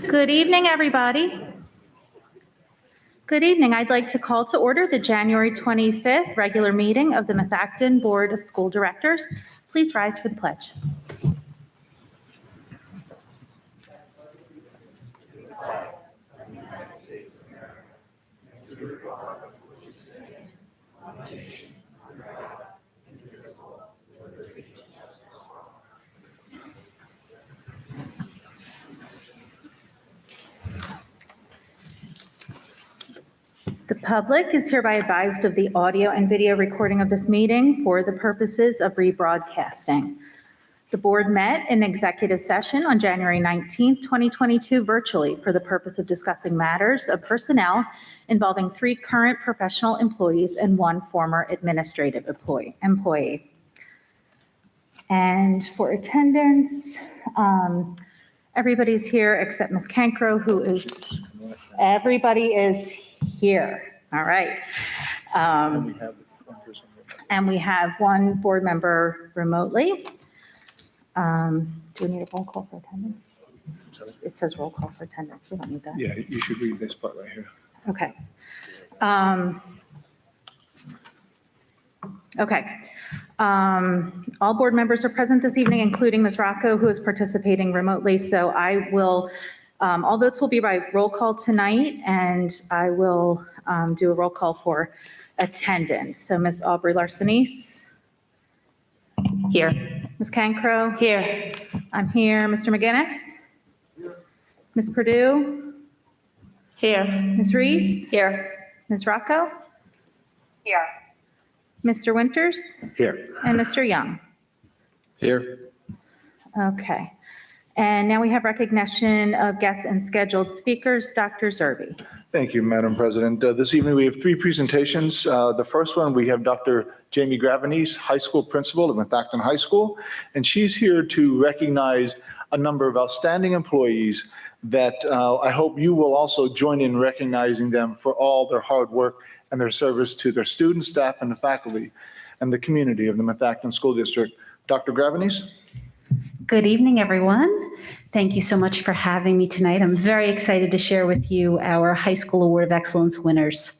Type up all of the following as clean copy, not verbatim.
Good evening, everybody. Good evening. I'd like to call to order the January 25th regular meeting of the Methacton Board of School Directors. Please rise for the pledge. The public is hereby advised of the audio and video recording of this meeting for the purposes of rebroadcasting. The board met in executive session on January 19th, 2022 virtually for the purpose of discussing matters of personnel involving 3 current professional employees and 1 former administrative employee. And for attendance, everybody's here except Ms. Cancro, everybody is here. All right. And we have 1 board member remotely. Do we need a roll call for attendance? Sorry? It says roll call for attendance. We don't need that. Yeah, you should read this part right here. Okay. All board members are present this evening, including Ms. Rocco, who is participating remotely. So I will, all votes will be by roll call tonight, and I will do a roll call for attendance. So Ms. Aubrey Larsenese? Here. Ms. Cancro? Here. I'm here. Mr. McGinnis? Here. Ms. Purdue? Here. Ms. Reese? Here. Ms. Rocco? Here. Mr. Winters? Here. And Mr. Young? Here. Okay. And now we have recognition of guests and scheduled speakers. Dr. Zerbe. Thank you, Madam President. This evening we have 3 presentations. The first one, we have Dr. Jamie Gravenese, high school principal of Methacton High School, and she's here to recognize a number of outstanding employees that I hope you will also join in recognizing them for all their hard work and their service to their students, staff, and the faculty and the community of the Methacton School District. Dr. Gravenese. Good evening, everyone. Thank you so much for having me tonight. I'm very excited to share with you our High School Award of Excellence winners.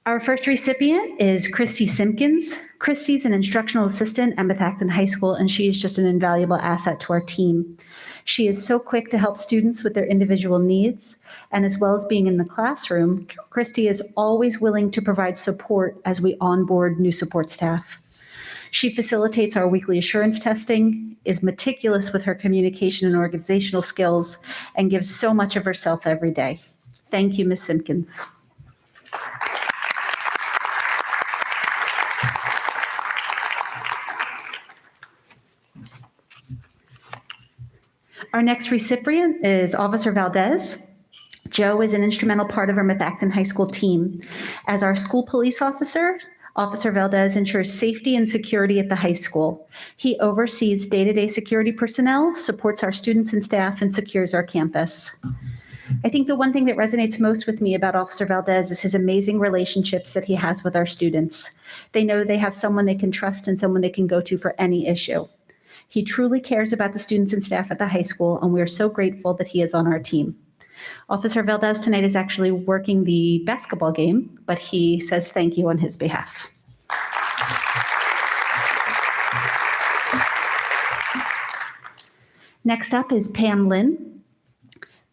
Our first recipient is Christy Simpkins. Christy's an instructional assistant at Methacton High School, and she is just an invaluable asset to our team. She is so quick to help students with their individual needs, and as well as being in the classroom, Christy is always willing to provide support as we onboard new support staff. She facilitates our weekly assurance testing, is meticulous with her communication and organizational skills, and gives so much of herself every day. Thank you, Ms. Simpkins. Our next recipient is Officer Valdez. Joe is an instrumental part of our Methacton High School team. As our school police officer, Officer Valdez ensures safety and security at the high school. He oversees day-to-day security personnel, supports our students and staff, and secures our campus. I think the one thing that resonates most with me about Officer Valdez is his amazing relationships that he has with our students. They know they have someone they can trust and someone they can go to for any issue. He truly cares about the students and staff at the high school, and we are so grateful that he is on our team. Officer Valdez tonight is actually working the basketball game, but he says thank you on his behalf. Next up is Pam Lin.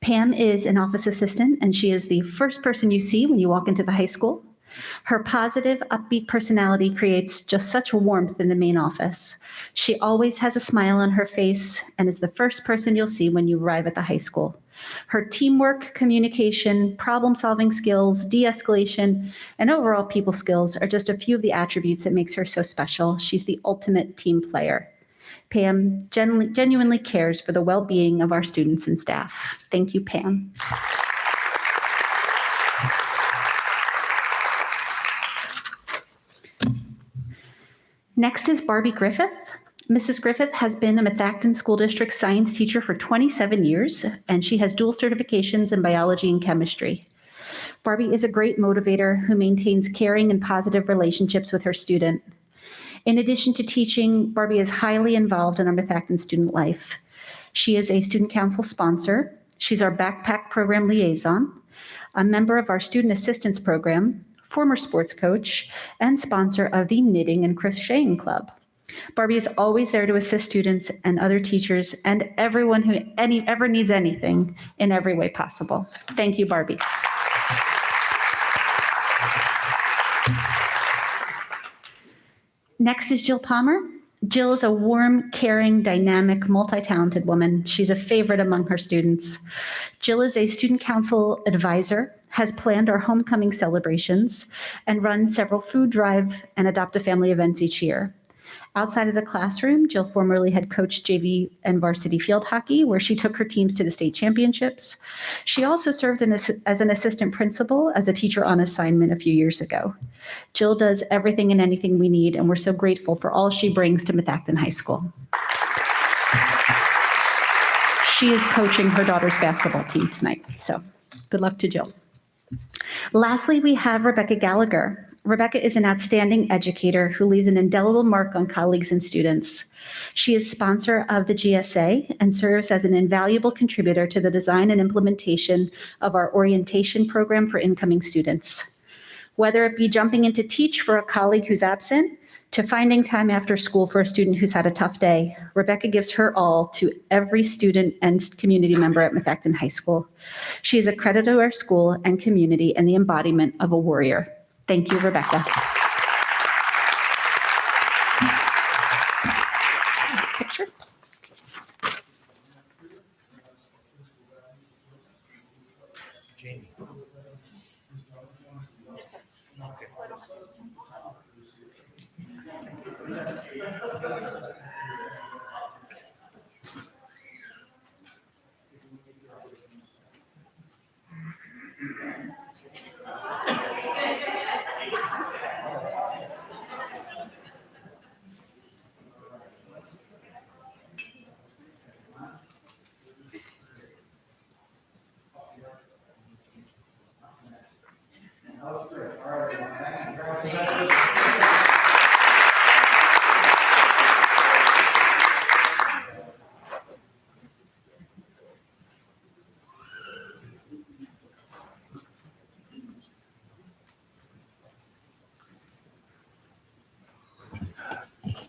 Pam is an office assistant, and she is the first person you see when you walk into the high school. Her positive, upbeat personality creates just such warmth in the main office. She always has a smile on her face and is the first person you'll see when you arrive at the high school. Her teamwork, communication, problem-solving skills, de-escalation, and overall people skills are just a few of the attributes that makes her so special. She's the ultimate team player. Pam genuinely cares for the well-being of our students and staff. Thank you, Pam. Next is Barbie Griffith. Mrs. Griffith has been a Methacton School District science teacher for 27 years, and she has dual certifications in biology and chemistry. Barbie is a great motivator who maintains caring and positive relationships with her student. In addition to teaching, Barbie is highly involved in our Methacton student life. She is a student council sponsor. She's our backpack program liaison, a member of our student assistance program, former sports coach, and sponsor of the Knitting and Crocheting Club. Barbie is always there to assist students and other teachers and everyone who ever needs anything in every way possible. Thank you, Barbie. Next is Jill Palmer. Jill is a warm, caring, dynamic, multi-talented woman. She's a favorite among her students. Jill is a student council advisor, has planned our homecoming celebrations, and runs several food drive and adopt a family events each year. Outside of the classroom, Jill formerly had coached JV and varsity field hockey, where she took her teams to the state championships. She also served as an assistant principal as a teacher on assignment a few years ago. Jill does everything and anything we need, and we're so grateful for all she brings to Methacton High School. She is coaching her daughter's basketball team tonight, so good luck to Jill. Lastly, we have Rebecca Gallagher. Rebecca is an outstanding educator who leaves an indelible mark on colleagues and students. She is sponsor of the GSA and serves as an invaluable contributor to the design and implementation of our orientation program for incoming students. Whether it be jumping in to teach for a colleague who's absent, to finding time after school for a student who's had a tough day, Rebecca gives her all to every student and community member at Methacton High School. She is a credit to our school and community and the embodiment of a warrior. Thank you, Rebecca. Picture. Jamie.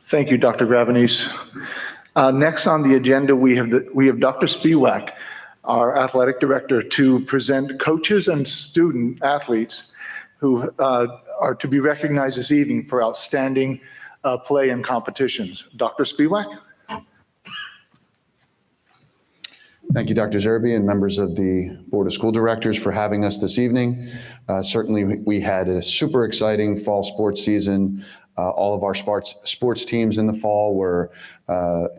Thank you, Dr. Gravenese. Next on the agenda, we have Dr. Spiewak, our athletic director, to present coaches and student athletes who are to be recognized this evening for outstanding play and competitions. Dr. Spiewak? Thank you, Dr. Zerbe, and members of the Board of School Directors for having us this evening. Certainly, we had a super exciting fall sports season. All of our sports teams in the fall were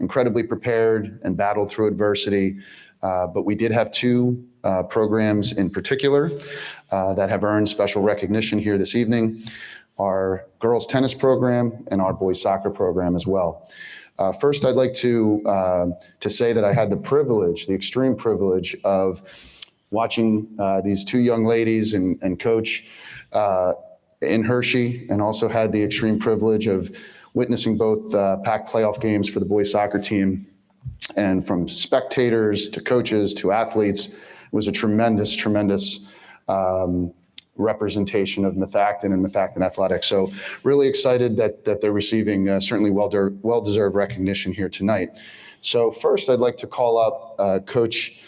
incredibly prepared and battled through adversity. But we did have two programs in particular that have earned special recognition here this evening: our girls tennis program and our boys soccer program as well. First, I'd like to say that I had the privilege, the extreme privilege of watching these two young ladies and coach in Hershey, and also had the extreme privilege of witnessing both packed playoff games for the boys soccer team. And from spectators to coaches to athletes, it was a tremendous, tremendous representation of Methacton and Methacton athletics. So really excited that they're receiving certainly well-deserved recognition here tonight. So first, I'd like to call up Coach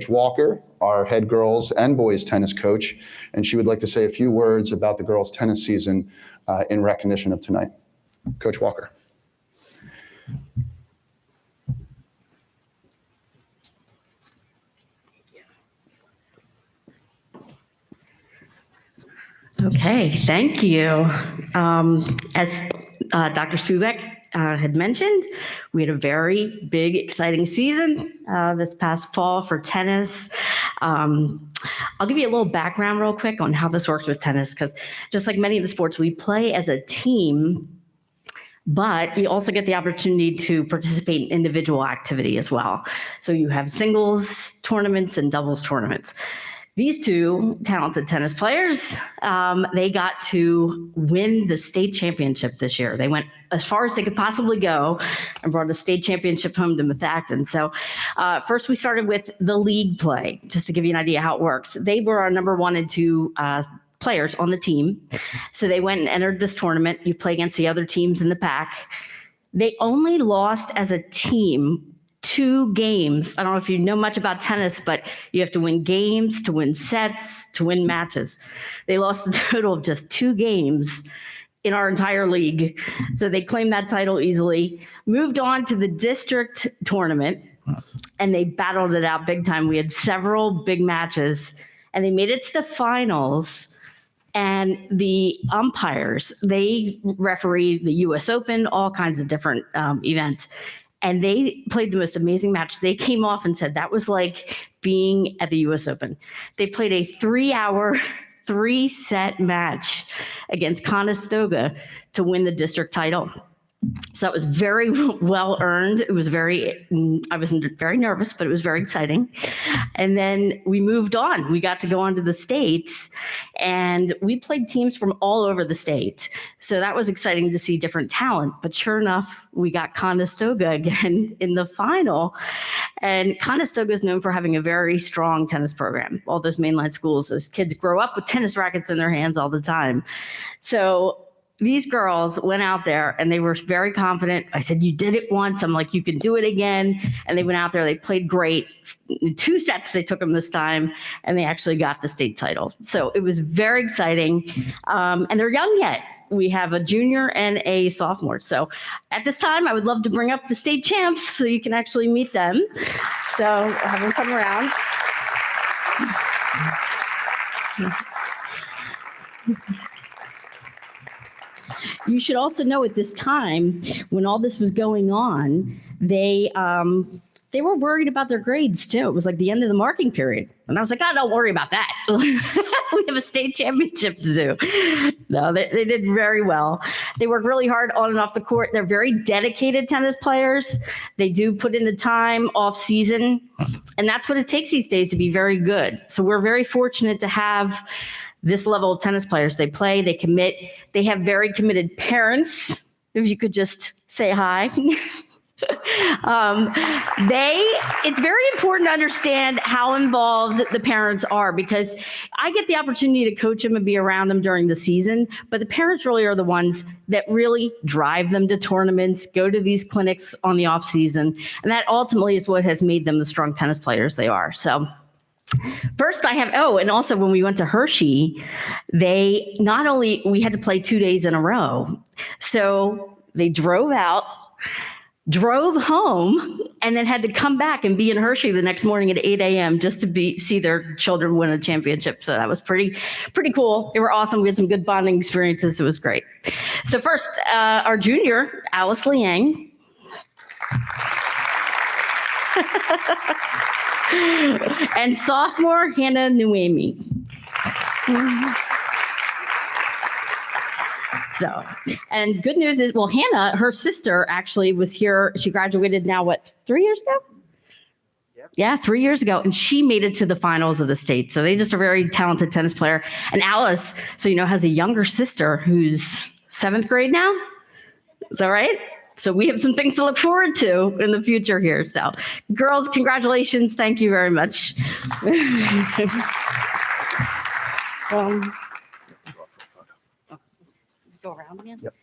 Walker, our head girls and boys tennis coach, and she would like to say a few words about the girls tennis season in recognition of tonight. Coach Walker. Okay, thank you. As Dr. Spivak had mentioned, we had a very big, exciting season this past fall for tennis. I'll give you a little background real quick on how this works with tennis, because just like many of the sports, we play as a team, but you also get the opportunity to participate in individual activity as well. So you have singles tournaments and doubles tournaments. These two talented tennis players, they got to win the state championship this year. They went as far as they could possibly go and brought a state championship home to Methacton. So first we started with the league play, just to give you an idea how it works. They were our number 1 and 2 players on the team. So they went and entered this tournament. You play against the other teams in the pack. They only lost as a team 2 games. I don't know if you know much about tennis, but you have to win games, to win sets, to win matches. They lost a total of just 2 games in our entire league. So they claimed that title easily, moved on to the district tournament, and they battled it out big time. We had several big matches, and they made it to the finals. And the umpires, they refereed the US Open, all kinds of different events. And they played the most amazing match. They came off and said that was like being at the US Open. They played a 3-hour, 3-set match against Conestoga to win the district title. So it was very well earned. It was I was very nervous, but it was very exciting. And then we moved on. We got to go on to the states, and we played teams from all over the state. So that was exciting to see different talent. But sure enough, we got Conestoga again in the final. And Conestoga is known for having a very strong tennis program. All those mainline schools, those kids grow up with tennis rackets in their hands all the time. So these girls went out there and they were very confident. I said, you did it once. I'm like, you can do it again. And they went out there, they played great. In 2 sets, they took them this time, and they actually got the state title. So it was very exciting. And they're young yet. We have a junior and a sophomore. So at this time, I would love to bring up the state champs so you can actually meet them. So I'll have them come around. You should also know at this time, when all this was going on, they were worried about their grades too. It was like the end of the marking period. And I was like, oh, don't worry about that. We have a state championship to do. No, they did very well. They work really hard on and off the court. They're very dedicated tennis players. They do put in the time off season. And that's what it takes these days to be very good. So we're very fortunate to have this level of tennis players. They play, they commit, they have very committed parents. If you could just say hi. It's very important to understand how involved the parents are, because I get the opportunity to coach them and be around them during the season, but the parents really are the ones that really drive them to tournaments, go to these clinics on the off season. And that ultimately is what has made them the strong tennis players they are. So first and also when we went to Hershey, we had to play 2 days in a row. So they drove home, and then had to come back and be in Hershey the next morning at 8 a.m. just to see their children win a championship. So that was pretty cool. They were awesome. We had some good bonding experiences. It was great. So first, our junior, Alice Liang. And sophomore, Hannah Newey. So, and good news is, Hannah, her sister actually was here. She graduated now, 3 years ago? Yep. Yeah, 3 years ago. And she made it to the finals of the state. So they just are very talented tennis player. And Alice, has a younger sister who's 7th grade now. Is that right? So we have some things to look forward to in the future here. So girls, congratulations. Thank you very much. Go around again? Yep.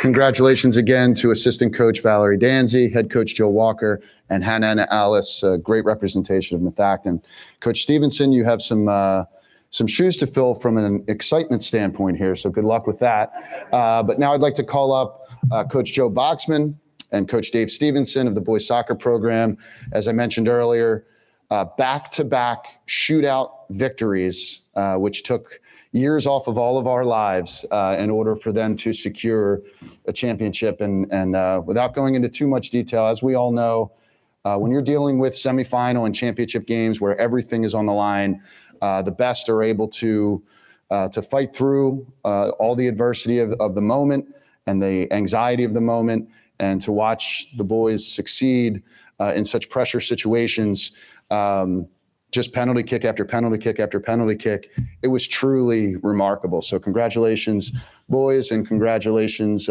Congratulations again to assistant coach Valerie Danzy, head coach Joe Walker, and Hannah Alice. Great representation of Methacton. Coach Stevenson, you have some shoes to fill from an excitement standpoint here, so good luck with that. But now I'd like to call up Coach Joe Boxman and Coach Dave Stevenson of the boys soccer program. As I mentioned earlier, back-to-back shootout victories, which took years off of all of our lives in order for them to secure a championship. And without going into too much detail, as we all know, when you're dealing with semifinal and championship games where everything is on the line, the best are able to fight through all the adversity of the moment and the anxiety of the moment, and to watch the boys succeed in such pressure situations. Just penalty kick after penalty kick after penalty kick. It was truly remarkable. So congratulations, boys, and congratulations,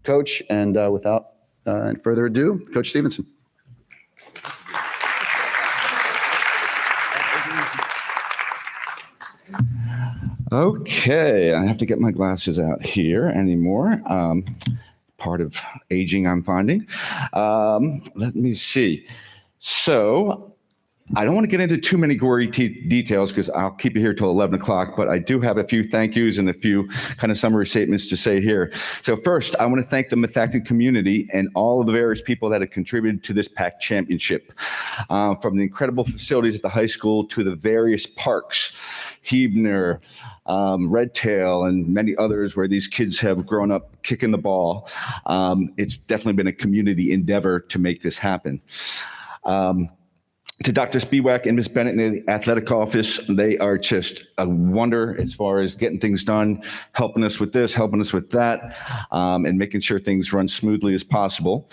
Coach. And without further ado, Coach Stevenson. Okay, I have to get my glasses out here anymore. Part of aging, I'm finding. Let me see. So I don't want to get into too many gory details because I'll keep you here till 11 o'clock, but I do have a few thank yous and a few kind of summary statements to say here. So first, I want to thank the Methacton community and all of the various people that have contributed to this PAC championship, from the incredible facilities at the high school to the various parks, Hebner, Red Tail, and many others where these kids have grown up kicking the ball. It's definitely been a community endeavor to make this happen. To Dr. Spiewak and Ms. Bennett in the athletic office, they are just a wonder as far as getting things done, helping us with this, helping us with that, and making sure things run smoothly as possible.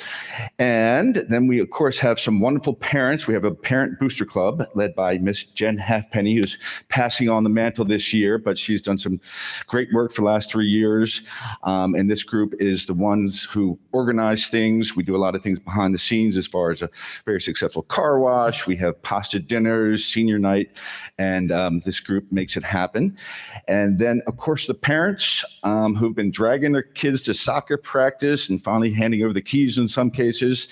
And then we, of course, have some wonderful parents. We have a parent booster club led by Miss Jen Halfpenny, who's passing on the mantle this year, but she's done some great work for the last 3 years. And this group is the ones who organize things. We do a lot of things behind the scenes as far as a very successful car wash. We have pasta dinners, senior night, and this group makes it happen. And then, of course, the parents who've been dragging their kids to soccer practice and finally handing over the keys in some cases,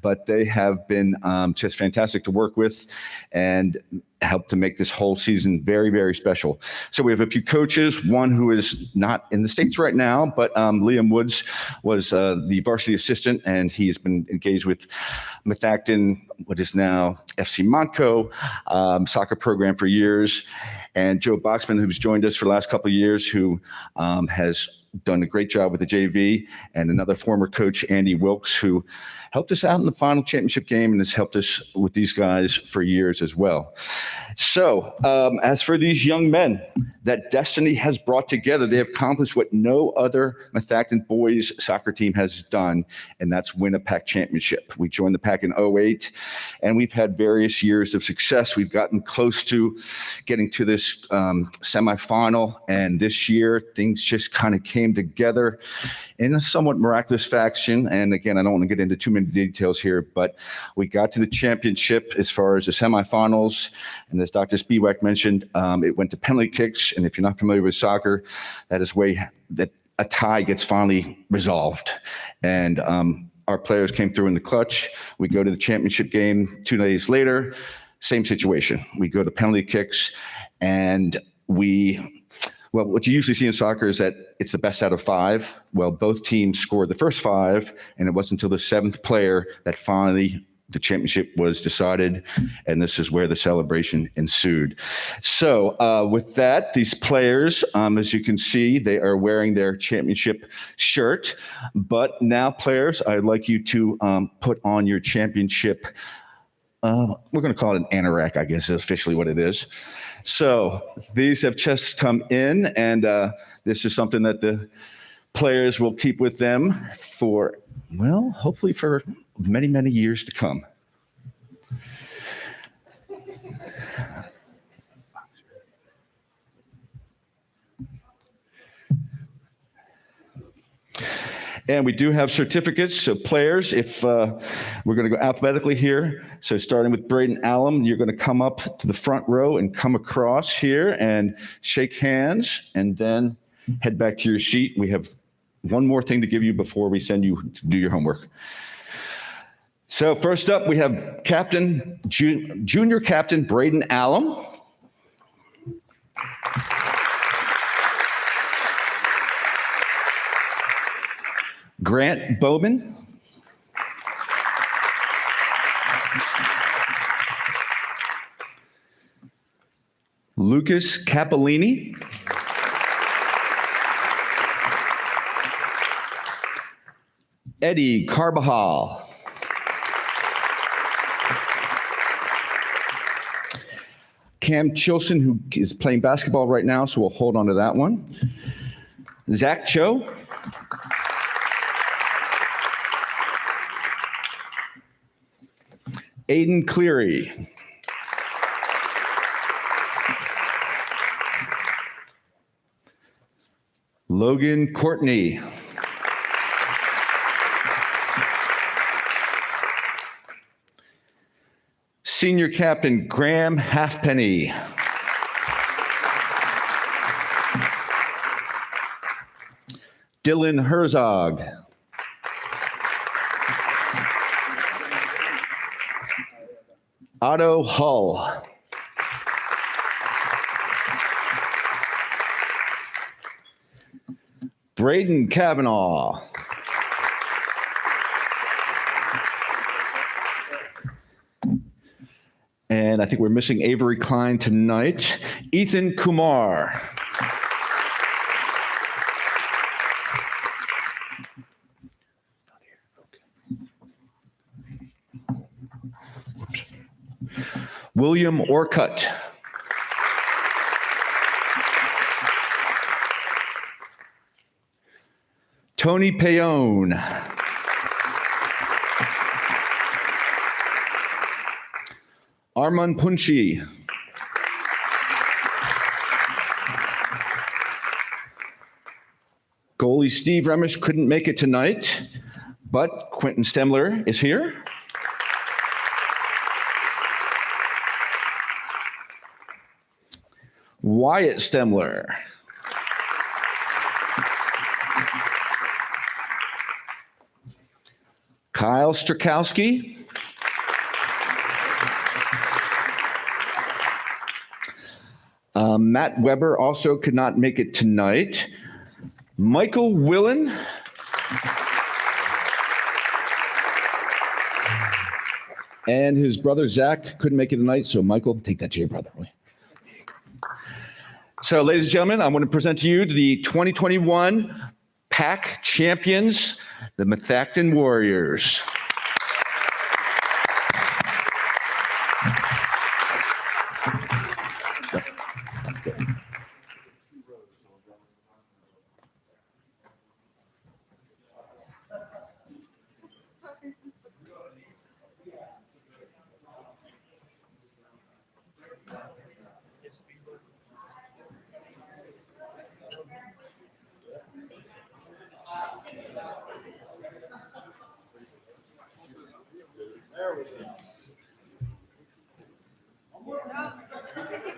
but they have been just fantastic to work with and helped to make this whole season very, very special. So we have a few coaches, one who is not in the States right now, but Liam Woods was the varsity assistant, and he has been engaged with Methacton, what is now FC Montco, soccer program for years. And Joe Boxman, who's joined us for the last couple of years, who has done a great job with the JV, and another former coach, Andy Wilkes, who helped us out in the final championship game and has helped us with these guys for years as well. So as for these young men that destiny has brought together, they have accomplished what no other Methacton boys soccer team has done, and that's win a PAC championship. We joined the PAC in 2008, and we've had various years of success. We've gotten close to getting to this semifinal, and this year things just kind of came together in a somewhat miraculous fashion. And again, I don't want to get into too many details here, but we got to the championship as far as the semifinals. And as Dr. Spiewak mentioned, it went to penalty kicks. And if you're not familiar with soccer, that is way that a tie gets finally resolved. And our players came through in the clutch. We go to the championship game 2 days later, same situation. We go to penalty kicks, and well, what you usually see in soccer is that it's the best out of 5. Well, both teams scored the first 5, and it wasn't until the 7th player that finally the championship was decided, and this is where the celebration ensued. So with that, these players, as you can see, they are wearing their championship shirt. But now, players, I'd like you to put on your championship, we're going to call it an anorak, I guess is officially what it is. So these have just come in, and this is something that the players will keep with them for, well, hopefully for many, many years to come. And we do have certificates. So players, if we're going to go alphabetically here. So starting with Braden Allen, you're going to come up to the front row and come across here and shake hands, and then head back to your seat. We have one more thing to give you before we send you to do your homework. So first up, we have Captain, Junior Captain Braden Allen. Grant Bowman. Lucas Capellini. Eddie Carbajal. Cam Chilson, who is playing basketball right now, so we'll hold on to that one. Zach Cho. Aiden Cleary. Logan Courtney. Senior Captain Graham Halfpenny. Dylan Herzog. Otto Hull. Braden Kavanaugh. And I think we're missing Avery Klein tonight. Ethan Kumar. William Orcutt. Tony Payone. Armand Punchi. Goalie Steve Remish couldn't make it tonight, but Quentin Stemler is here. Wyatt Stemler. Kyle Strakowski. Matt Weber also could not make it tonight. Michael Willen. And his brother Zach couldn't make it tonight, so Michael, take that to your brother. So, ladies and gentlemen, I want to present to you the 2021 PAC champions, the Methacton Warriors.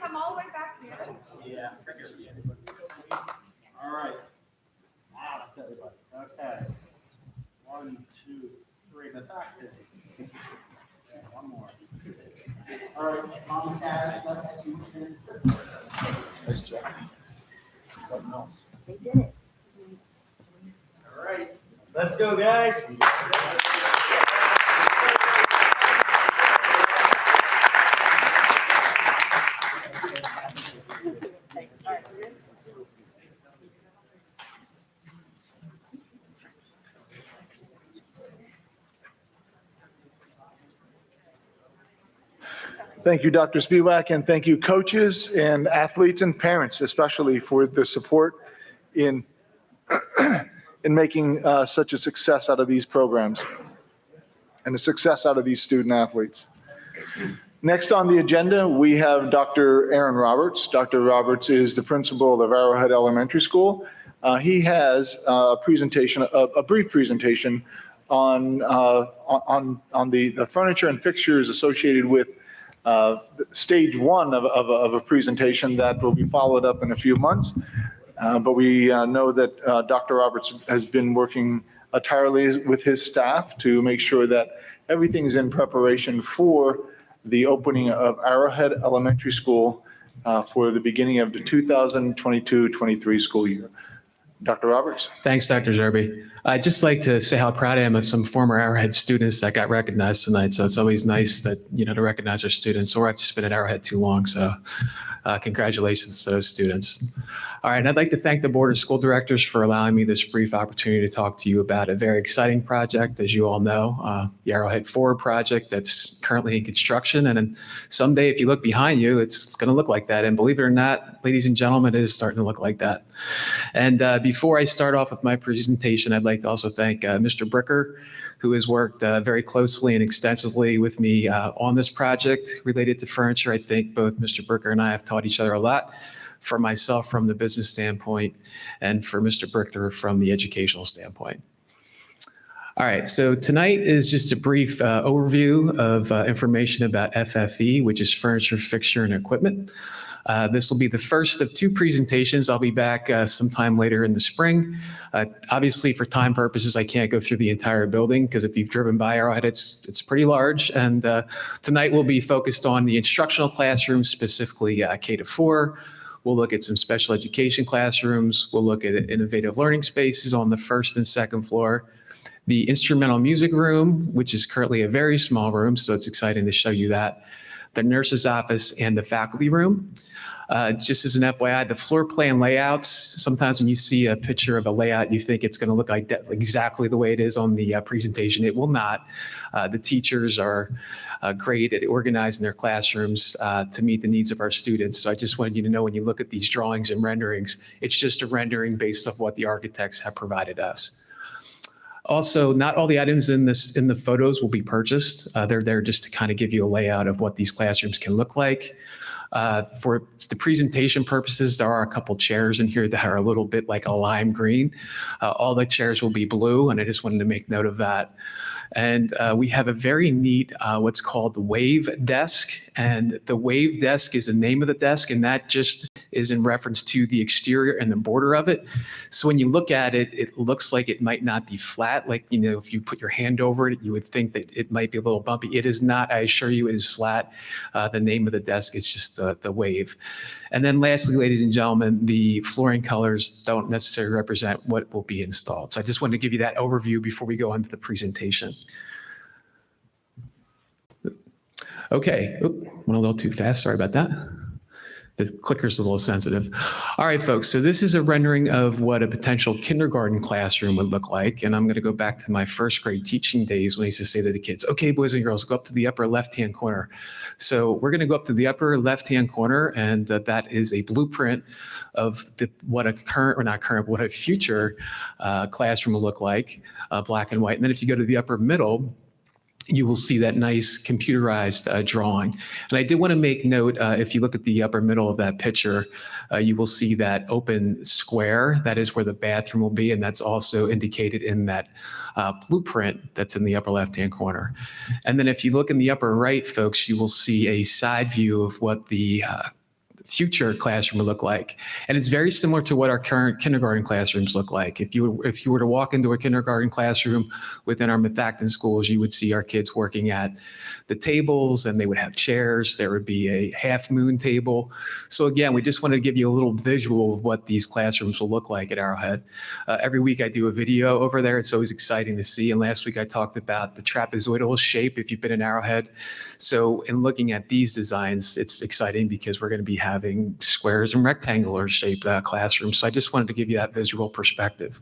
Come all the way back here. Yeah. All right. Wow, that's everybody. Okay. 1, 2, 3. The back. Yeah, one more. All right, Mom, Dad, let's do this. Nice job. Something else. They did it. All right. Let's go, guys. Thank you, Dr. Spivak, and thank you, coaches and athletes and parents, especially for the support in making such a success out of these programs and a success out of these student athletes. Next on the agenda, we have Dr. Aaron Roberts. Dr. Roberts is the principal of Arrowhead Elementary School. He has a brief presentation on the furniture and fixtures associated with stage one of a presentation that will be followed up in a few months. But we know that Dr. Roberts has been working tirelessly with his staff to make sure that everything's in preparation for the opening of Arrowhead Elementary School for the beginning of the 2022-23 school year. Dr. Roberts. Thanks, Dr. Zerbe. I'd just like to say how proud I am of some former Arrowhead students that got recognized tonight. So it's always nice that, to recognize our students. Or I've just been at Arrowhead too long. So congratulations to those students. All right. And I'd like to thank the Board of School Directors for allowing me this brief opportunity to talk to you about a very exciting project, as you all know, the Arrowhead Forward project that's currently in construction. And then someday, if you look behind you, it's going to look like that. And believe it or not, ladies and gentlemen, it is starting to look like that. And before I start off with my presentation, I'd like to also thank Mr. Bricker, who has worked very closely and extensively with me on this project related to furniture. I think both Mr. Bricker and I have taught each other a lot, for myself from the business standpoint and for Mr. Bricker from the educational standpoint. All right, so tonight is just a brief overview of information about FFE, which is furniture, fixture, and equipment. This will be the first of two presentations. I'll be back sometime later in the spring. Obviously, for time purposes, I can't go through the entire building because if you've driven by Arrowhead, it's pretty large. And tonight we'll be focused on the instructional classrooms, specifically K-4. We'll look at some special education classrooms. We'll look at innovative learning spaces on the first and second floor. The instrumental music room, which is currently a very small room, so it's exciting to show you that. The nurse's office and the faculty room. Just as an FYI, the floor plan layouts, sometimes when you see a picture of a layout, you think it's going to look like exactly the way it is on the presentation. It will not. The teachers are great at organizing their classrooms to meet the needs of our students. So I just wanted you to know when you look at these drawings and renderings, it's just a rendering based off what the architects have provided us. Also, not all the items in the photos will be purchased. They're there just to kind of give you a layout of what these classrooms can look like. For the presentation purposes, there are a couple chairs in here that are a little bit like a lime green. All the chairs will be blue, and I just wanted to make note of that. And we have a very neat what's called the Wave Desk. And the Wave Desk is the name of the desk, and that just is in reference to the exterior and the border of it. So when you look at it, it looks like it might not be flat. Like, if you put your hand over it, you would think that it might be a little bumpy. It is not. I assure you it is flat. The name of the desk is just the Wave. And then lastly, ladies and gentlemen, the flooring colors don't necessarily represent what will be installed. So I just wanted to give you that overview before we go into the presentation. Okay, went a little too fast, sorry about that. The clicker's a little sensitive. All right, folks, so this is a rendering of what a potential kindergarten classroom would look like. And I'm gonna go back to my first grade teaching days when I used to say to the kids, okay, boys and girls, go up to the upper left-hand corner. So we're gonna go up to the upper left-hand corner, and that is a blueprint of what a future classroom will look like, black and white. And then if you go to the upper middle, you will see that nice computerized drawing. And I did want to make note, if you look at the upper middle of that picture, you will see that open square. That is where the bathroom will be, and that's also indicated in that blueprint that's in the upper left-hand corner. And then if you look in the upper right, folks, you will see a side view of what the future classroom will look like. And it's very similar to what our current kindergarten classrooms look like. If you were to walk into a kindergarten classroom within our Methacton schools, you would see our kids working at the tables, and they would have chairs. There would be a half moon table. So again, we just wanted to give you a little visual of what these classrooms will look like at Arrowhead. Every week I do a video over there. It's always exciting to see. And last week I talked about the trapezoidal shape if you've been in Arrowhead. So in looking at these designs, it's exciting because we're going to be having squares and rectangular shaped classrooms. So I just wanted to give you that visual perspective.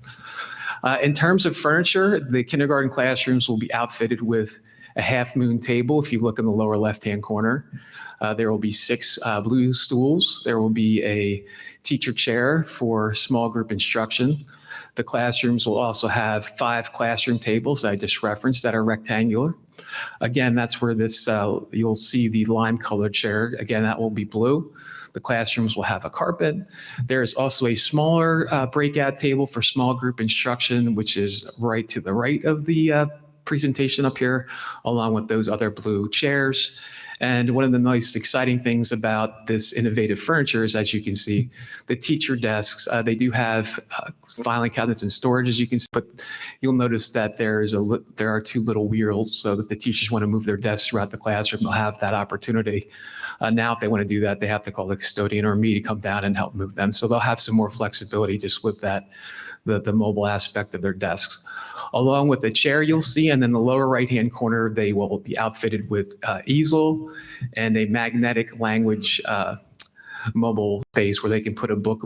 In terms of furniture, the kindergarten classrooms will be outfitted with a half moon table. If you look in the lower left-hand corner, there will be 6 blue stools. There will be a teacher chair for small group instruction. The classrooms will also have 5 classroom tables I just referenced that are rectangular. Again, that's where this, you'll see the lime colored chair. Again, that will be blue. The classrooms will have a carpet. There's also a smaller breakout table for small group instruction, which is right to the right of the presentation up here, along with those other blue chairs. And one of the nice, exciting things about this innovative furniture is, as you can see, the teacher desks, they do have filing cabinets and storage, as you can see, but you'll notice that there are 2 little wheels, so that the teachers want to move their desks throughout the classroom, they'll have that opportunity. Now, if they want to do that, they have to call the custodian or me to come down and help move them. So they'll have some more flexibility just with that, the mobile aspect of their desks. Along with the chair you'll see, and then the lower right-hand corner, they will be outfitted with easel and a magnetic language mobile space where they can put a book,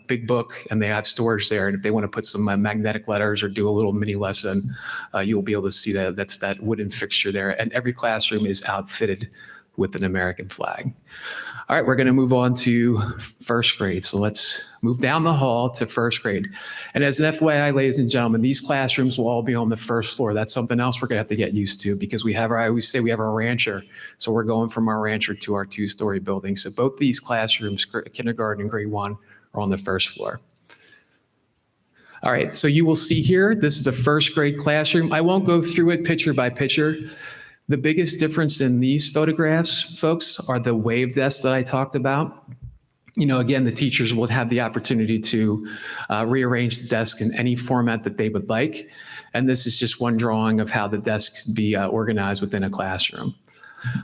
big book, and they have storage there. And if they want to put some magnetic letters or do a little mini lesson, you'll be able to see that. That's that wooden fixture there. And every classroom is outfitted with an American flag. All right, we're going to move on to first grade. So let's move down the hall to first grade. And as an FYI, ladies and gentlemen, these classrooms will all be on the first floor. That's something else we're going to have to get used to, because we have I always say we have our rancher. So we're going from our rancher to our 2-story building. So both these classrooms, kindergarten and grade 1, are on the first floor. All right, so you will see here, this is the first grade classroom. I won't go through it picture by picture. The biggest difference in these photographs, folks, are the wave desks that I talked about. You know, again, the teachers will have the opportunity to rearrange the desk in any format that they would like. And this is just one drawing of how the desks be organized within a classroom.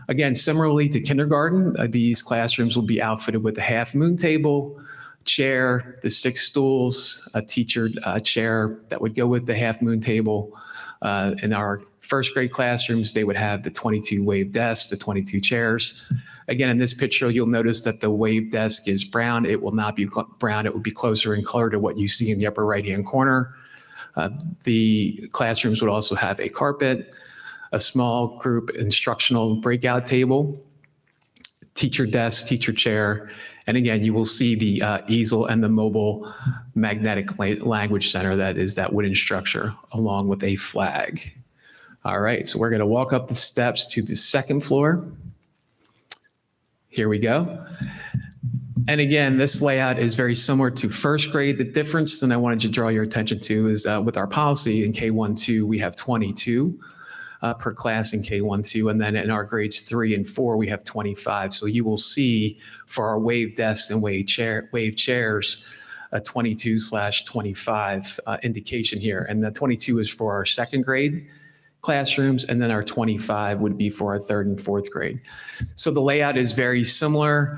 Again, similarly to kindergarten, these classrooms will be outfitted with a half moon table, chair, the 6 stools, a teacher chair that would go with the half moon table. In our first grade classrooms, they would have the 22 wave desks, the 22 chairs. Again, in this picture, you'll notice that the wave desk is brown. It will not be brown. It will be closer in color to what you see in the upper right-hand corner. The classrooms would also have a carpet, a small group instructional breakout table, teacher desk, teacher chair, and again, you will see the easel and the mobile magnetic language center, that is that wooden structure, along with a flag. All right, so we're going to walk up the steps to the second floor. Here we go. And again, this layout is very similar to first grade. The difference that I wanted to draw your attention to is with our policy in K1-2, we have 22 per class in K1-2, and then in our grades 3 and 4, we have 25. So you will see for our wave desks and wave chairs, a 22/25 indication here. And the 22 is for our second grade classrooms, and then our 25 would be for our 3rd and 4th grade. So the layout is very similar.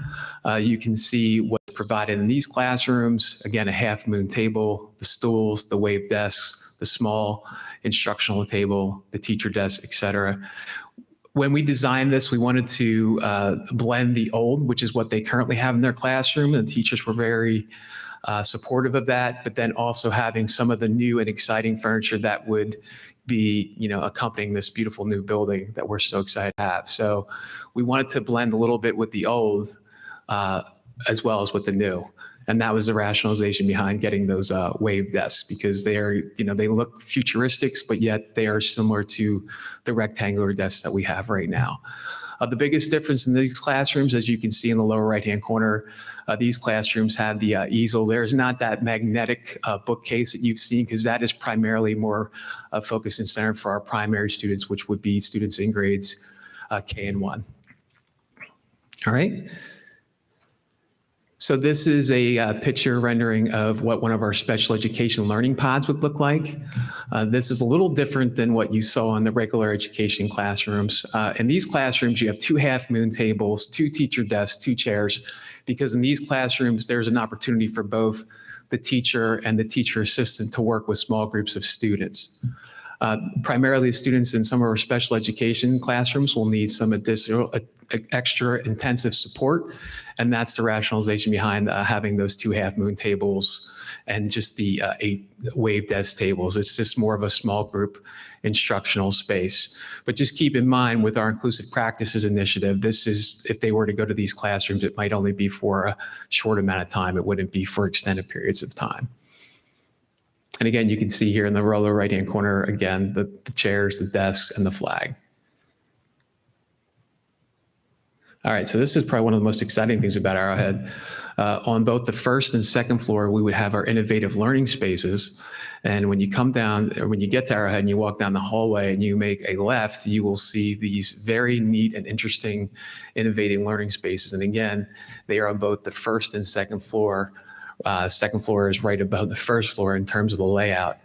You can see what's provided in these classrooms. Again, a half moon table, the stools, the wave desks, the small instructional table, the teacher desk, et cetera. When we designed this, we wanted to blend the old, which is what they currently have in their classroom, and the teachers were very supportive of that, but then also having some of the new and exciting furniture that would be, you know, accompanying this beautiful new building that we're so excited to have. So we wanted to blend a little bit with the old as well as with the new. And that was the rationalization behind getting those wave desks, because they are, you know, they look futuristic, but yet they are similar to the rectangular desks that we have right now. The biggest difference in these classrooms, as you can see in the lower right-hand corner, these classrooms have the easel. There's not that magnetic bookcase that you've seen, because that is primarily more focused and centered for our primary students, which would be students in grades K and 1. All right. So this is a picture rendering of what one of our special education learning pods would look like. This is a little different than what you saw in the regular education classrooms. In these classrooms, you have 2 half moon tables, 2 teacher desks, 2 chairs, because in these classrooms, there's an opportunity for both the teacher and the teacher assistant to work with small groups of students. Primarily, students in some of our special education classrooms will need some additional extra intensive support, and that's the rationalization behind having those 2 half-moon tables and just the 8 wave desk tables. It's just more of a small group instructional space. But just keep in mind with our Inclusive Practices Initiative, this is, if they were to go to these classrooms, it might only be for a short amount of time. It wouldn't be for extended periods of time. And again, you can see here in the lower right-hand corner, again, the chairs, the desks, and the flag. All right, so this is probably one of the most exciting things about Arrowhead. On both the first and second floor, we would have our innovative learning spaces. And when you come down, or when you get to Arrowhead and you walk down the hallway and you make a left, you will see these very neat and interesting innovative learning spaces. And again, they are on both the first and second floor. Second floor is right above the first floor in terms of the layout.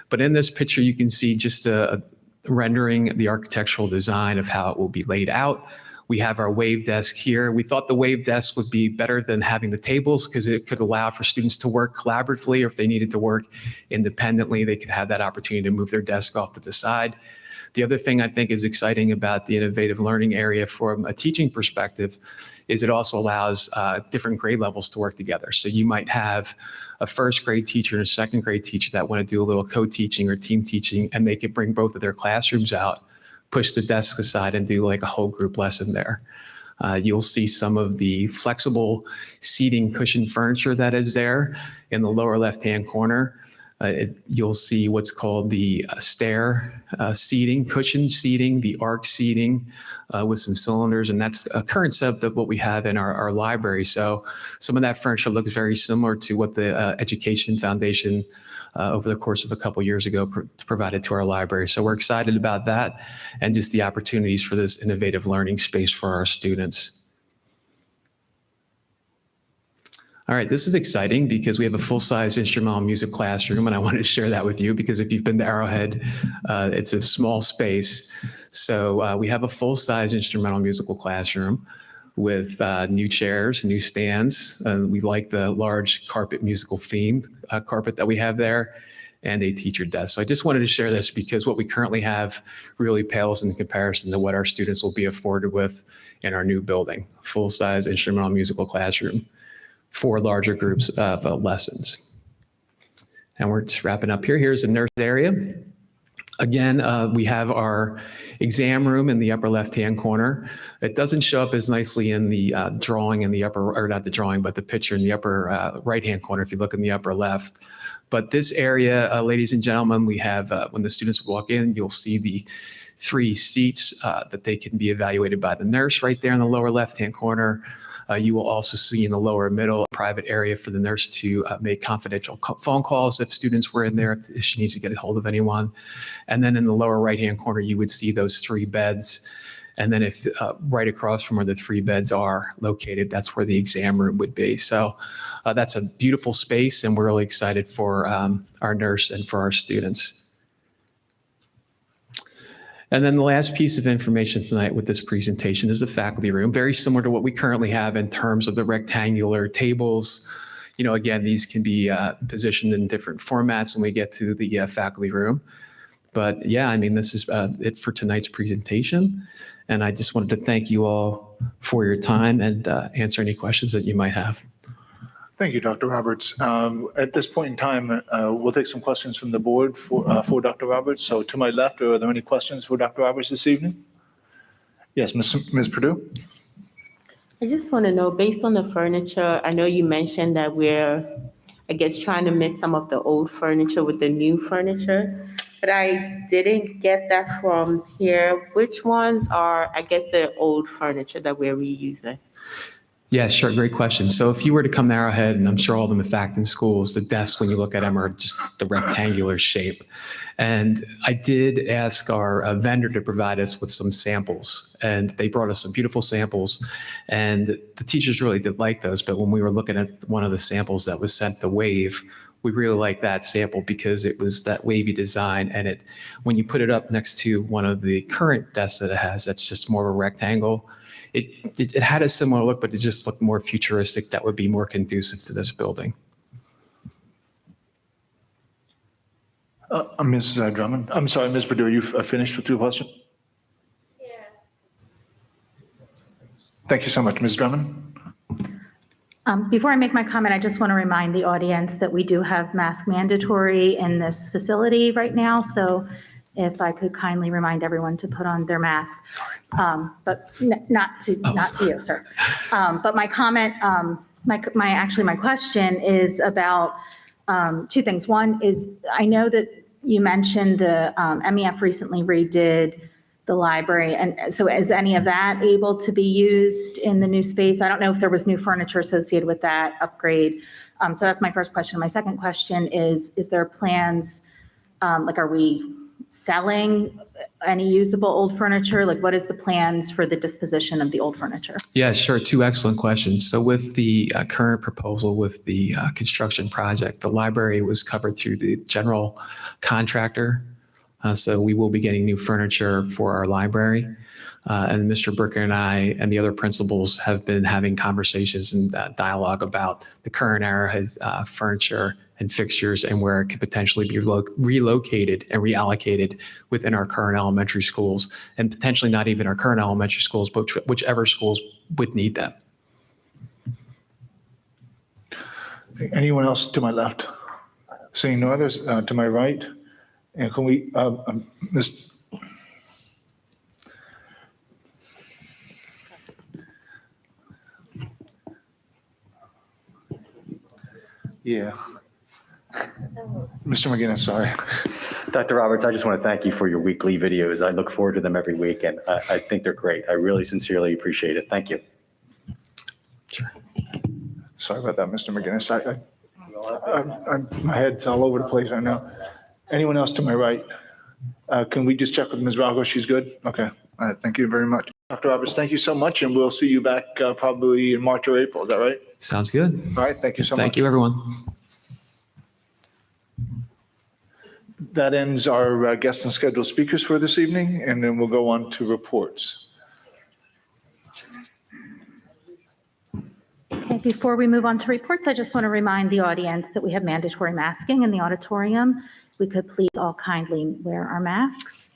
But in this picture, you can see just a rendering the architectural design of how it will be laid out. We have our wave desk here. We thought the wave desk would be better than having the tables because it could allow for students to work collaboratively, or if they needed to work independently, they could have that opportunity to move their desk off to the side. The other thing I think is exciting about the innovative learning area from a teaching perspective is it also allows different grade levels to work together. So you might have a first grade teacher and a second grade teacher that want to do a little co-teaching or team teaching, and they could bring both of their classrooms out, push the desk aside, and do like a whole group lesson there. You'll see some of the flexible seating cushion furniture that is there in the lower left-hand corner. You'll see what's called the stair seating, cushion seating, the arc seating with some cylinders, and that's a current setup of what we have in our library. So some of that furniture looks very similar to what the Education Foundation over the course of a couple years ago provided to our library. So we're excited about that and just the opportunities for this innovative learning space for our students. All right, this is exciting because we have a full-size instrumental music classroom, and I wanted to share that with you because if you've been to Arrowhead, it's a small space. So we have a full-size instrumental musical classroom with new chairs, new stands. We like the large carpet musical theme carpet that we have there, and a teacher desk. So I just wanted to share this because what we currently have really pales in comparison to what our students will be afforded with in our new building, full-size instrumental musical classroom for larger groups of lessons. And we're just wrapping up here. Here's the nurse area. Again, we have our exam room in the upper left-hand corner. It doesn't show up as nicely in the drawing in the upper, or not the drawing, but the picture in the upper right-hand corner if you look in the upper left. But this area, ladies and gentlemen, we have, when the students walk in, you'll see the 3 seats that they can be evaluated by the nurse right there in the lower left-hand corner. You will also see in the lower middle a private area for the nurse to make confidential phone calls if students were in there, if she needs to get a hold of anyone. And then in the lower right-hand corner, you would see those 3 beds. And then if right across from where the 3 beds are located, that's where the exam room would be. So that's a beautiful space, and we're really excited for our nurse and for our students. And then the last piece of information tonight with this presentation is the faculty room, very similar to what we currently have in terms of the rectangular tables. You know, again, these can be positioned in different formats when we get to the faculty room. But yeah, I mean, this is it for tonight's presentation. And I just wanted to thank you all for your time and answer any questions that you might have. Thank you, Dr. Roberts. At this point in time, we'll take some questions from the board for Dr. Roberts. So to my left, are there any questions for Dr. Roberts this evening? Yes, Ms. Perdue? I just want to know, based on the furniture, I know you mentioned that we're, I guess, trying to mix some of the old furniture with the new furniture, but I didn't get that from here. Which ones are, I guess, the old furniture that we're reusing? Yeah, sure. Great question. So if you were to come to Arrowhead, and I'm sure all of them in fact in schools, the desks, when you look at them, are just the rectangular shape. And I did ask our vendor to provide us with some samples, and they brought us some beautiful samples, and the teachers really did like those. But when we were looking at one of the samples that was sent, the Wave, we really liked that sample because it was that wavy design, and it, when you put it up next to one of the current desks that it has, that's just more of a rectangle. It had a similar look, but it just looked more futuristic. That would be more conducive to this building. Ms. Drummond, I'm sorry, Ms. Purdue, are you finished with your question? Yeah. Thank you so much, Ms. Drummond. Before I make my comment, I just want to remind the audience that we do have mask mandatory in this facility right now. So if I could kindly remind everyone to put on their mask. But not to you, sir. But my comment, my question is about two things. One is, I know that you mentioned the MEF recently redid the library. And so is any of that able to be used in the new space? I don't know if there was new furniture associated with that upgrade. So that's my first question. My second question is there plans, like, are we selling any usable old furniture? Like, what is the plans for the disposition of the old furniture? Yeah, sure. Two excellent questions. So with the current proposal with the construction project, the library was covered through the general contractor. So we will be getting new furniture for our library. And Mr. Bricker and I and the other principals have been having conversations and dialogue about the current Arrowhead furniture and fixtures and where it could potentially be relocated and reallocated within our current elementary schools, and potentially not even our current elementary schools, but whichever schools would need them. Anyone else to my left? Seeing no others, to my right? And can we, Ms. Yeah. Mr. McGinnis, sorry. Dr. Roberts, I just want to thank you for your weekly videos. I look forward to them every week, and I think they're great. I really sincerely appreciate it. Thank you. Sure. Sorry about that, Mr. McGinnis. My head's all over the place right now. Anyone else to my right? Can we just check with Ms. Rago? She's good? Okay. All right. Thank you very much. Dr. Roberts, thank you so much, and we'll see you back probably in March or April. Is that right? Sounds good. All right. Thank you so much. Thank you, everyone. That ends our guest and scheduled speakers for this evening, and then we'll go on to reports. Okay, before we move on to reports, I just want to remind the audience that we have mandatory masking in the auditorium. We could please all kindly wear our masks.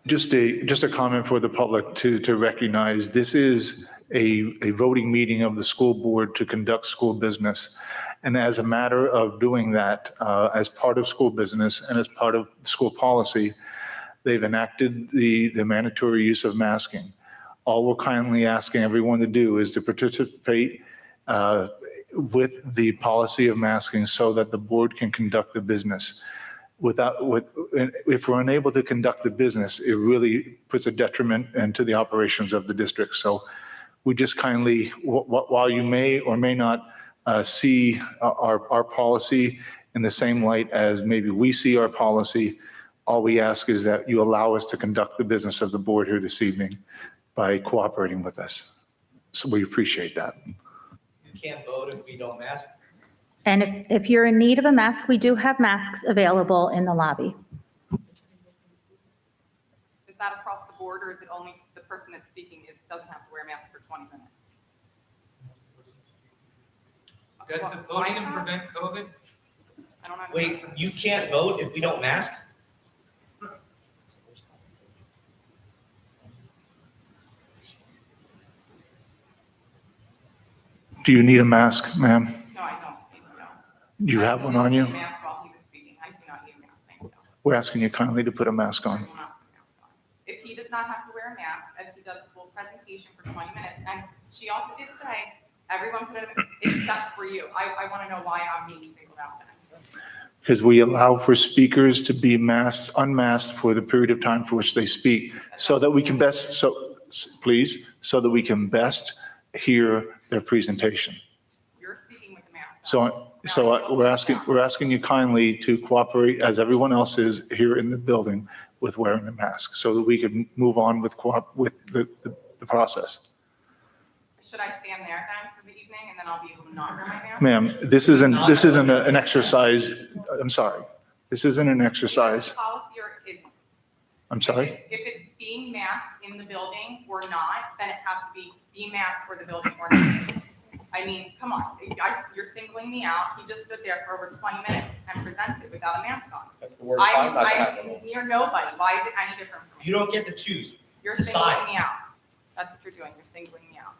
Just a comment for the public to recognize this is a voting meeting of the school board to conduct school business. And as a matter of doing that, as part of school business and as part of school policy, they've enacted the mandatory use of masking. All we're kindly asking everyone to do is to participate with the policy of masking so that the board can conduct the business. If we're unable to conduct the business, it really puts a detriment into the operations of the district. So we just kindly, while you may or may not see our policy in the same light as maybe we see our policy, all we ask is that you allow us to conduct the business of the board here this evening by cooperating with us. So we appreciate that. You can't vote if we don't mask. And if you're in need of a mask, we do have masks available in the lobby. Is that across the board, or is it only the person that's speaking doesn't have to wear a mask for 20 minutes? Does the voting prevent COVID? I don't understand. Wait, you can't vote if we don't mask? Do you need a mask, ma'am? No, I don't. Thank you. Do you have one on you? I mask while he was speaking. I do not need a mask. Thank you. We're asking you kindly to put a mask I on. will not put a mask on. If he does not have to wear a mask, as he does the full presentation for 20 minutes, and she also did say, everyone put it except for you. I want to know why I'm being singled out then. Because we allow for speakers to be unmasked for the period of time for which they speak, so that we can best, so that we can best hear their presentation. You're speaking with the mask We're asking you kindly to cooperate, as everyone else is here in the building, with wearing a mask so that we can move on with the process. Should I stand there then for the evening and then I'll be able to not wear my mask? Ma'am, this isn't an exercise. I'm sorry. This isn't an exercise. Policy or is, I'm sorry. if it's being masked in the building or not, then it has to be masked for the building or not. I mean, come on, you're singling me out. He just stood there for over 20 minutes and presented without a mask on. That's the worst I'm part about that. near nobody. Why is it any different from me? You don't get to choose. You're decide. singling me out. That's what you're doing. You're singling me out.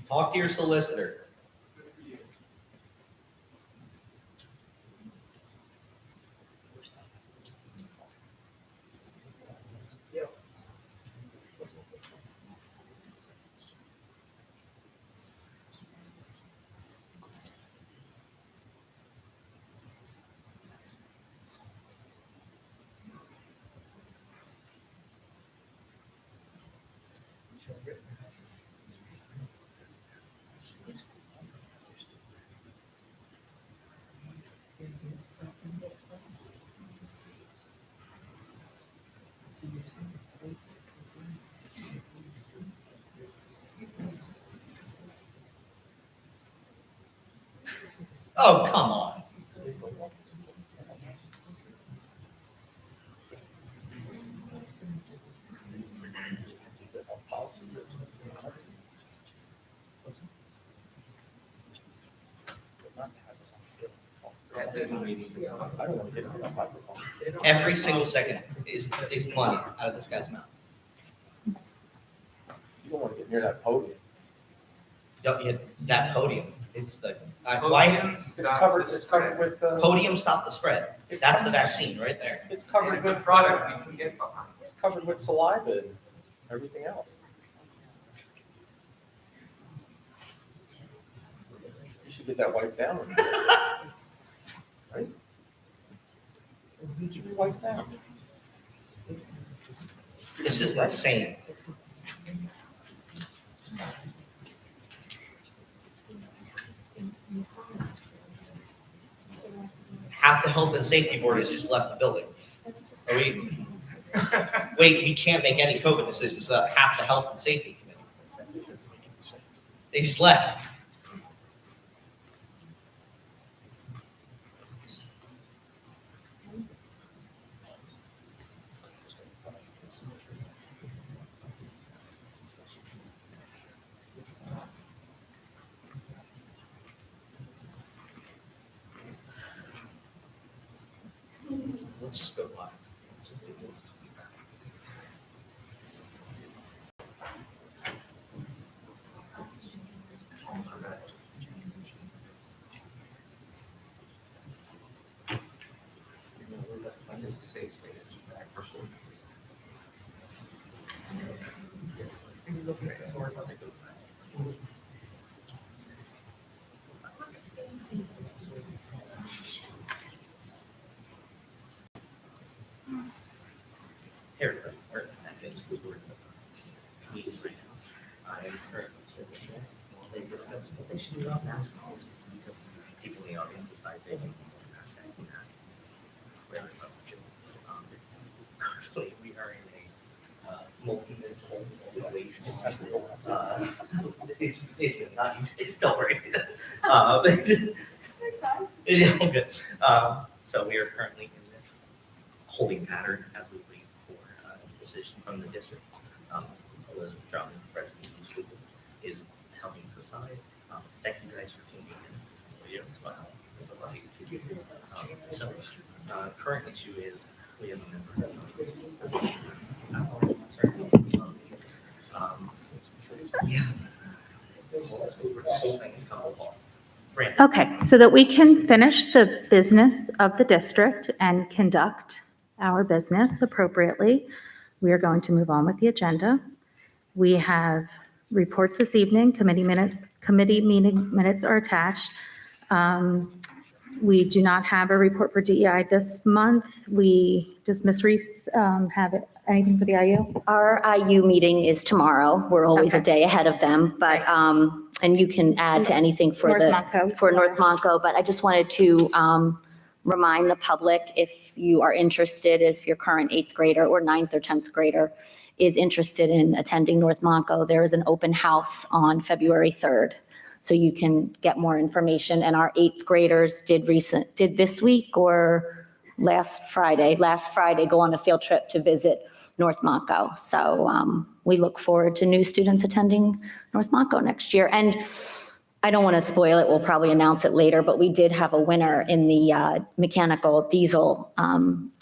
Talk to your solicitor. Oh, come on. Every single second is money out of this guy's mouth. You don't want to get near that podium. Don't get that podium. It's the, why, It's covered with, podium stop the spread. That's the vaccine right there. it's covered with product you can get behind. It's covered with saliva and everything else. You should get that wiped down. Right? It should be wiped down. This is insane. Half the health and safety board has just left the building. Are we? Wait, we can't make any COVID decisions without half the health and safety committee. They just left. Let's just go live. Here, where that is, who's words of meeting right now. I am currently sitting there, while they discuss what they should do about mask policies, because people in the audience decide they can mask and mask. Where I'm currently, we are in a multi-minute situation. It's been not, it's still right. It is all good. So we are currently in this holding pattern as we wait for a decision from the district. Elizabeth Drummond, president of the school, is helping us decide. Thank you guys for tuning in. You as well. So current issue is we have a member. Yeah. The whole thing is coming apart. Brandon. Okay, so that we can finish the business of the district and conduct our business appropriately, we are going to move on with the agenda. We have reports this evening, committee meeting minutes are attached. We do not have a report for DEI this month. Does Ms. Reese have anything for the IU? Our IU meeting is tomorrow. We're always a Okay. day ahead of them, but, and you can add to anything for North Monco. for North Monco, but I just wanted to remind the public, if you are interested, if your current 8th grader or 9th or 10th grader is interested in attending North Monco, there is an open house on February 3rd. So you can get more information. And our 8th graders did this week or last Friday go on a field trip to visit North Monco. So we look forward to new students attending North Monco next year. And I don't want to spoil it, we'll probably announce it later, but we did have a winner in the mechanical diesel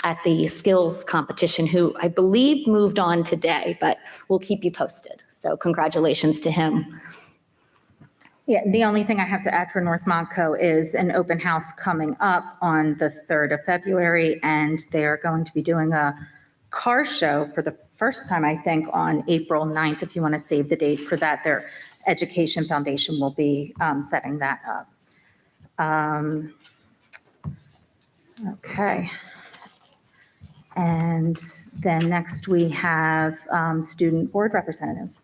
at the skills competition, who I believe moved on today, but we'll keep you posted. So congratulations to him. Yeah, the only thing I have to add for North Monco is an open house coming up on the 3rd of February, and they're going to be doing a car show for the first time, I think, on April 9th. If you want to save the date for that, their Education Foundation will be setting that up. Okay. And then next we have student board representatives.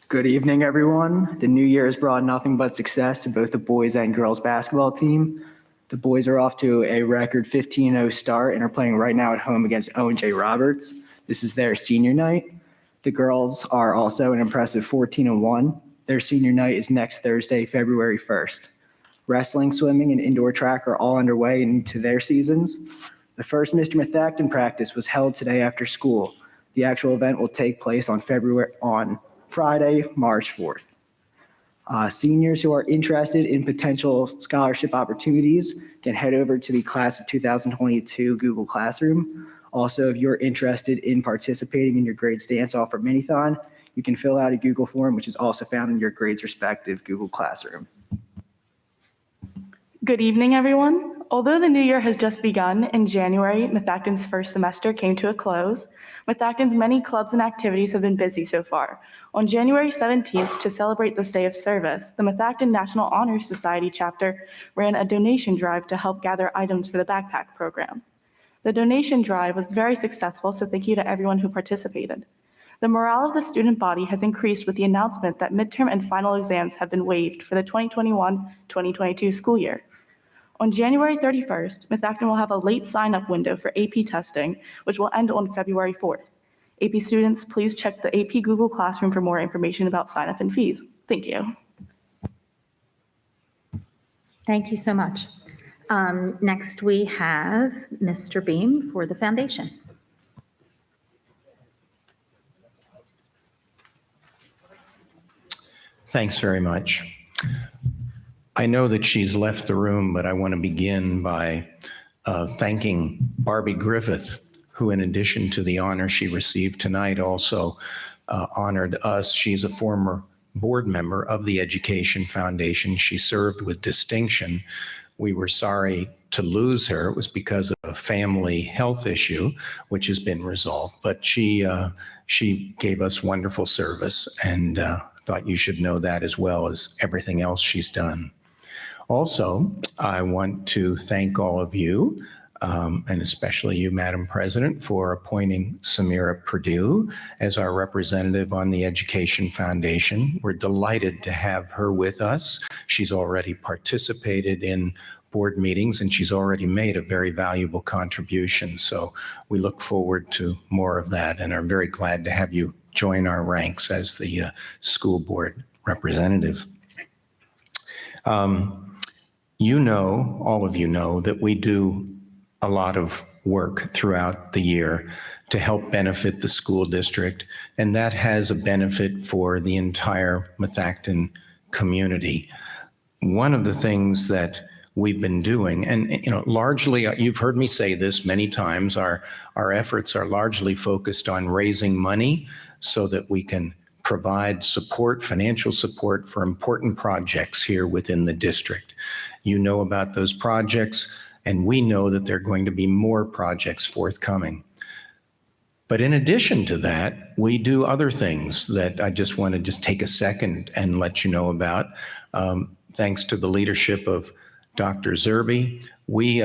Good evening, everyone. The new year has brought nothing but success to both the boys and girls basketball team. The boys are off to a record 15-0 start and are playing right now at home against O&J Roberts. This is their senior night. The girls are also an impressive 14-1. Their senior night is next Thursday, February 1st. Wrestling, swimming, and indoor track are all underway into their seasons. The first Mr. Methacton practice was held today after school. The actual event will take place on Friday, March 4th. Seniors who are interested in potential scholarship opportunities can head over to the Class of 2022 Google Classroom. Also, if you're interested in participating in your grades dance-off or mini-thon, you can fill out a Google form, which is also found in your grades respective Google Classroom. Good evening, everyone. Although the new year has just begun, in January, Methacton's first semester came to a close. Methacton's many clubs and activities have been busy so far. On January 17th, to celebrate this day of service, the Methacton National Honor Society chapter ran a donation drive to help gather items for the backpack program. The donation drive was very successful, so thank you to everyone who participated. The morale of the student body has increased with the announcement that midterm and final exams have been waived for the 2021-2022 school year. On January 31st, Methacton will have a late sign-up window for AP testing, which will end on February 4th. AP students, please check the AP Google Classroom for more information about sign-up and fees. Thank you. Thank you so much. Next, we have Mr. Beam for the foundation. Thanks very much. I know that she's left the room, but I want to begin by thanking Barbie Griffith, who, in addition to the honor she received tonight, also honored us. She's a former board member of the Education Foundation. She served with distinction. We were sorry to lose her. It was because of a family health issue, which has been resolved. But she gave us wonderful service, and thought you should know that, as well as everything else she's done. Also, I want to thank all of you, and especially you, Madam President, for appointing Samira Purdue as our representative on the Education Foundation. We're delighted to have her with us. She's already participated in board meetings, and she's already made a very valuable contribution. So we look forward to more of that, and are very glad to have you join our ranks as the school board representative. You know, all of you know, that we do a lot of work throughout the year to help benefit the school district, and that has a benefit for the entire Methacton community. One of the things that we've been doing, and largely, you've heard me say this many times, our efforts are largely focused on raising money so that we can provide support, financial support, for important projects here within the district. You know about those projects, and we know that there are going to be more projects forthcoming. But in addition to that, we do other things that I just want to take a second and let you know about. Thanks to the leadership of Dr. Zerbe. We,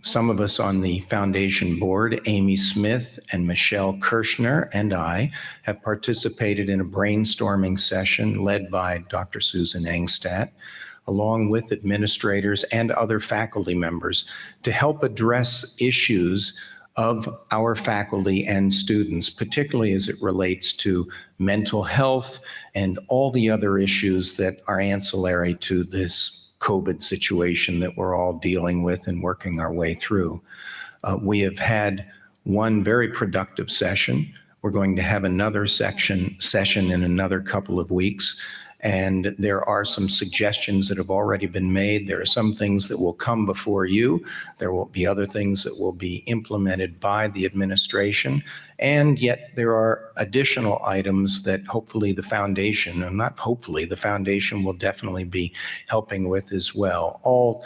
some of us on the foundation board, Amy Smith and Michelle Kirshner and I, have participated in a brainstorming session led by Dr. Susan Engstadt, along with administrators and other faculty members, to help address issues of our faculty and students, particularly as it relates to mental health and all the other issues that are ancillary to this COVID situation that we're all dealing with and working our way through. We have had one very productive session. We're going to have another session in another couple of weeks. And there are some suggestions that have already been made. There are some things that will come before you. There will be other things that will be implemented by the administration. And yet there are additional items that hopefully the foundation, and not hopefully, the foundation will definitely be helping with as well, all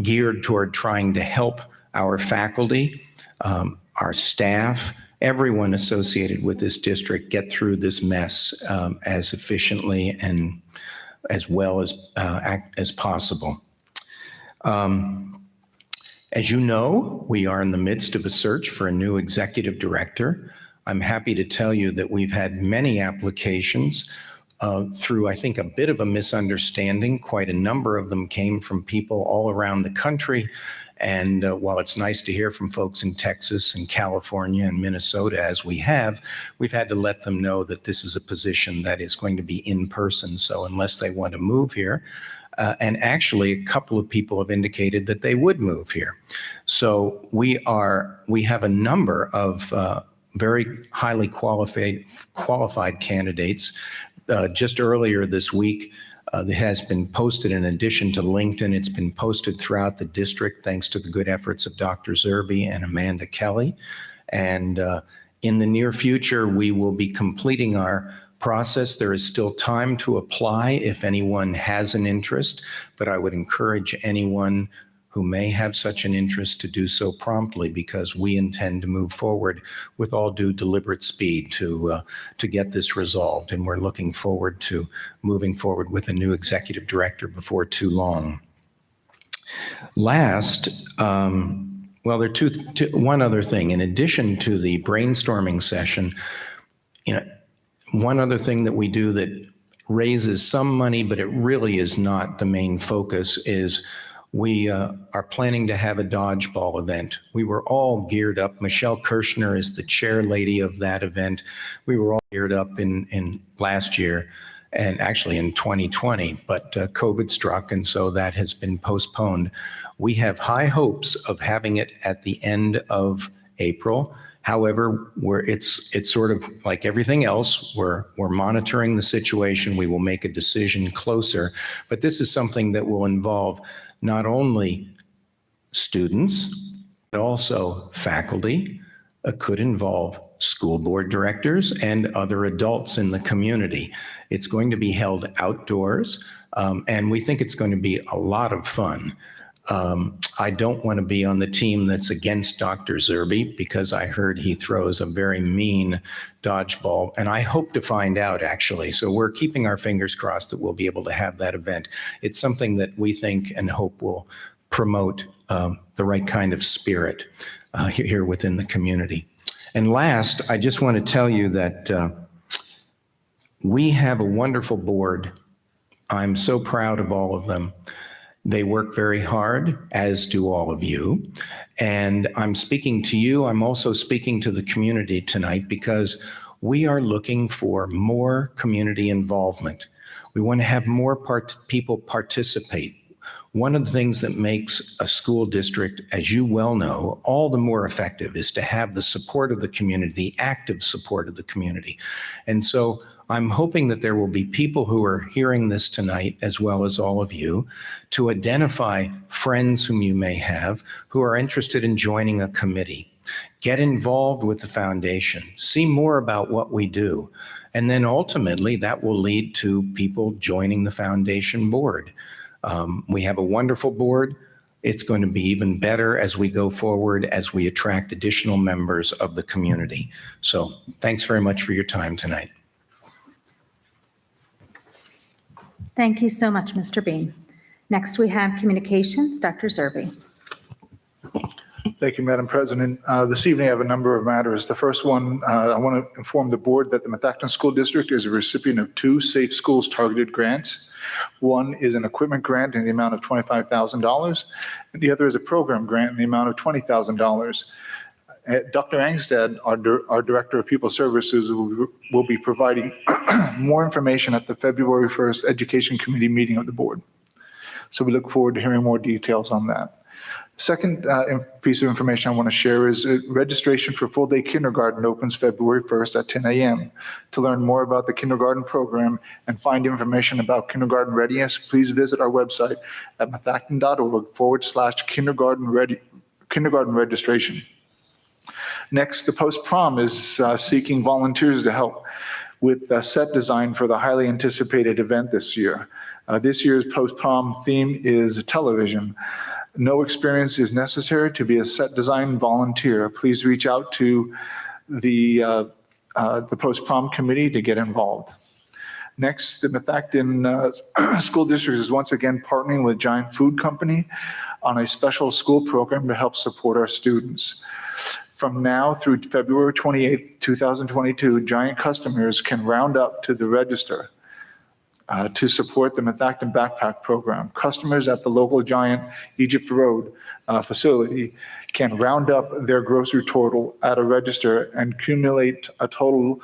geared toward trying to help our faculty, our staff, everyone associated with this district get through this mess as efficiently and as well as possible. As you know, we are in the midst of a search for a new executive director. I'm happy to tell you that we've had many applications through, I think, a bit of a misunderstanding. Quite a number of them came from people all around the country. And while it's nice to hear from folks in Texas and California and Minnesota, as we have, we've had to let them know that this is a position that is going to be in person. So unless they want to move here, and actually a couple of people have indicated that they would move here. So we have a number of very highly qualified candidates. Just earlier this week, that has been posted in addition to LinkedIn. It's been posted throughout the district thanks to the good efforts of Dr. Zerbe and Amanda Kelly. And in the near future, we will be completing our process. There is still time to apply if anyone has an interest, but I would encourage anyone who may have such an interest to do so promptly, because we intend to move forward with all due deliberate speed to get this resolved. And we're looking forward to moving forward with a new executive director before too long. Last, well, there are one other thing. In addition to the brainstorming session, one other thing that we do that raises some money, but it really is not the main focus, is we are planning to have a dodgeball event. We were all geared up. Michelle Kirshner is the chair lady of that event. We were all geared up in last year and actually in 2020, but COVID struck, and so that has been postponed. We have high hopes of having it at the end of April. However, it's sort of like everything else. We're monitoring the situation. We will make a decision closer, but this is something that will involve not only students, but also faculty. It could involve school board directors and other adults in the community. It's going to be held outdoors, and we think it's going to be a lot of fun. I don't want to be on the team that's against Dr. Zerbe, because I heard he throws a very mean dodgeball, and I hope to find out, actually. So we're keeping our fingers crossed that we'll be able to have that event. It's something that we think and hope will promote the right kind of spirit here within the community. And last, I just want to tell you that we have a wonderful board. I'm so proud of all of them. They work very hard, as do all of you. And I'm speaking to you. I'm also speaking to the community tonight, because we are looking for more community involvement. We want to have more people participate. One of the things that makes a school district, as you well know, all the more effective is to have the support of the community, the active support of the community. And so I'm hoping that there will be people who are hearing this tonight, as well as all of you, to identify friends whom you may have who are interested in joining a committee. Get involved with the foundation. See more about what we do. And then ultimately, that will lead to people joining the foundation board. We have a wonderful board. It's going to be even better as we go forward, as we attract additional members of the community. So thanks very much for your time tonight. Thank you so much, Mr. Bean. Next, we have communications. Dr. Zerbe. Thank you, Madam President. This evening, I have a number of matters. The first one, I want to inform the board that the Methacton School District is a recipient of 2 Safe Schools targeted grants. One is an equipment grant in the amount of $25,000, and the other is a program grant in the amount of $20,000. Dr. Angstad, our Director of People Services, will be providing more information at the February 1st Education Committee meeting of the board. So we look forward to hearing more details on that. Second piece of information I want to share is registration for full-day kindergarten opens February 1st at 10 a.m. To learn more about the kindergarten program and find information about kindergarten readiness, please visit our website at methacton.org/kindergarten registration. Next, the post-prom is seeking volunteers to help with the set design for the highly anticipated event this year. This year's post-prom theme is television. No experience is necessary to be a set design volunteer. Please reach out to the post-prom committee to get involved. Next, the Methacton School District is once again partnering with Giant Food Company on a special school program to help support our students. From now through February 28th, 2022, Giant customers can round up to the register to support the Methacton Backpack Program. Customers at the local Giant Egypt Road facility can round up their grocery total at a register and accumulate a total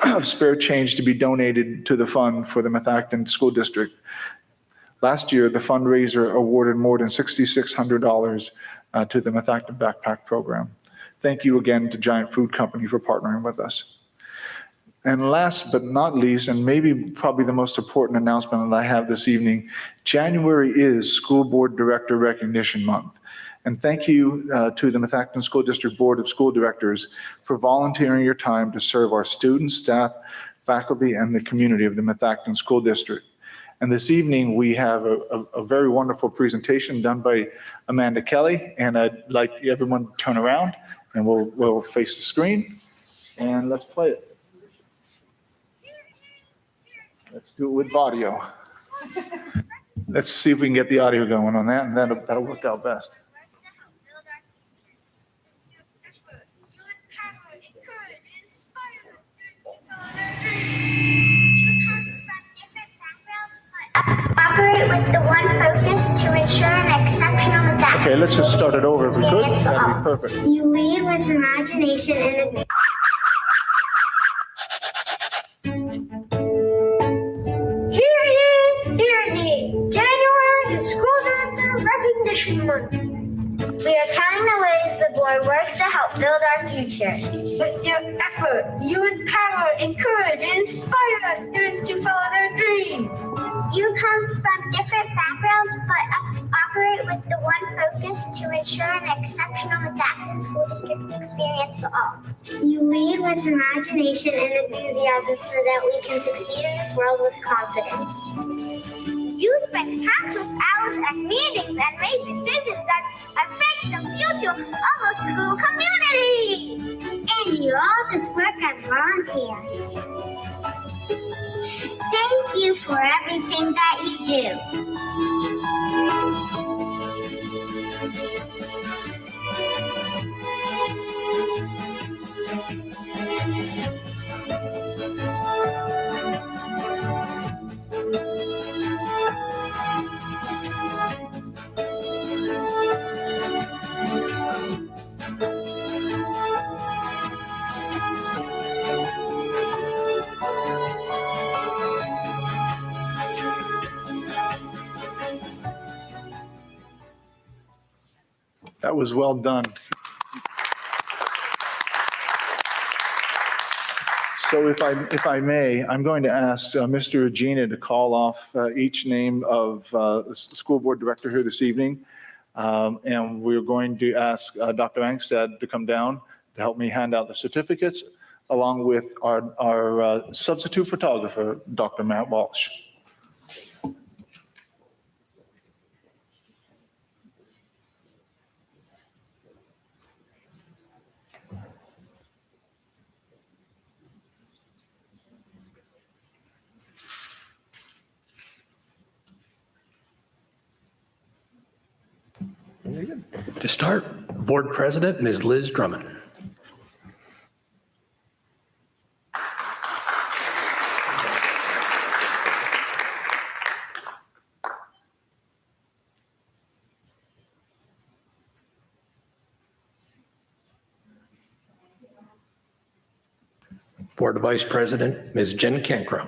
of spare change to be donated to the fund for the Methacton School District. Last year, the fundraiser awarded more than $6,600 to the Methacton Backpack Program. Thank you again to Giant Food Company for partnering with us. And last but not least, and maybe probably the most important announcement that I have this evening, January is School Board Director Recognition Month. And thank you to the Methacton School District Board of School Directors for volunteering your time to serve our students, staff, faculty, and the community of the Methacton School District. And this evening, we have a very wonderful presentation done by Amanda Kelly, and I'd like everyone to turn around, and we'll face the screen, and let's play it. Let's do it with audio. Let's see if we can get the audio going on that, and that'll work out best. Operate with the one focus to ensure an exceptional Methacton. Okay, let's just start it over if we could. That'd be perfect. You lead with imagination and Hear ye, hear ye. January is School Director Recognition Month. We are counting the ways the board works to help build our future. With your effort, you empower, encourage, and inspire our students to follow their dreams. You come from different backgrounds, but operate with the one focus to ensure an exceptional Methacton School District experience for all. You lead with imagination and enthusiasm so that we can succeed in this world with confidence. You spend countless hours at meetings and make decisions that affect the future of a school community. And you all this work as volunteers. Thank you for everything that you do. That was well done. So if I may, I'm going to ask Mr. Regina to call off each name of the school board director here this evening. And we're going to ask Dr. Angstad to come down to help me hand out the certificates, along with our substitute photographer, Dr. Matt Walsh. To start, Board President, Ms. Liz Drummond. Board Vice President, Ms. Jen Cancro.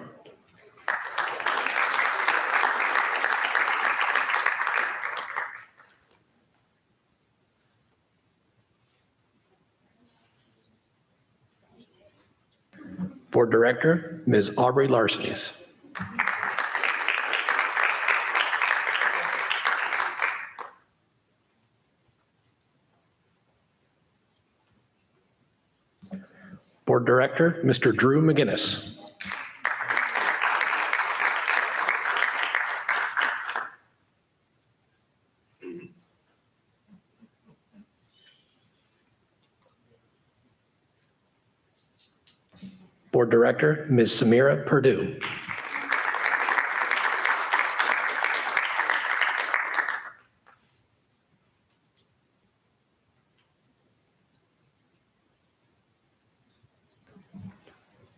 Board Director, Ms. Aubrey Larsenes. Board Director, Mr. Drew McGinnis. Board Director, Ms. Samira Purdue.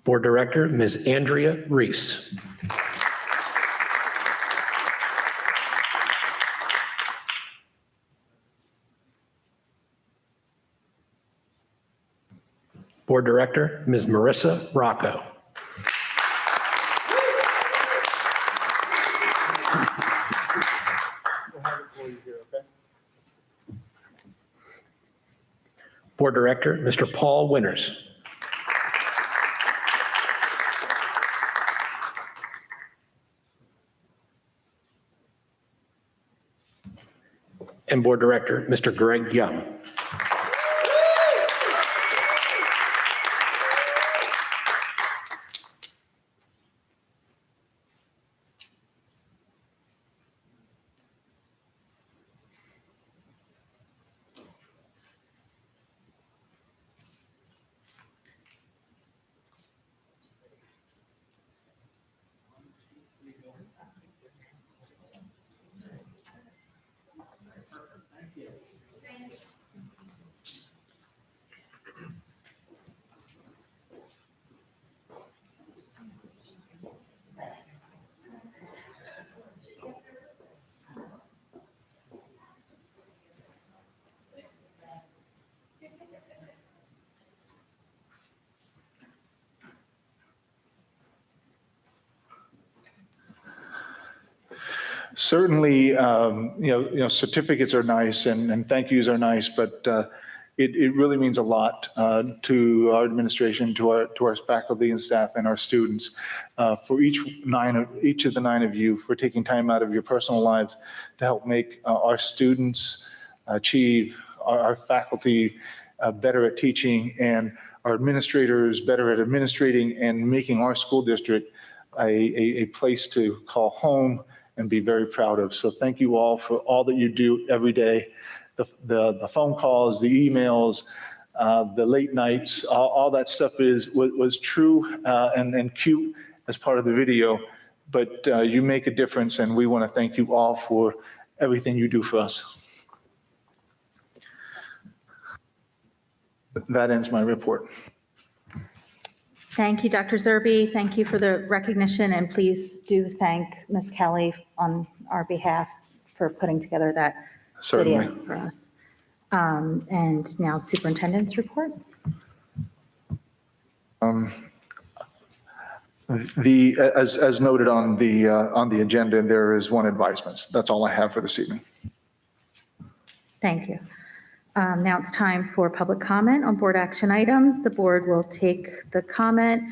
Board Director, Ms. Andrea Reese. Board Director, Ms. Marissa Rocco. Board Director, Mr. Paul Winters. And Board Director, Mr. Greg Young. Certainly, certificates are nice and thank yous are nice, but it really means a lot to our administration, to our faculty and staff and our students, for each of the 9 of you for taking time out of your personal lives to help make our students achieve, our faculty better at teaching, and our administrators better at administrating and making our school district a place to call home and be very proud of. So thank you all for all that you do every day. The phone calls, the emails, the late nights, all that stuff was true and cute as part of the video, but you make a difference, and we want to thank you all for everything you do for us. That ends my report. Thank you, Dr. Zerbe. Thank you for the recognition, and please do thank Ms. Kelly on our behalf for putting together that Certainly. video for us. And now Superintendent's report. As noted on the agenda, there is one advisement. That's all I have for this evening. Thank you. Now it's time for public comment on board action items. The board will take the comment.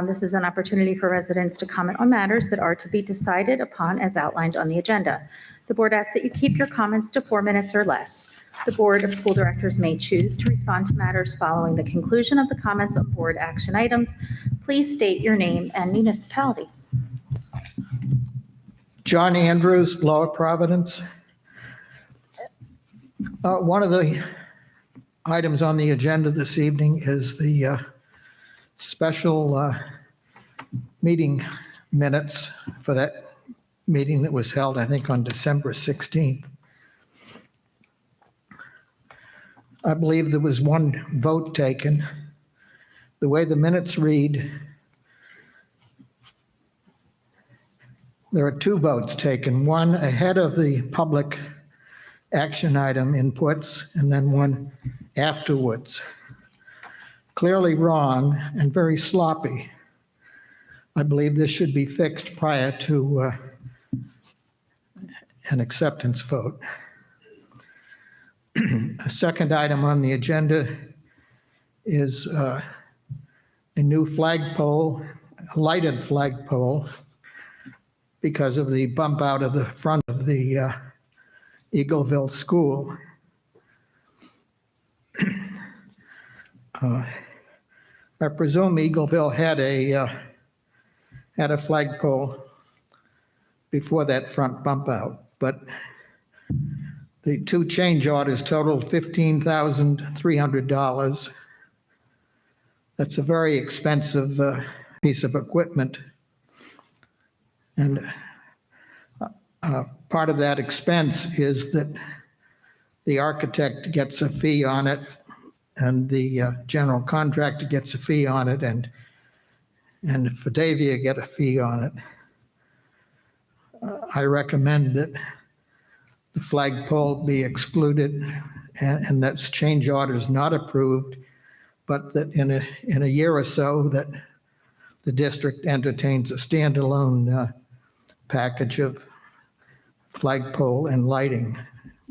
This is an opportunity for residents to comment on matters that are to be decided upon as outlined on the agenda. The board asks that you keep your comments to 4 minutes or less. The Board of School Directors may choose to respond to matters following the conclusion of the comments on board action items. Please state your name and municipality. John Andrews, Lower Providence. One of the items on the agenda this evening is the special meeting minutes for that meeting that was held, I think, on December 16th. I believe there was one vote taken. The way the minutes read, there are two votes taken, one ahead of the public action item inputs and then one afterwards. Clearly wrong and very sloppy. I believe this should be fixed prior to an acceptance vote. A second item on the agenda is a new flagpole, a lighted flagpole, because of the bump out of the front of the Eagleville School. I presume Eagleville had a flagpole before that front bump out, but the two change orders totaled $15,300. That's a very expensive piece of equipment. And part of that expense is that the architect gets a fee on it, and the general contractor gets a fee on it, and Fidavia get a fee on it. I recommend that the flagpole be excluded and that's change orders not approved, but that in a year or so that the district entertains a standalone package of flagpole and lighting.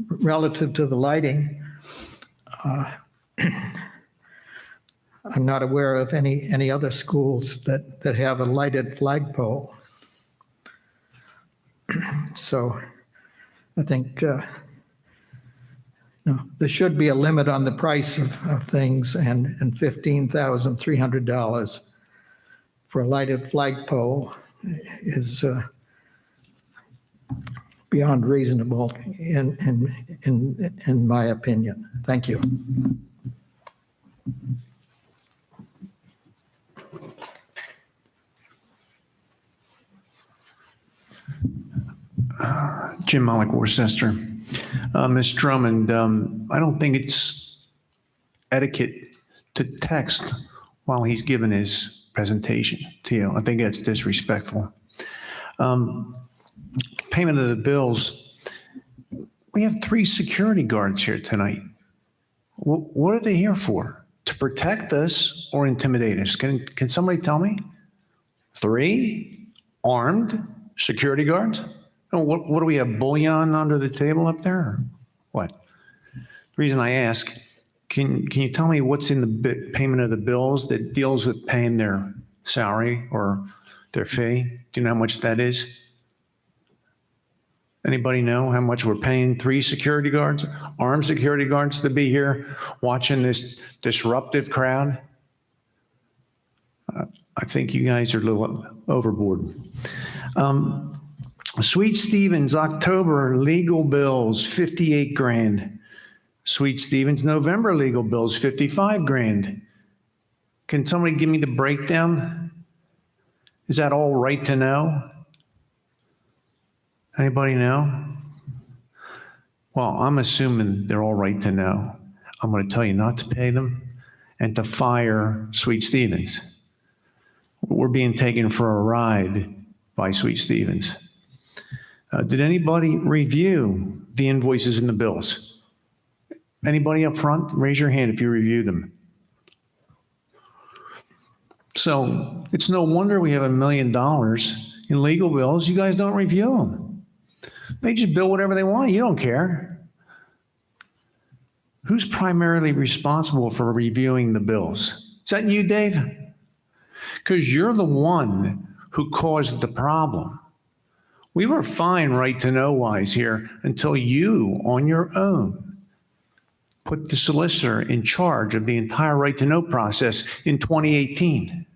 Relative to the lighting, I'm not aware of any other schools that have a lighted flagpole. So I think there should be a limit on the price of things, and $15,300 for a lighted flagpole is beyond reasonable in my opinion. Thank you. Jim Malik, Worcester. Ms. Drummond, I don't think it's etiquette to text while he's giving his presentation to you. I think that's disrespectful. Payment of the bills. We have 3 security guards here tonight. What are they here for? To protect us or intimidate us? Can somebody tell me? 3 armed security guards? What do we have, bullion under the table up there? Or what? The reason I ask, can you tell me what's in the payment of the bills that deals with paying their salary or their fee? Do you know how much that is? Anybody know how much we're paying 3 security guards, armed security guards, to be here watching this disruptive crowd? I think you guys are a little overboard. Sweet Stevens, October legal bills, 58 grand. Sweet Stevens, November legal bills, 55 grand. Can somebody give me the breakdown? Is that all right to know? Anybody know? Well, I'm assuming they're all right to know. I'm going to tell you not to pay them and to fire Sweet Stevens. We're being taken for a ride by Sweet Stevens. Did anybody review the invoices and the bills? Anybody up front? Raise your hand if you reviewed them. So it's no wonder we have $1 million in legal bills. You guys don't review them. They just bill whatever they want. You don't care. Who's primarily responsible for reviewing the bills? Is that you, Dave? Because you're the one who caused the problem. We were fine right to know wise here until you, on your own, put the solicitor in charge of the entire right to know process in 2018.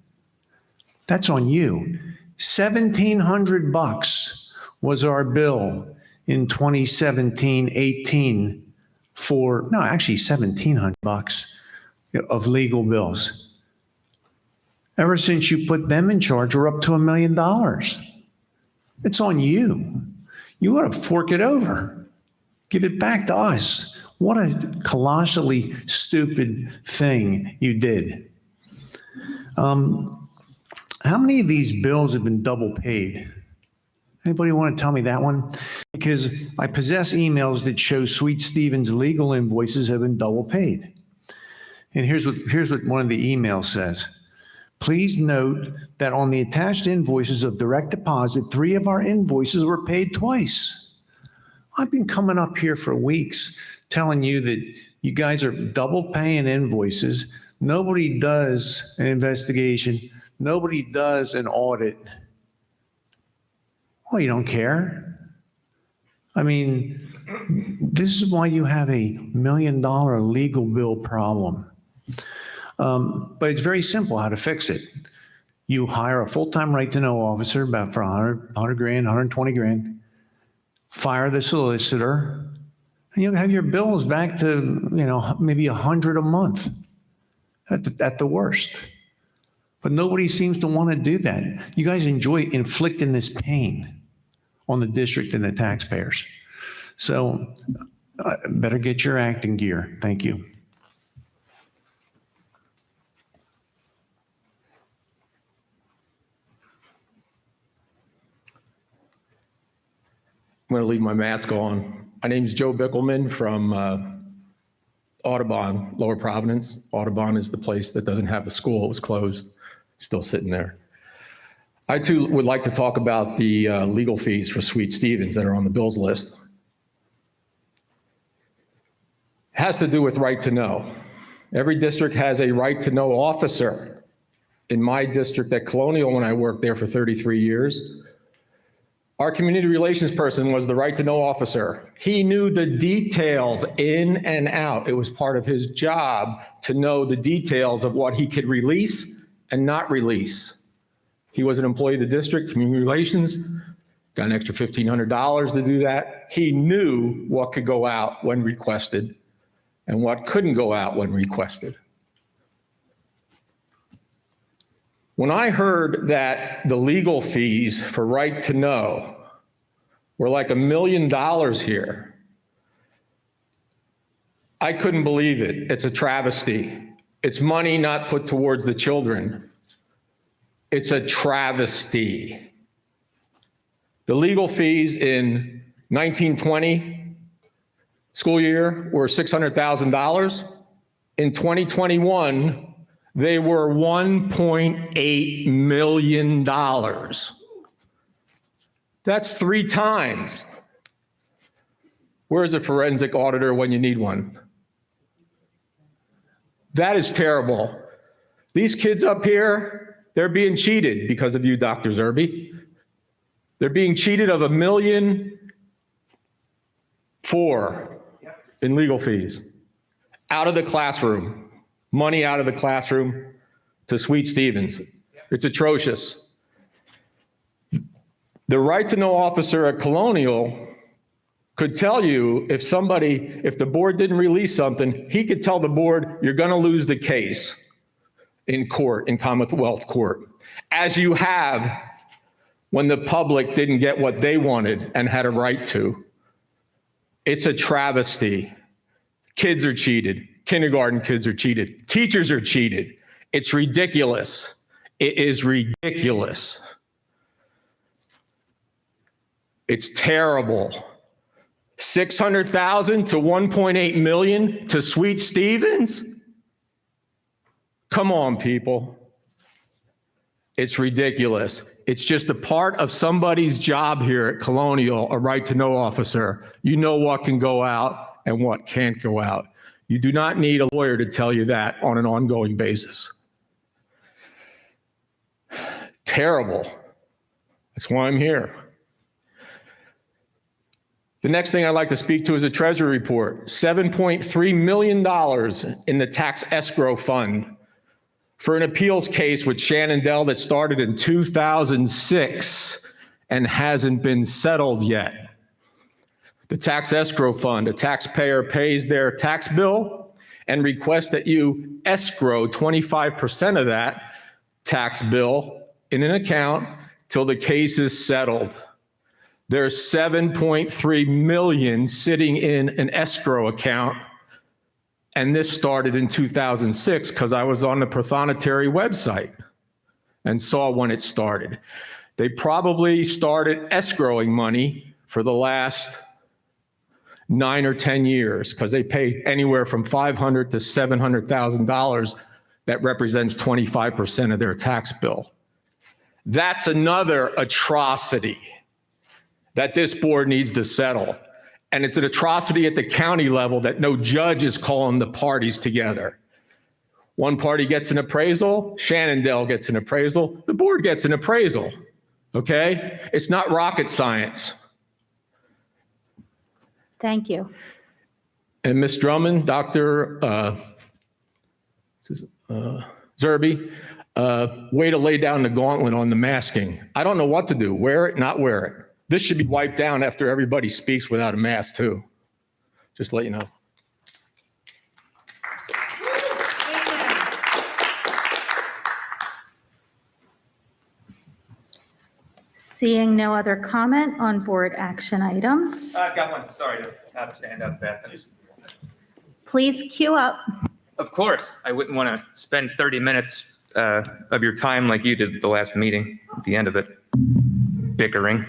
That's on you. $1,700 was our bill in 2017-18 for, no, actually $1,700 of legal bills. Ever since you put them in charge, we're up to $1 million. It's on you. You ought to fork it over. Give it back to us. What a colossally stupid thing you did. How many of these bills have been double paid? Anybody want to tell me that one? Because I possess emails that show Sweet Stevens' legal invoices have been double paid. And here's what one of the emails says. Please note that on the attached invoices of direct deposit, 3 of our invoices were paid twice. I've been coming up here for weeks telling you that you guys are double paying invoices. Nobody does an investigation. Nobody does an audit. Well, you don't care. I mean, this is why you have a $1 million legal bill problem. But it's very simple how to fix it. You hire a full-time right-to-know officer about for 100 grand, 120 grand, fire the solicitor, and you'll have your bills back to, maybe 100 a month at the worst. But nobody seems to want to do that. You guys enjoy inflicting this pain on the district and the taxpayers. So better get your acting gear. Thank you. I'm going to leave my mask on. My name is Joe Bickelman from Audubon, Lower Providence. Audubon is the place that doesn't have a school. It was closed, still sitting there. I too would like to talk about the legal fees for Sweet Stevens that are on the bills list. It has to do with right to know. Every district has a right to know officer. In my district at Colonial, when I worked there for 33 years, our community relations person was the right to know officer. He knew the details in and out. It was part of his job to know the details of what he could release and not release. He was an employee of the district, community relations, got an extra $1,500 to do that. He knew what could go out when requested and what couldn't go out when requested. When I heard that the legal fees for right to know were like $1 million here, I couldn't believe it. It's a travesty. It's money not put towards the children. It's a travesty. The legal fees in 1920 school year were $600,000. In 2021, they were $1.8 million. That's 3 times. Where's a forensic auditor when you need one? That is terrible. These kids up here, they're being cheated because of you, Dr. Zerbe. They're being cheated of $1.4 million in legal fees. Out of the classroom, money out of the classroom to Sweet Stevens. It's atrocious. The right to know officer at Colonial could tell you if the board didn't release something, he could tell the board, you're gonna lose the case in court, in Commonwealth Court, as you have when the public didn't get what they wanted and had a right to. It's a travesty. Kids are cheated. Kindergarten kids are cheated. Teachers are cheated. It's ridiculous. It is ridiculous. It's terrible. 600,000 to 1.8 million to Sweet Stevens? Come on, people. It's ridiculous. It's just a part of somebody's job here at Colonial, a right to know officer. You know what can go out and what can't go out. You do not need a lawyer to tell you that on an ongoing basis. Terrible. That's why I'm here. The next thing I'd like to speak to is a Treasury Report. $7.3 million in the tax escrow fund for an appeals case with Shenandoah that started in 2006 and hasn't been settled yet. The tax escrow fund, a taxpayer pays their tax bill and requests that you escrow 25% of that tax bill in an account till the case is settled. There's $7.3 million sitting in an escrow account And this started in 2006 because I was on the prothonotary website and saw when it started. They probably started escrowing money for the last 9 or 10 years because they pay anywhere from $500,000 to $700,000. That represents 25% of their tax bill. That's another atrocity that this board needs to settle. And it's an atrocity at the county level that no judge is calling the parties together. One party gets an appraisal, Shannondale gets an appraisal, the board gets an appraisal, okay? It's not rocket science. Thank you. And Ms. Drummond, Dr. Zerbe, way to lay down the gauntlet on the masking. I don't know what to do, wear it, not wear it. This should be wiped down after everybody speaks without a mask too. Just to let you know. Seeing no other comment on board action items, I've got one. Sorry to have to stand up fast. please queue up. Of course, I wouldn't want to spend 30 minutes of your time like you did the last meeting at the end of it, bickering.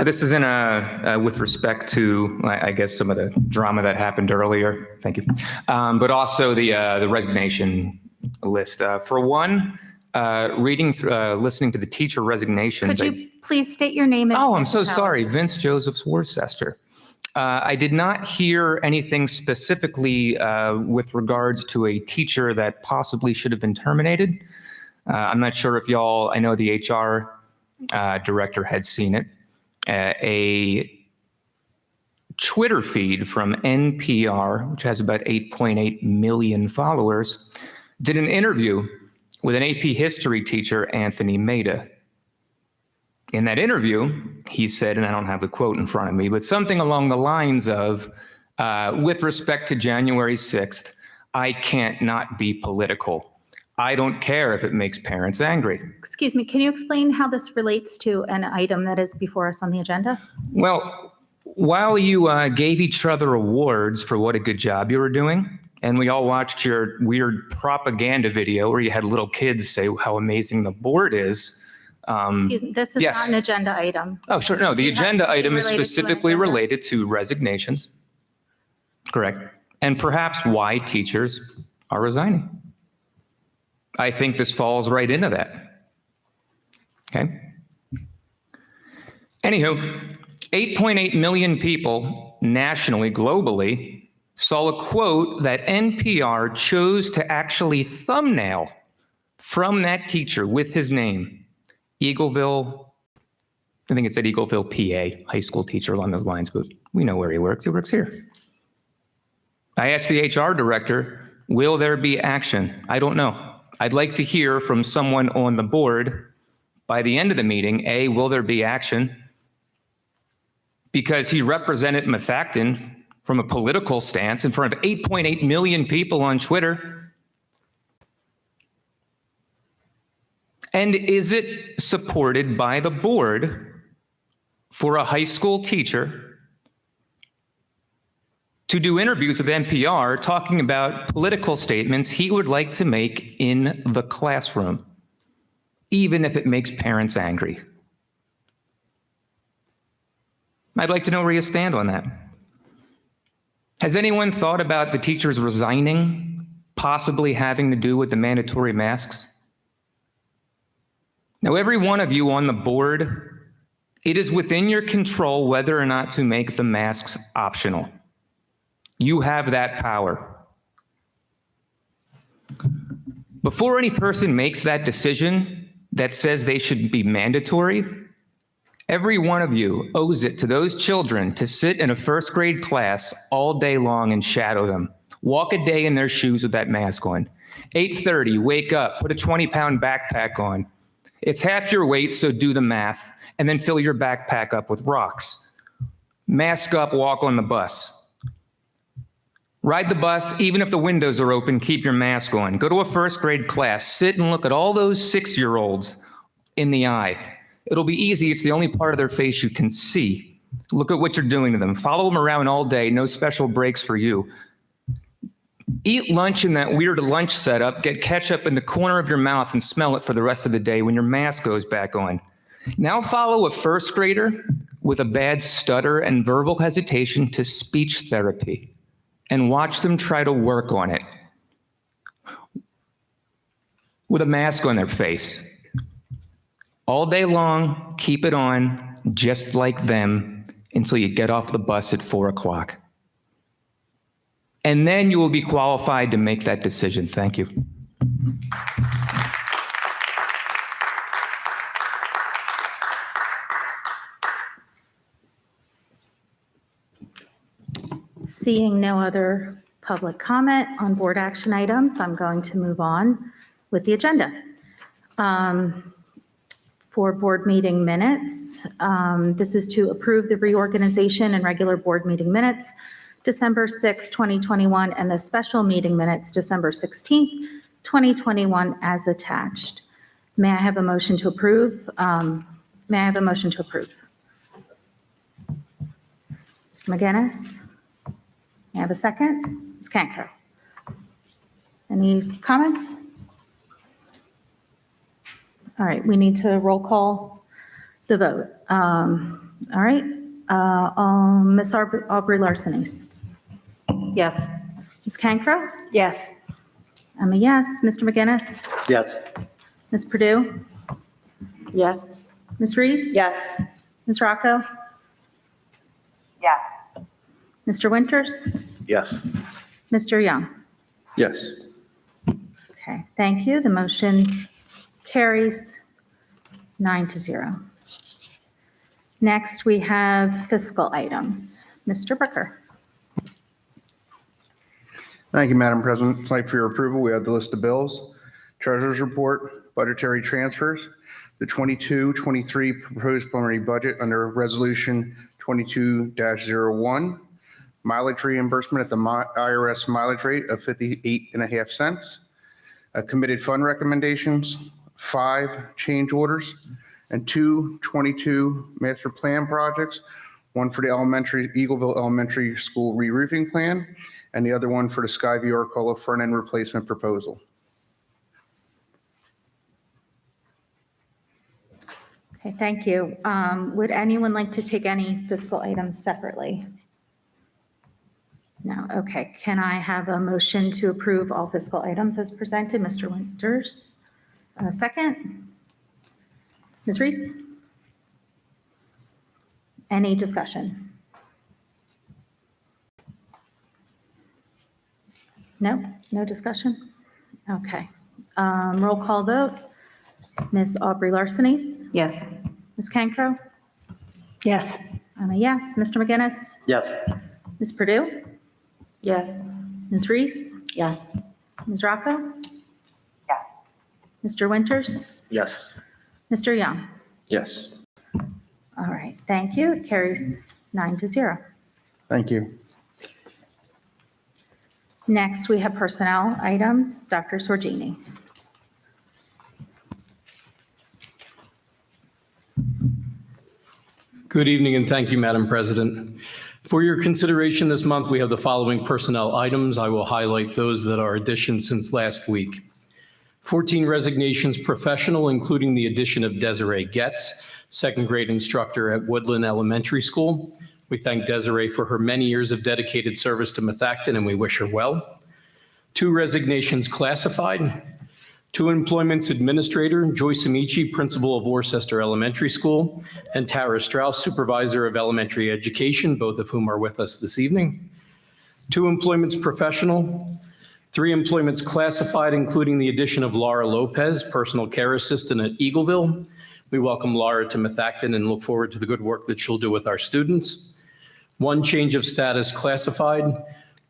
This is with respect to, I guess, some of the drama that happened earlier. Thank you. But also the resignation list. For one, listening to the teacher resignations. Could you please state your name? And I'm so sorry. Vince Joseph Worcester. I did not hear anything specifically with regards to a teacher that possibly should have been terminated. I'm not sure if y'all, I know the HR director had seen it. A Twitter feed from NPR, which has about 8.8 million followers, did an interview with an AP history teacher, Anthony Maida. In that interview, he said, and I don't have the quote in front of me, but something along the lines of, with respect to January 6th, I can't not be political. I don't care if it makes parents angry. Excuse me, can you explain how this relates to an item that is before us on the agenda? Well, while you gave each other awards for what a good job you were doing, and we all watched your weird propaganda video where you had little kids say how amazing the board is. Excuse me, this is yes. not an agenda item. Oh, sure. No, the It has agenda to be item is related to an specifically agenda. related to resignations. Correct. And perhaps why teachers are resigning. I think this falls right into that. Okay. Anywho, 8.8 million people nationally, globally, saw a quote that NPR chose to actually thumbnail from that teacher with his name. Eagleville, I think it said Eagleville, PA, high school teacher along those lines, but we know where he works. He works here. I asked the HR director, will there be action? I don't know. I'd like to hear from someone on the board by the end of the meeting, A, will there be action? Because he represented Methacton from a political stance in front of 8.8 million people on Twitter. And is it supported by the board for a high school teacher to do interviews with NPR talking about political statements he would like to make in the classroom, even if it makes parents angry? I'd like to know where you stand on that. Has anyone thought about the teachers resigning possibly having to do with the mandatory masks? Now, every one of you on the board, it is within your control whether or not to make the masks optional. You have that power. Before any person makes that decision that says they should be mandatory, every one of you owes it to those children to sit in a first grade class all day long and shadow them. Walk a day in their shoes with that mask on. 8:30, wake up, put a 20-pound backpack on. It's half your weight, so do the math, and then fill your backpack up with rocks. Mask up, walk on the bus. Ride the bus, even if the windows are open, keep your mask on. Go to a first grade class, sit and look at all those 6-year-olds in the eye. It'll be easy, it's the only part of their face you can see. Look at what you're doing to them. Follow them around all day. No special breaks for you. Eat lunch in that weird lunch setup. Get ketchup in the corner of your mouth and smell it for the rest of the day when your mask goes back on. Now follow a first grader with a bad stutter and verbal hesitation to speech therapy and watch them try to work on it with a mask on their face. All day long, keep it on, just like them, until you get off the bus at 4 o'clock. And then you will be qualified to make that decision. Thank you. Seeing no other public comment on board action items, I'm going to move on with the agenda. For board meeting minutes, this is to approve the reorganization and regular board meeting minutes, December 6, 2021, and the special meeting minutes, December 16th, 2021, as attached. May I have a motion to approve? May I have a motion to approve? Mr. McGinnis? May I have a second? Ms. Cancro? Any comments? All right, we need to roll call the vote. All right, Ms. Aubrey Larsenes? Yes. Ms. Cancro? Yes. I'm a yes. Mr. McGinnis? Yes. Ms. Purdue? Yes. Ms. Reese? Yes. Ms. Rocco? Yes. Mr. Winters? Yes. Mr. Young? Yes. Okay, thank you. The motion carries 9-0. Next, we have fiscal items. Mr. Brooker. Thank you, Madam President. Tonight for your approval, we have the list of bills, Treasurer's Report, budgetary transfers, the 22-23 proposed preliminary budget under Resolution 22-01, mileage reimbursement at the IRS mileage rate of 58.5 cents, committed fund recommendations, 5 change orders, and 2 22 master plan projects, one for the Eagleville Elementary School re-roofing plan, and the other one for the Skyview Arcola front end replacement proposal. Okay, thank you. Would anyone like to take any fiscal items separately? No, okay. Can I have a motion to approve all fiscal items as presented? Mr. Winters, second. Ms. Reese? Any discussion? No, no discussion? Okay. Roll call vote. Ms. Aubrey Larsenes? Yes. Ms. Cancro? Yes. I'm a yes. Mr. McGinnis? Yes. Ms. Purdue? Yes. Ms. Reese? Yes. Ms. Rocco? Yes. Mr. Winters? Yes. Mr. Young? Yes. All right, thank you. It carries 9-0. Thank you. Next, we have personnel items. Dr. Sorgini. Good evening and thank you, Madam President. For your consideration this month, we have the following personnel items. I will highlight those that are additions since last week. 14 resignations professional, including the addition of Desiree Getz, second grade instructor at Woodland Elementary School. We thank Desiree for her many years of dedicated service to Methacton and we wish her well. 2 resignations classified. 2 employments administrator, Joyce Amici, principal of Worcester Elementary School, and Tara Strauss, supervisor of elementary education, both of whom are with us this evening. 2 employments professional. 3 employments classified, including the addition of Laura Lopez, personal care assistant at Eagleville. We welcome Laura to Methacton and look forward to the good work that she'll do with our students. 1 change of status classified,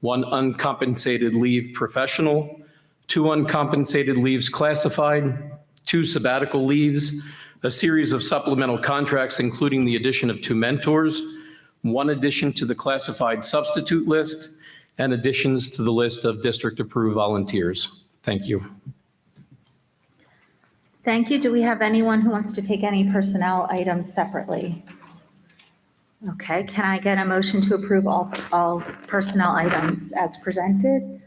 1 uncompensated leave professional, 2 uncompensated leaves classified, 2 sabbatical leaves, a series of supplemental contracts, including the addition of 2 mentors, 1 addition to the classified substitute list, and additions to the list of district-approved volunteers. Thank you. Thank you. Do we have anyone who wants to take any personnel items separately? Okay, can I get a motion to approve all personnel items as presented?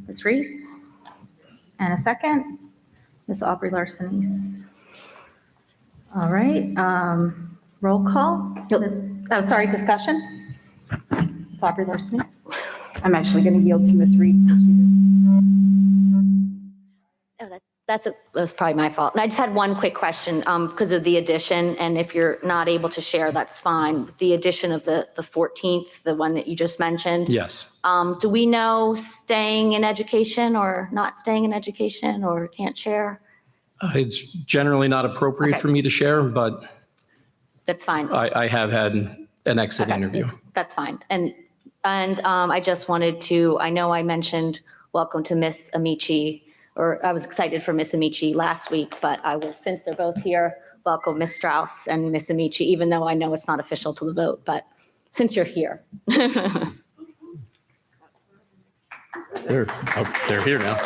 Ms. Reese? And a second? Ms. Aubrey Larson-East. All right, roll call? Oh, sorry, discussion? Ms. Aubrey Larson-East? I'm actually going to yield to Ms. Reese. Oh, that's probably my fault. And I just had one quick question because of the addition, and if you're not able to share, that's fine. The addition of the 14th, the one that you just mentioned. Yes. Do we know staying in education or not staying in education or can't share? It's generally not appropriate Okay. for me to share, but That's fine. I have had an exit Okay. interview. That's fine. And I just wanted to, I know I mentioned welcome to Miss Amici, or I was excited for Miss Amici last week, but I will, since they're both here, welcome Miss Strauss and Miss Amici, even though I know it's not official to the vote, but since you're here. They're here now.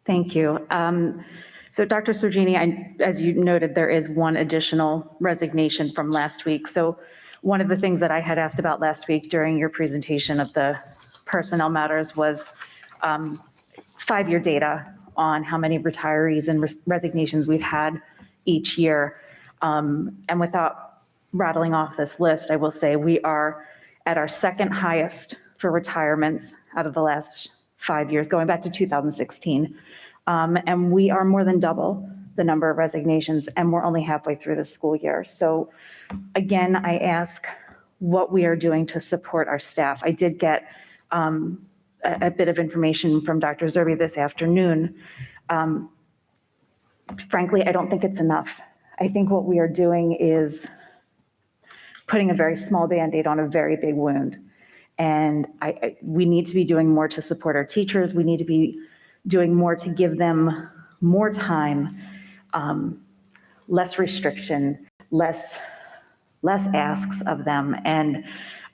Thank you. So Dr. Sergini, as you noted, there is one additional resignation from last week. So one of the things that I had asked about last week during your presentation of the personnel matters was 5-year data on how many retirees and resignations we've had each year. And without rattling off this list, I will say we are at our second highest for retirements out of the last 5 years, going back to 2016. And we are more than double the number of resignations, and we're only halfway through the school year. So again, I ask what we are doing to support our staff. I did get a bit of information from Dr. Zerbe this afternoon. Frankly, I don't think it's enough. I think what we are doing is putting a very small Band-Aid on a very big wound. And we need to be doing more to support our teachers. We need to be doing more to give them more time, less restriction, less asks of them. And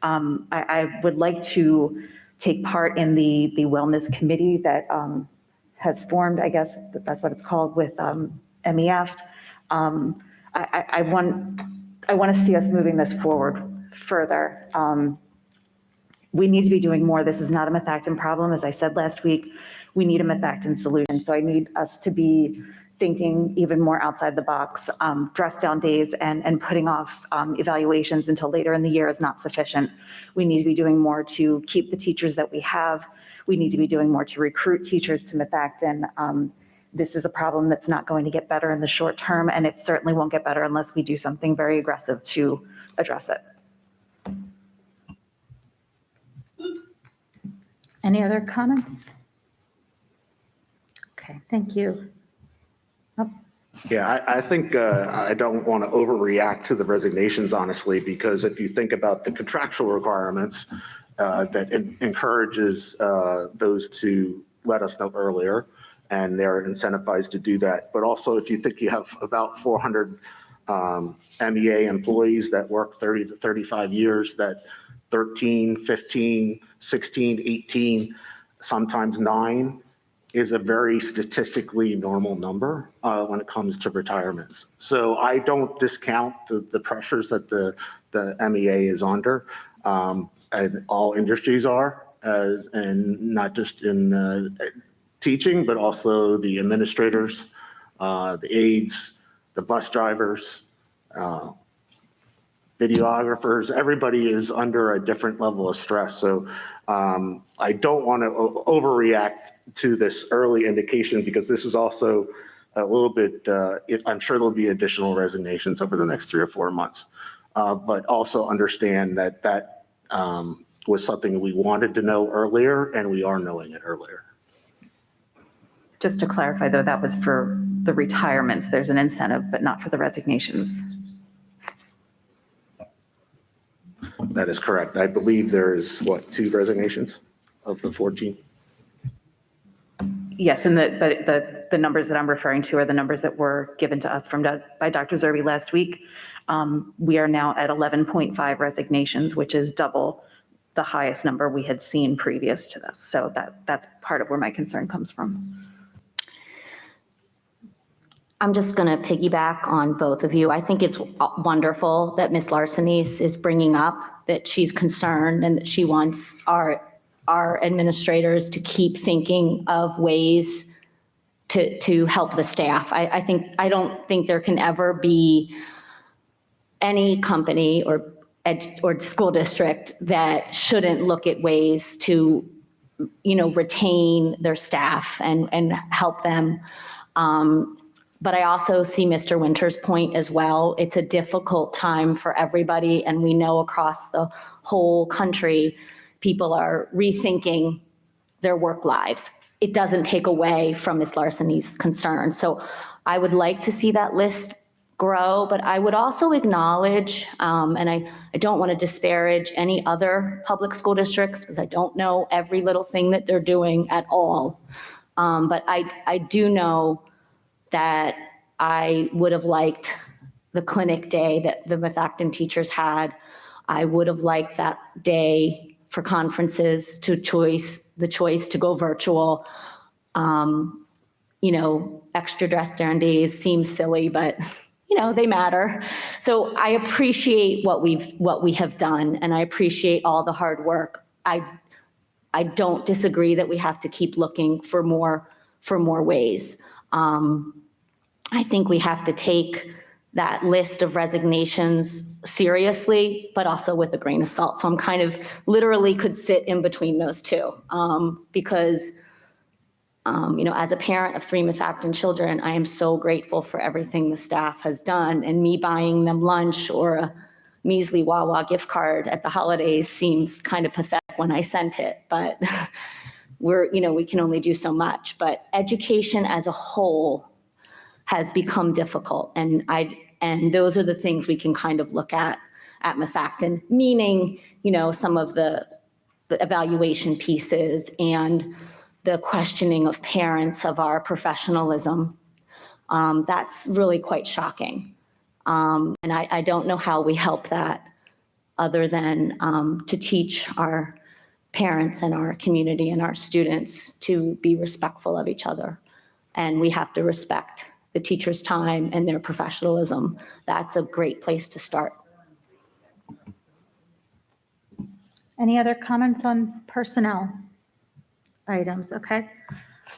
I would like to take part in the wellness committee that has formed, I guess that's what it's called, with MEF. I want to see us moving this forward further. We need to be doing more. This is not a methacton problem. As I said last week, we need a methacton solution. So I need us to be thinking even more outside the box. Dress down days and putting off evaluations until later in the year is not sufficient. We need to be doing more to keep the teachers that we have. We need to be doing more to recruit teachers to methacton. This is a problem that's not going to get better in the short term, and it certainly won't get better unless we do something very aggressive to address it. Any other comments? Okay, thank you. Yeah, I think I don't want to overreact to the resignations, honestly, because if you think about the contractual requirements that encourages those to let us know earlier, and they're incentivized to do that. But also, if you think you have about 400 MEA employees that work 30 to 35 years, that 13, 15, 16, 18, sometimes 9 is a very statistically normal number when it comes to retirements. So I don't discount the pressures that the MEA is under, and all industries are, and not just in teaching, but also the administrators, the aides, the bus drivers, videographers. Everybody is under a different level of stress. So I don't want to overreact to this early indication, because this is also a little bit, I'm sure there'll be additional resignations over the next 3 or 4 months. But also understand that that was something we wanted to know earlier, and we are knowing it earlier. Just to clarify, though, that was for the retirements. There's an incentive, but not for the resignations. That is correct. I believe there's, 2 resignations of the 14? Yes, and the numbers that I'm referring to are the numbers that were given to us by Dr. Zerbe last week. We are now at 11.5 resignations, which is double the highest number we had seen previous to this. So that's part of where my concern comes from. I'm just going to piggyback on both of you. I think it's wonderful that Ms. Larsenis is bringing up that she's concerned and that she wants our administrators to keep thinking of ways to help the staff. I don't think there can ever be any company or school district that shouldn't look at ways to, retain their staff and help them. But I also see Mr. Winter's point as well. It's a difficult time for everybody, and we know across the whole country, people are rethinking their work lives. It doesn't take away from Ms. Larseny's concern. So I would like to see that list grow, but I would also acknowledge, and I don't want to disparage any other public school districts because I don't know every little thing that they're doing at all. But I do know that I would have liked the clinic day that the Methacton teachers had. I would have liked that day for conferences the choice to go virtual. Extra dress down days seem silly, but they matter. So I appreciate what we have done, and I appreciate all the hard work. I don't disagree that we have to keep looking for more ways. I think we have to take that list of resignations seriously, but also with a grain of salt. So I'm kind of literally could sit in between those two because, as a parent of 3 Methacton children, I am so grateful for everything the staff has done, and me buying them lunch or a measly Wawa gift card at the holidays seems kind of pathetic when I sent it, but we can only do so much. But education as a whole has become difficult. And those are the things we can kind of look at Methacton, meaning, some of the evaluation pieces and the questioning of parents of our professionalism. That's really quite shocking. And I don't know how we help that other than to teach our parents and our community and our students to be respectful of each other. And we have to respect the teacher's time and their professionalism. That's a great place to start. Any other comments on personnel items? Okay.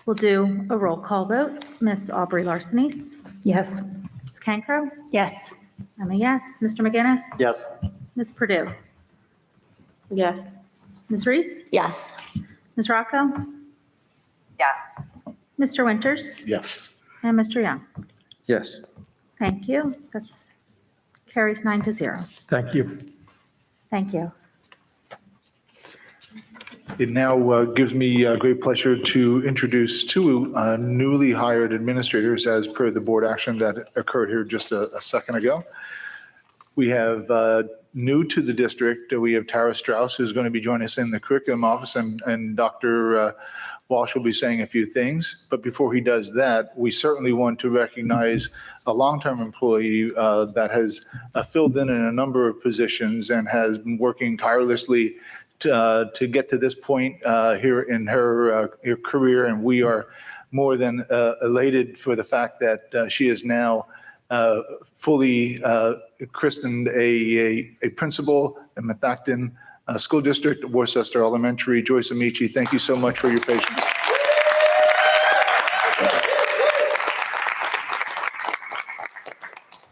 We'll do a roll call vote. Ms. Aubrey Larsenis? Yes. Ms. Cancro? Yes. I'm a yes. Mr. McGinnis? Yes. Ms. Purdue? Yes. Ms. Reese? Yes. Ms. Rocco? Yes. Mr. Winters? Yes. And Mr. Young? Yes. Thank you. That's carries 9-0. Thank you. Thank you. It now gives me great pleasure to introduce 2 newly hired administrators as per the board action that occurred here just a second ago. We have new to the district, we have Tara Strauss, who's going to be joining us in the curriculum office, and Dr. Walsh will be saying a few things. But before he does that, we certainly want to recognize a long-term employee that has filled in a number of positions and has been working tirelessly to get to this point here in her career. And we are more than elated for the fact that she is now fully christened a principal in Methacton School District, Worcester Elementary. Joyce Amici, thank you so much for your patience.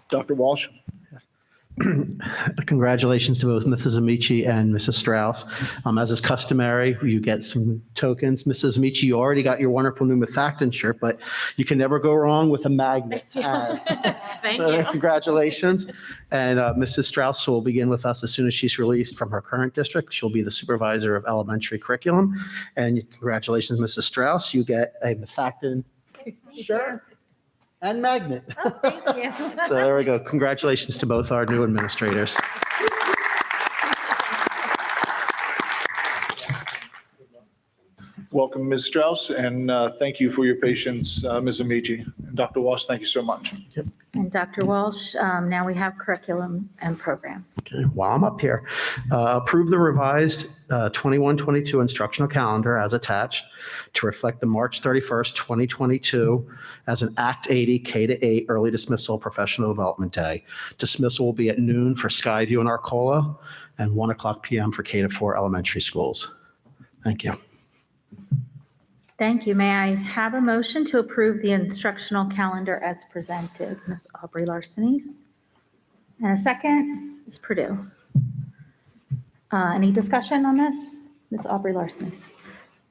Dr. Walsh. Congratulations to both Mrs. Amici and Mrs. Strauss. As is customary, you get some tokens. Mrs. Amici, you already got your wonderful new Methacton shirt, but you can never go wrong with a magnet. Thank So you. congratulations. And Mrs. Strauss will begin with us as soon as she's released from her current district. She'll be the supervisor of elementary curriculum. And congratulations, Mrs. Strauss. You get a Methacton shirt and magnet. Oh, thank you. So there we go. Congratulations to both our new administrators. Welcome, Ms. Strauss, and thank you for your patience, Ms. Amici. Dr. Walsh, thank you so much. And Dr. Walsh, now we have curriculum and programs. Okay, while I'm up here, approve the revised 21-22 instructional calendar as attached to reflect the March 31st, 2022 as an Act 80 K-8 early dismissal professional development day. Dismissal will be at noon for Skyview and Arcola and 1:00 p.m. for K-4 elementary schools. Thank you. Thank you. May I have a motion to approve the instructional calendar as presented? Ms. Aubrey Larsenes. And a second, Ms. Purdue. Any discussion on this? Ms. Aubrey Larsenes.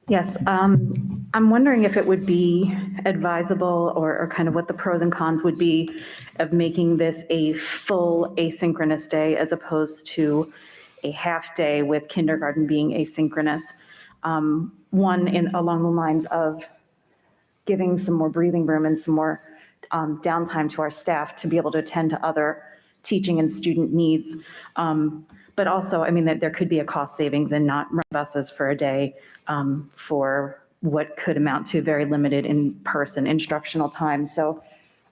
Yes, I'm wondering if it would be advisable or kind of what the pros and cons would be of making this a full asynchronous day as opposed to a half day with kindergarten being asynchronous. One, along the lines of giving some more breathing room and some more downtime to our staff to be able to attend to other teaching and student needs. But also, I mean, that there could be a cost savings in not run buses for a day for what could amount to very limited in-person instructional time. So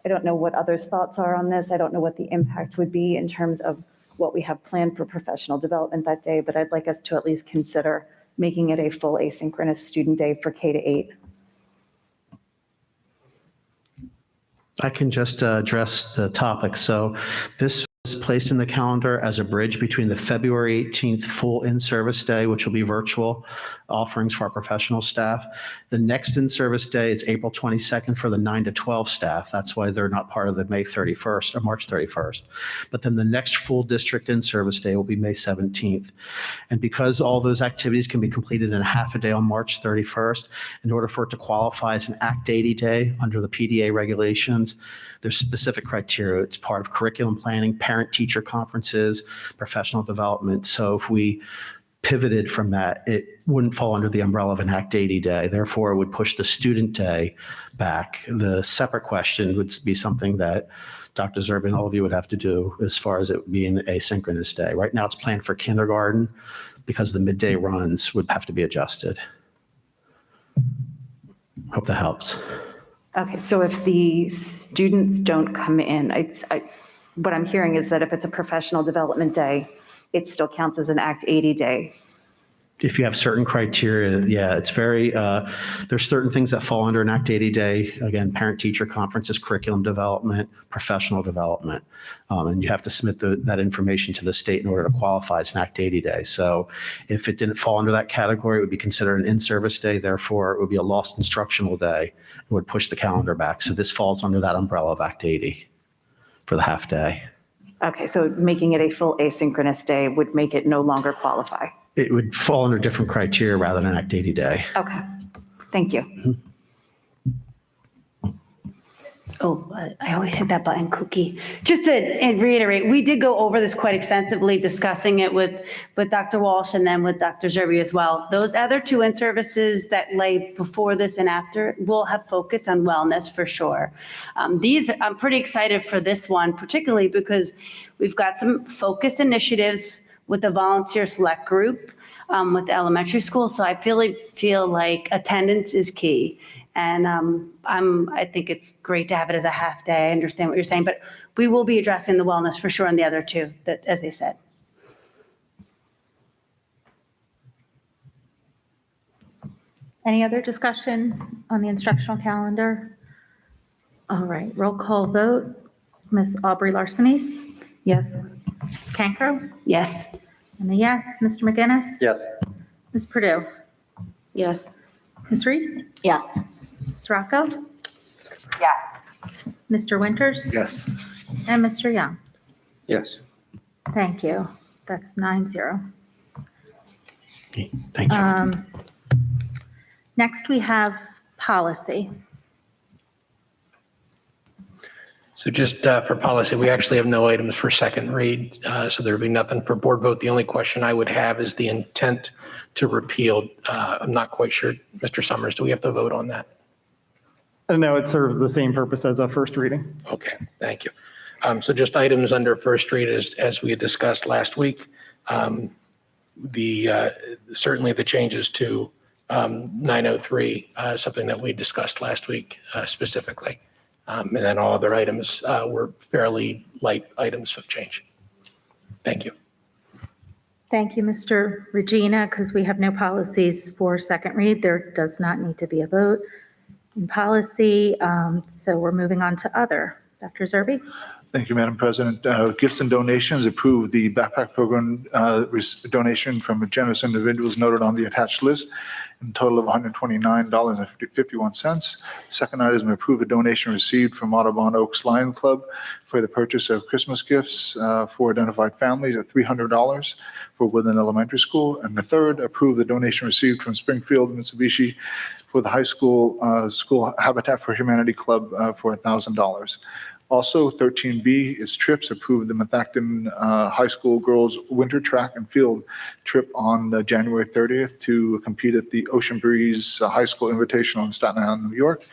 I don't know what others' thoughts are on this. I don't know what the impact would be in terms of what we have planned for professional development that day, but I'd like us to at least consider making it a full asynchronous student day for K-8. I can just address the topic. So this was placed in the calendar as a bridge between the February 18th full in-service day, which will be virtual offerings for our professional staff. The next in-service day is April 22nd for the 9 to 12 staff. That's why they're not part of the May 31st or March 31st. But then the next full district in-service day will be May 17th. And because all those activities can be completed in half a day on March 31st, in order for it to qualify as an Act 80 day under the PDA regulations, there's specific criteria. It's part of curriculum planning, parent-teacher conferences, professional development. So if we pivoted from that, it wouldn't fall under the umbrella of an Act 80 day. Therefore, it would push the student day back. The separate question would be something that Dr. Zerbin, all of you would have to do as far as it being a synchronous day. Right now, it's planned for kindergarten because the midday runs would have to be adjusted. Hope that helps. Okay, so if the students don't come in, what I'm hearing is that if it's a professional development day, it still counts as an Act 80 day. If you have certain criteria, yeah, it's very, there's certain things that fall under an Act 80 day. Again, parent-teacher conferences, curriculum development, professional development. And you have to submit that information to the state in order to qualify as an Act 80 day. So if it didn't fall under that category, it would be considered an in-service day. Therefore, it would be a lost instructional day. It would push the calendar back. So this falls under that umbrella of Act 80 for the half day. Okay, so making it a full asynchronous day would make it no longer qualify. It would fall under different criteria rather than Act 80 day. Okay, thank you. Oh, I always hit that button, Cookie. Just to reiterate, we did go over this quite extensively, discussing it with Dr. Walsh and then with Dr. Zerby as well. Those other two in-services that lay before this and after will have focus on wellness for sure. I'm pretty excited for this one, particularly because we've got some focused initiatives with the volunteer select group with the elementary school. So I feel like attendance is key. And I think it's great to have it as a half day. I understand what you're saying, but we will be addressing the wellness for sure on the other two, that, as they said. Any other discussion on the instructional calendar? All right, roll call vote. Ms. Aubrey Larsenes? Yes. Ms. Cancro? Yes. And a yes. Mr. McGinnis? Yes. Ms. Purdue? Yes. Ms. Reese? Yes. Ms. Rocco? Yeah. Mr. Winters? Yes. And Mr. Young? Yes. Thank you. That's 9-0. Thank you. Next, we have policy. So just for policy, we actually have no items for second read, so there'll be nothing for board vote. The only question I would have is the intent to repeal. I'm not quite sure, Mr. Summers, do we have to vote on that? No, it serves the same purpose as a first reading. Okay, thank you. So just items under first read as we had discussed last week. Certainly the changes to 903, something that we discussed last week specifically. And then all other items were fairly light items of change. Thank you. Thank you, Mr. Regina. Because we have no policies for second read, there does not need to be a vote in policy. So we're moving on to other. Dr. Zerbe? Thank you, Madam President. Gifts and donations, approve the backpack program donation from generous individuals noted on the attached list in total of $129.51. Second item, approve a donation received from Audubon Oaks Lion Club for the purchase of Christmas gifts for identified families at $300 for Woodland Elementary School. And the third, approve the donation received from Springfield Mitsubishi for the high school school Habitat for Humanity Club for $1,000. Also, 13B is trips. Approve the Methacton High School girls winter track and field trip on January 30th to compete at the Ocean Breeze High School Invitational in Staten Island, New York.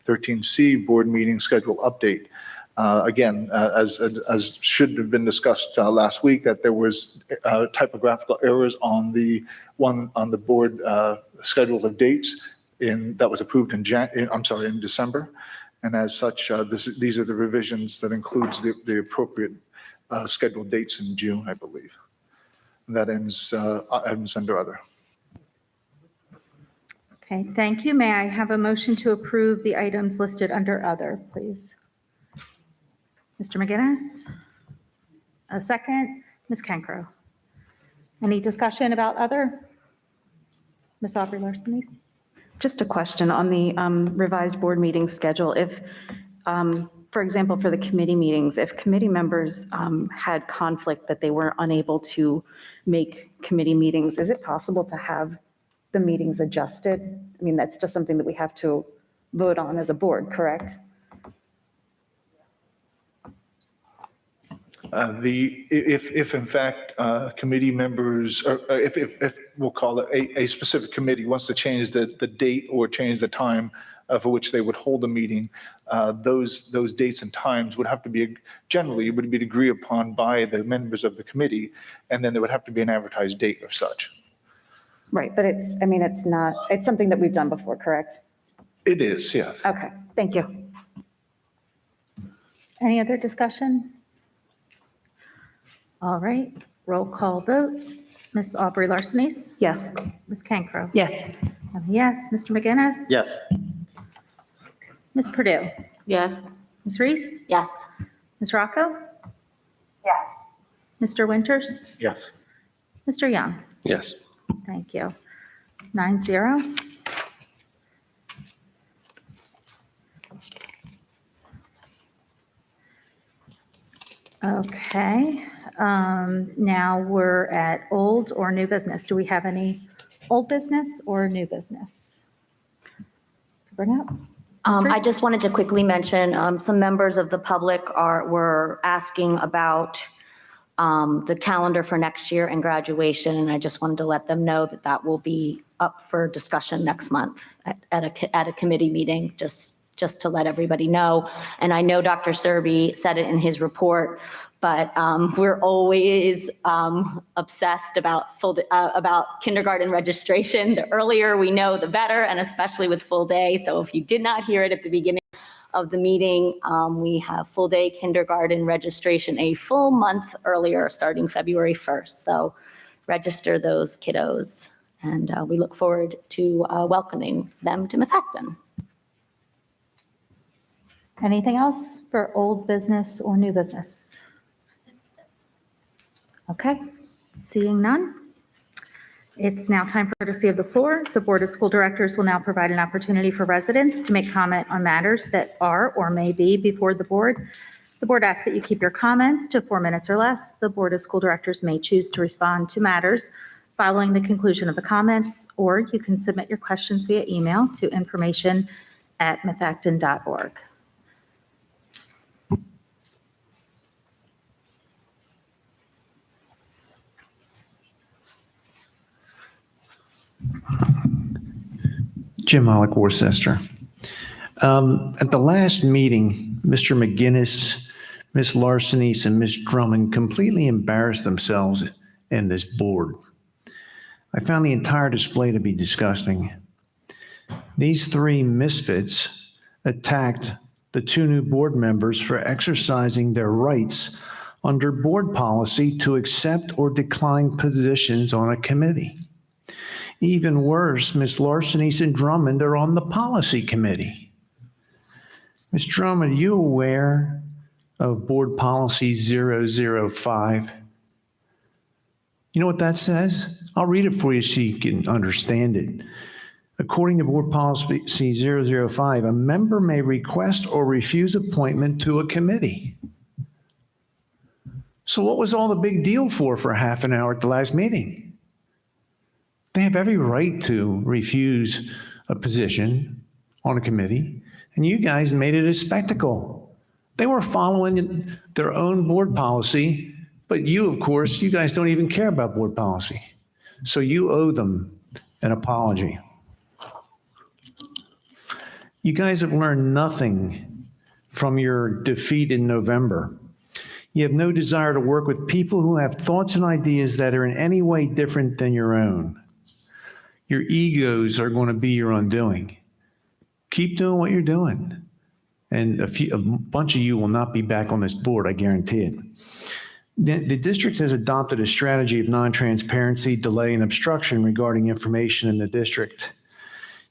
13C, board meeting schedule update. Again, as should have been discussed last week, that there was typographical errors on the board schedule of dates that was approved in December. And as such, these are the revisions that includes the appropriate scheduled dates in June, I believe. That ends items under other. Okay, thank you. May I have a motion to approve the items listed under other, please? Mr. McGinnis? A second. Ms. Cancro? Any discussion about other? Ms. Aubrey Larson? Just a question on the revised board meeting schedule. If, for example, for the committee meetings, if committee members had conflict that they were unable to make committee meetings, is it possible to have the meetings adjusted? I mean, that's just something that we have to vote on as a board, correct? If in fact committee members, or if we'll call it a specific committee wants to change the date or change the time for which they would hold the meeting, those dates and times would have to be generally would be agreed upon by the members of the committee, and then there would have to be an advertised date of such. Right, but it's something that we've done before, correct? It is, yes. Okay, thank you. Any other discussion? All right, roll call vote. Ms. Aubrey Larson? Yes. Ms. Cancro? Yes. Yes. Mr. McGinnis? Yes. Ms. Purdue? Yes. Ms. Reese? Yes. Ms. Rocco? Yes. Mr. Winters? Yes. Mr. Young? Yes. Thank you. 9-0. Okay, now we're at old or new business. Do we have any old business or new business to bring up? I just wanted to quickly mention, some members of the public were asking about the calendar for next year and graduation, and I just wanted to let them know that that will be up for discussion next month at a committee meeting, just to let everybody know. And I know Dr. Zerbe said it in his report, but we're always obsessed about kindergarten registration. The earlier we know, the better, and especially with full day. So if you did not hear it at the beginning of the meeting, we have full day kindergarten registration a full month earlier, starting February 1st. So register those kiddos, and we look forward to welcoming them to Methacton. Anything else for old business or new business? Okay, seeing none. It's now time for courtesy of the floor. The Board of School Directors will now provide an opportunity for residents to make comment on matters that are or may be before the board. The board asks that you keep your comments to 4 minutes or less. The Board of School Directors may choose to respond to matters following the conclusion of the comments, or you can submit your questions via email to information@methacton.org. Jim Alec, Worcester. At the last meeting, Mr. McGinnis, Ms. Larceny, and Ms. Drummond completely embarrassed themselves and this board. I found the entire display to be disgusting. These three misfits attacked the 2 new board members for exercising their rights under board policy to accept or decline positions on a committee. Even worse, Ms. Larcenise and Drummond are on the policy committee. Ms. Drummond, are you aware of Board Policy 005? You know what that says? I'll read it for you so you can understand it. According to Board Policy 005, a member may request or refuse appointment to a committee. So what was all the big deal for half an hour at the last meeting? They have every right to refuse a position on a committee, and you guys made it a spectacle. They were following their own board policy, but you, of course, you guys don't even care about board policy. So you owe them an apology. You guys have learned nothing from your defeat in November. You have no desire to work with people who have thoughts and ideas that are in any way different than your own. Your egos are going to be your undoing. Keep doing what you're doing. And a bunch of you will not be back on this board, I guarantee it. The district has adopted a strategy of non-transparency, delay, and obstruction regarding information in the district.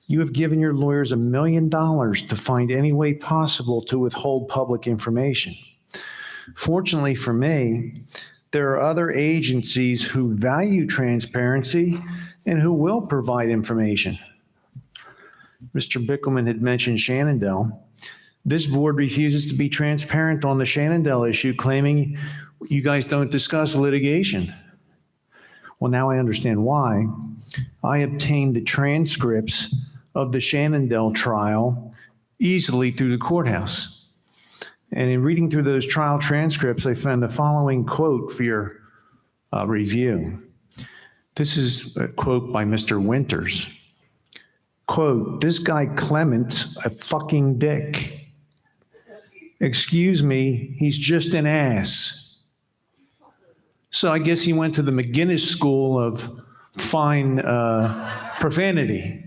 You have given your lawyers $1 million to find any way possible to withhold public information. Fortunately for me, there are other agencies who value transparency and who will provide information. Mr. Bickelman had mentioned Shannondale. This board refuses to be transparent on the Shannondale issue, claiming you guys don't discuss litigation. Well, now I understand why. I obtained the transcripts of the Shannondale trial easily through the courthouse. And in reading through those trial transcripts, I found the following quote for your review. This is a quote by Mr. Winters. Quote, "This guy Clement's a fucking dick. Excuse me, he's just an ass." So I guess he went to the McGinnis School of Fine Profanity.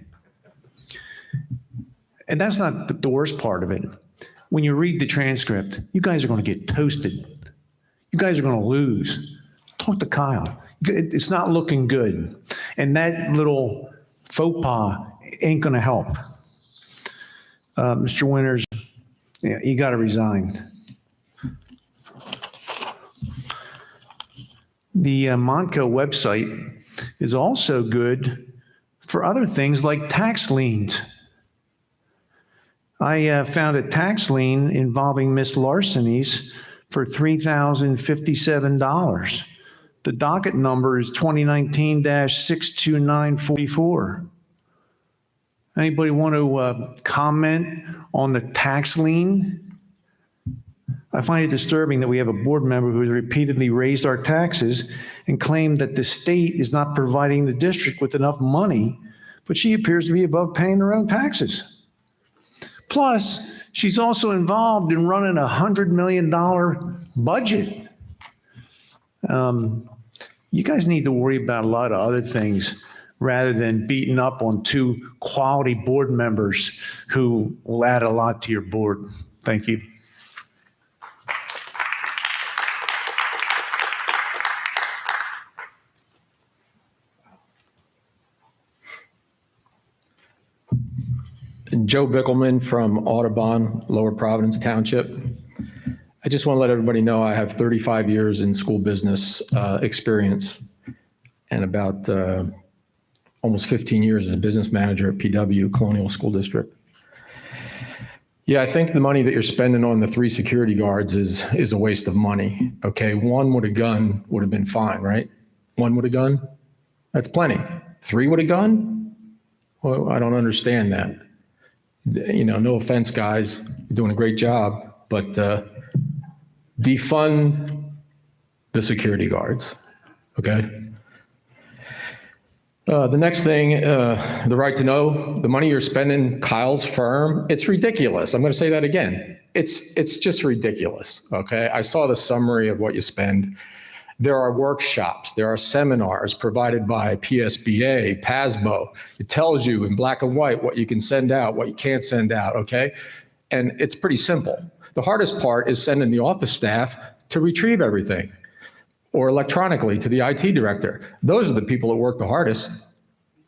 And that's not the worst part of it. When you read the transcript, you guys are going to get toasted. You guys are going to lose. Talk to Kyle. It's not looking good. And that little faux pas ain't going to help. Mr. Winters, yeah, you got to resign. The Montco website is also good for other things like tax liens. I found a tax lien involving Miss Larcenise for $3,057. The docket number is 2019-62944. Anybody want to comment on the tax lien? I find it disturbing that we have a board member who has repeatedly raised our taxes and claimed that the state is not providing the district with enough money, but she appears to be above paying her own taxes. Plus, she's also involved in running a $100 million budget. You guys need to worry about a lot of other things rather than beating up on 2 quality board members who will add a lot to your board. Thank you. Joe Bickelman from Audubon, Lower Providence Township. I just want to let everybody know I have 35 years in school business experience and about almost 15 years as a business manager at PW, Colonial School District. Yeah, I think the money that you're spending on the 3 security guards is a waste of money. Okay, 1 with a gun would have been fine, right? 1 with a gun? That's plenty. 3 with a gun? Well, I don't understand that. You know, no offense, guys, you're doing a great job, but defund the security guards, okay? The next thing, the right to know, the money you're spending, Kyle's firm, it's ridiculous. I'm going to say that again. It's just ridiculous, okay? I saw the summary of what you spend. There are workshops, there are seminars provided by PSBA, PASBO. It tells you in black and white what you can send out, what you can't send out, okay? And it's pretty simple. The hardest part is sending the office staff to retrieve everything, or electronically to the IT director. Those are the people that work the hardest.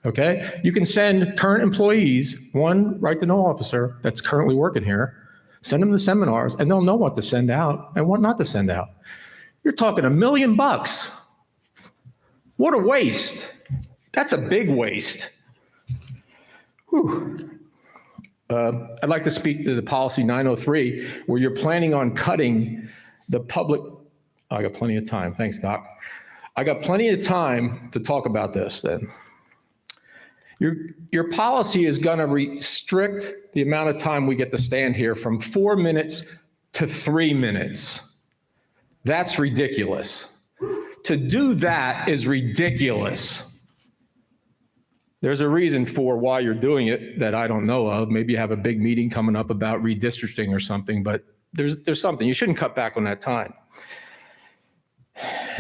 Okay? You can send current employees, one right-to-know officer that's currently working here, send them to seminars, and they'll know what to send out and what not to send out. You're talking $1 million. What a waste. That's a big waste. Whew. I'd like to speak to the policy 903, where you're planning on cutting the public. I got plenty of time. Thanks, Doc. I got plenty of time to talk about this then. Your policy is going to restrict the amount of time we get to stand here from 4 minutes to 3 minutes. That's ridiculous. To do that is ridiculous. There's a reason for why you're doing it that I don't know of. Maybe you have a big meeting coming up about redistricting or something, but there's something. You shouldn't cut back on that time.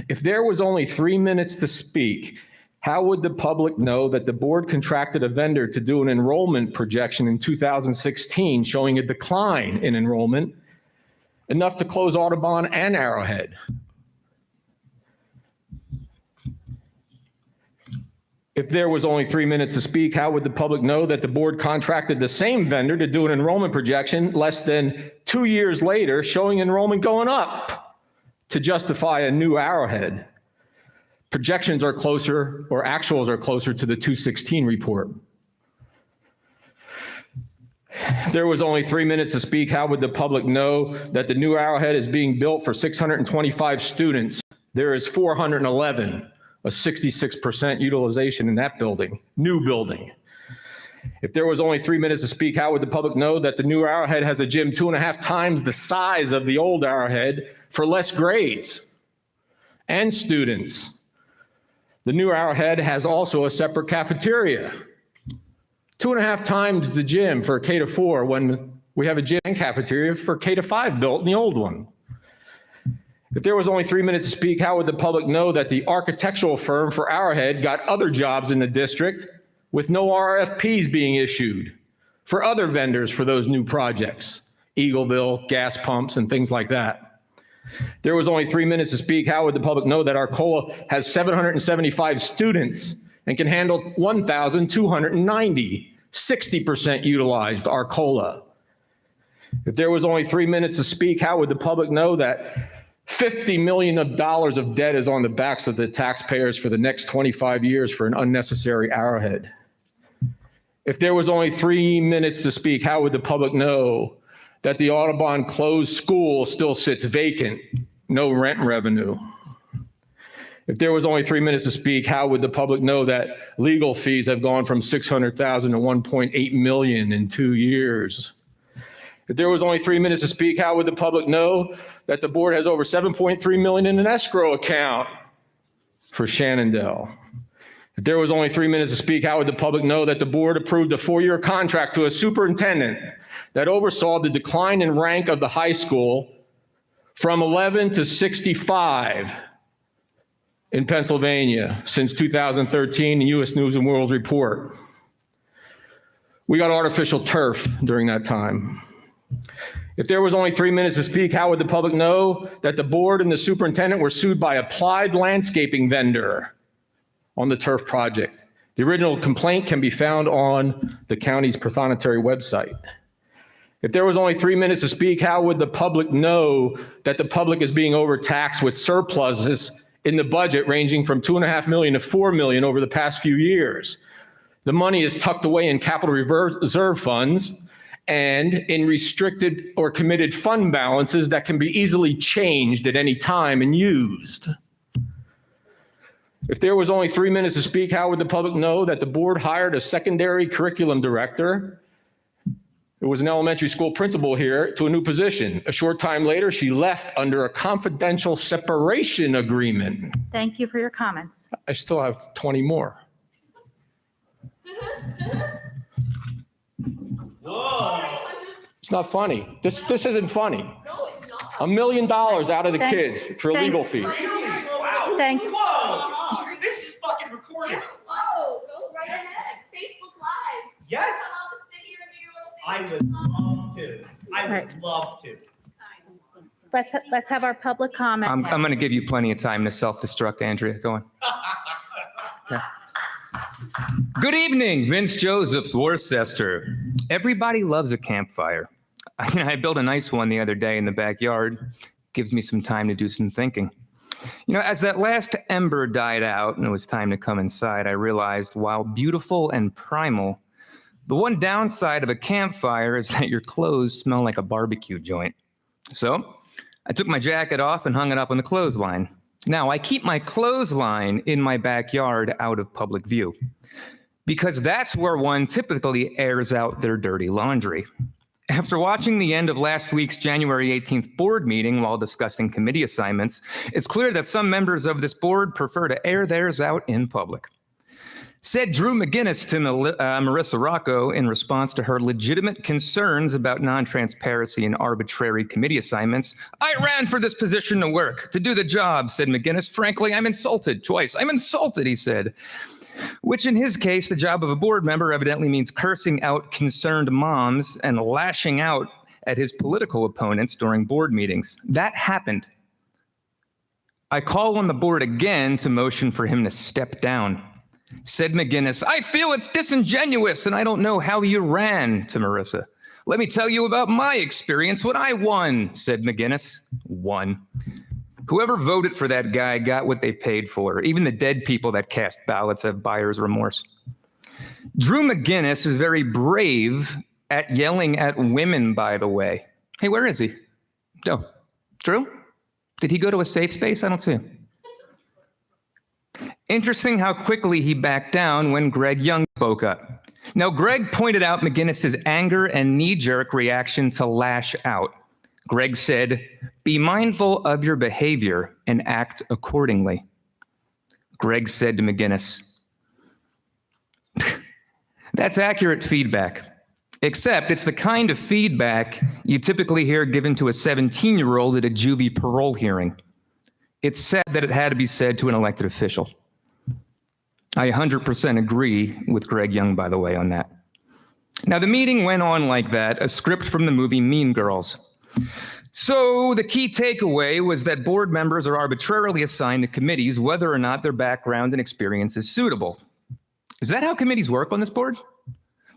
If there was only 3 minutes to speak, how would the public know that the board contracted a vendor to do an enrollment projection in 2016 showing a decline in enrollment, enough to close Audubon and Arrowhead? If there was only 3 minutes to speak, how would the public know that the board contracted the same vendor to do an enrollment projection less than 2 years later showing enrollment going up to justify a new Arrowhead? Projections are closer, or actuals are closer to the 2016 report. If there was only 3 minutes to speak, how would the public know that the new Arrowhead is being built for 625 students? There is 411, a 66% utilization in that building, new building. If there was only 3 minutes to speak, how would the public know that the new Arrowhead has a gym 2.5 times the size of the old Arrowhead for less grades and students? The new Arrowhead has also a separate cafeteria, 2.5 times the gym for K-4 when we have a gym and cafeteria for K-5 built in the old one. If there was only 3 minutes to speak, how would the public know that the architectural firm for Arrowhead got other jobs in the district with no RFPs being issued for other vendors for those new projects, Eagleville, gas pumps, and things like that? There was only 3 minutes to speak. How would the public know that Arcola has 775 students and can handle 1,290, 60% utilized Arcola? If there was only 3 minutes to speak, how would the public know that $50 million of debt is on the backs of the taxpayers for the next 25 years for an unnecessary Arrowhead? If there was only 3 minutes to speak, how would the public know that the Audubon closed school still sits vacant, no rent revenue? If there was only 3 minutes to speak, how would the public know that legal fees have gone from $600,000 to $1.8 million in 2 years? If there was only 3 minutes to speak, how would the public know that the board has over $7.3 million in an escrow account for Shannondale? If there was only 3 minutes to speak, how would the public know that the board approved a 4-year contract to a superintendent that oversaw the decline in rank of the high school from 11 to 65 in Pennsylvania since 2013, the U.S. News and World Report? We got artificial turf during that time. If there was only 3 minutes to speak, how would the public know that the board and the superintendent were sued by Applied Landscaping vendor on the turf project? The original complaint can be found on the county's prothonotary website. If there was only 3 minutes to speak, how would the public know that the public is being overtaxed with surpluses in the budget ranging from $2.5 million to $4 million over the past few years? The money is tucked away in capital reserve funds and in restricted or committed fund balances that can be easily changed at any time and used. If there was only 3 minutes to speak, how would the public know that the board hired a secondary curriculum director? It was an elementary school principal here to a new position. A short time later, she left under a confidential separation agreement. Thank you for your comments. I still have 20 more. It's not funny. This isn't funny. No, it's not. $1 million out of the kids for legal fees. Wow. Thank This is fucking recorded. Whoa, go right ahead. Facebook Live. Yes. Come out and sit here and do your own thing. I would love to. right. love to. Let's have our public comment. I'm now. going to give you plenty of time to self-destruct, Andrea. Go on. Okay. Good evening, Vince Josephs, Worcester. Everybody loves a campfire. I built a nice one the other day in the backyard. Gives me some time to do some thinking. As that last ember died out and it was time to come inside, I realized while beautiful and primal, the one downside of a campfire is that your clothes smell like a barbecue joint. So I took my jacket off and hung it up on the clothesline. Now, I keep my clothesline in my backyard out of public view because that's where one typically airs out their dirty laundry. After watching the end of last week's January 18th board meeting while discussing committee assignments, it's clear that some members of this board prefer to air theirs out in public. Said Drew McGinnis to Marissa Rocco in response to her legitimate concerns about non-transparency and arbitrary committee assignments. I ran for this position to work, to do the job, said McGinnis. Frankly, I'm insulted twice. I'm insulted, he said. Which in his case, the job of a board member evidently means cursing out concerned moms and lashing out at his political opponents during board meetings. That happened. I call on the board again to motion for him to step down. Said McGinnis, I feel it's disingenuous and I don't know how you ran, to Marissa. Let me tell you about my experience when I won, said McGinnis. Won. Whoever voted for that guy got what they paid for. Even the dead people that cast ballots have buyer's remorse. Drew McGinnis is very brave at yelling at women, by the way. Hey, where is he? Oh, Drew? Did he go to a safe space? I don't see him. Interesting how quickly he backed down when Greg Young spoke up. Now, Greg pointed out McGinnis's anger and knee-jerk reaction to lash out. Greg said, be mindful of your behavior and act accordingly. Greg said to McGinnis, that's accurate feedback, except it's the kind of feedback you typically hear given to a 17-year-old at a juvie parole hearing. It's sad that it had to be said to an elected official. I 100% agree with Greg Young, by the way, on that. Now, the meeting went on like that, a script from the movie Mean Girls. So the key takeaway was that board members are arbitrarily assigned to committees whether or not their background and experience is suitable. Is that how committees work on this board?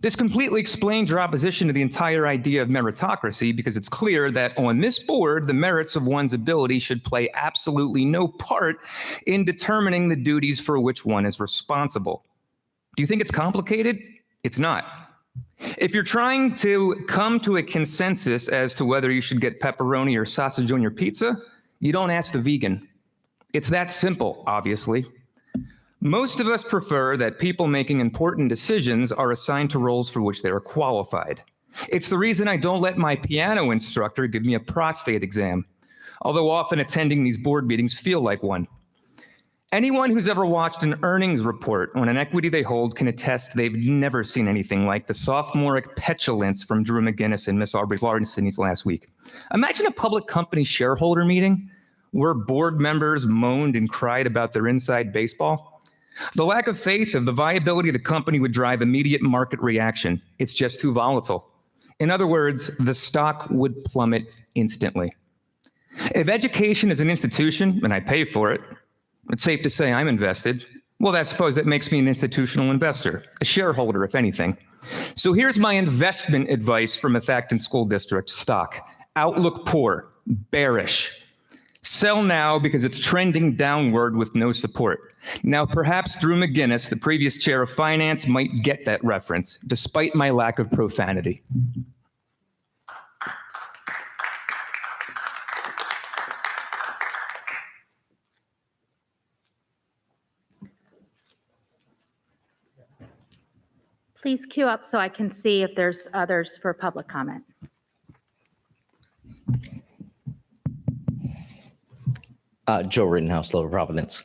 This completely explains your opposition to the entire idea of meritocracy because it's clear that on this board, the merits of one's ability should play absolutely no part in determining the duties for which one is responsible. Do you think it's complicated? It's not. If you're trying to come to a consensus as to whether you should get pepperoni or sausage on your pizza, you don't ask the vegan. It's that simple, obviously. Most of us prefer that people making important decisions are assigned to roles for which they are qualified. It's the reason I don't let my piano instructor give me a prostate exam, although often attending these board meetings feel like one. Anyone who's ever watched an earnings report on an equity they hold can attest they've never seen anything like the sophomoric petulance from Drew McGinnis and Miss Aubrey Larson last week. Imagine a public company shareholder meeting where board members moaned and cried about their inside baseball. The lack of faith of the viability of the company would drive immediate market reaction. It's just too volatile. In other words, the stock would plummet instantly. If education is an institution and I pay for it, it's safe to say I'm invested. Well, I suppose that makes me an institutional investor, a shareholder, if anything. So here's my investment advice from a Methacton School District stock. Outlook poor, bearish. Sell now because it's trending downward with no support. Now, perhaps Drew McGinnis, the previous chair of finance, might get that reference, despite my lack of profanity. Please queue up so I can see if there's others for public comment. Joe Rittenhouse, Lower Providence.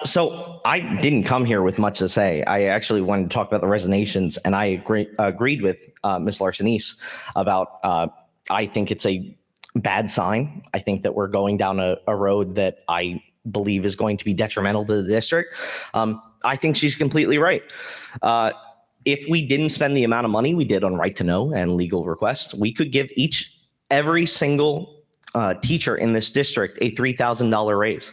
So I didn't come here with much to say. I actually wanted to talk about the resignations, and I agreed with Ms. Larson-East about I think it's a bad sign. I think that we're going down a road that I believe is going to be detrimental to the district. I think she's completely right. if we didn't spend the amount of money we did on right to know and legal requests, we could give every single teacher in this district a $3,000 raise.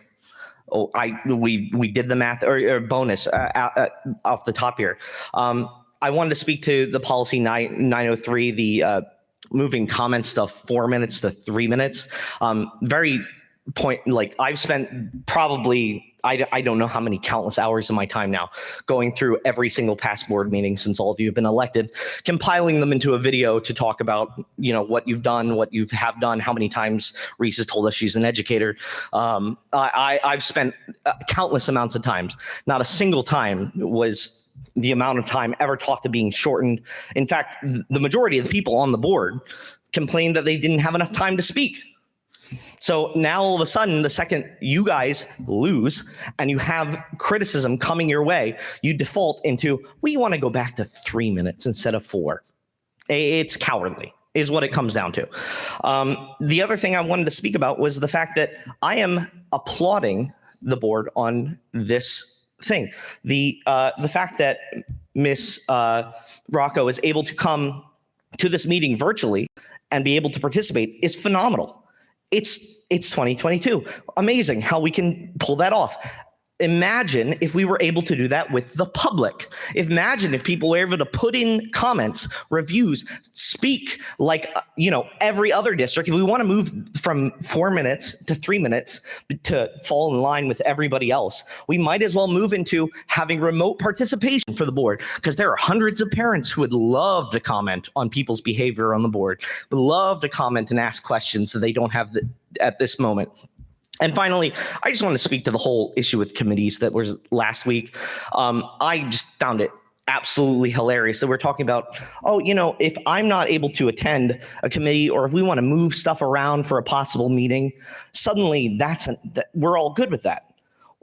Oh, we did the math or bonus off the top here. I wanted to speak to the policy 903, the moving comment stuff 4 minutes to 3 minutes. I've spent probably, I don't know how many countless hours of my time now going through every single past board meeting since all of you have been elected, compiling them into a video to talk about, what you've done, what you have done, how many times Reese has told us she's an educator. I've spent countless amounts of times. Not a single time was the amount of time ever talked to being shortened. In fact, the majority of the people on the board complained that they didn't have enough time to speak. So now all of a sudden, the second you guys lose and you have criticism coming your way, you default into, we want to go back to 3 minutes instead of 4. It's cowardly, is what it comes down to. The other thing I wanted to speak about was the fact that I am applauding the board on this thing. The fact that Miss Rocco is able to come to this meeting virtually and be able to participate is phenomenal. It's 2022. Amazing how we can pull that off. Imagine if we were able to do that with the public. Imagine if people were able to put in comments, reviews, speak like, every other district. If we want to move from 4 minutes to 3 minutes to fall in line with everybody else, we might as well move into having remote participation for the board, because there are hundreds of parents who would love to comment on people's behavior on the board, would love to comment and ask questions that they don't have at this moment. And finally, I just want to speak to the whole issue with committees that was last week. I just found it absolutely hilarious that we're talking about, if I'm not able to attend a committee or if we want to move stuff around for a possible meeting, suddenly we're all good with that.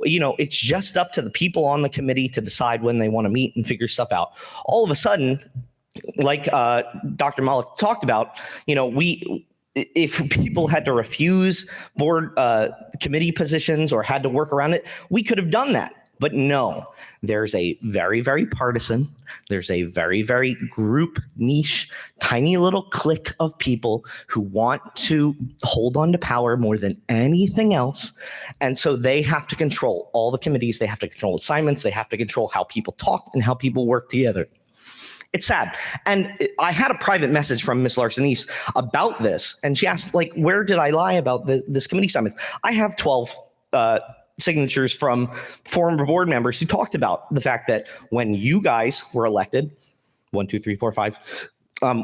It's just up to the people on the committee to decide when they want to meet and figure stuff out. All of a sudden, like Dr. Malik talked about, if people had to refuse board committee positions or had to work around it, we could have done that. But no, there's a very, very partisan, there's a very, very group niche, tiny little clique of people who want to hold on to power more than anything else. And so they have to control all the committees, they have to control assignments, they have to control how people talk and how people work together. It's sad. And I had a private message from Ms. Larson-East about this, and she asked, where did I lie about this committee assignment? I have 12 signatures from former board members who talked about the fact that when you guys were elected, 1, 2, 3, 4, 5,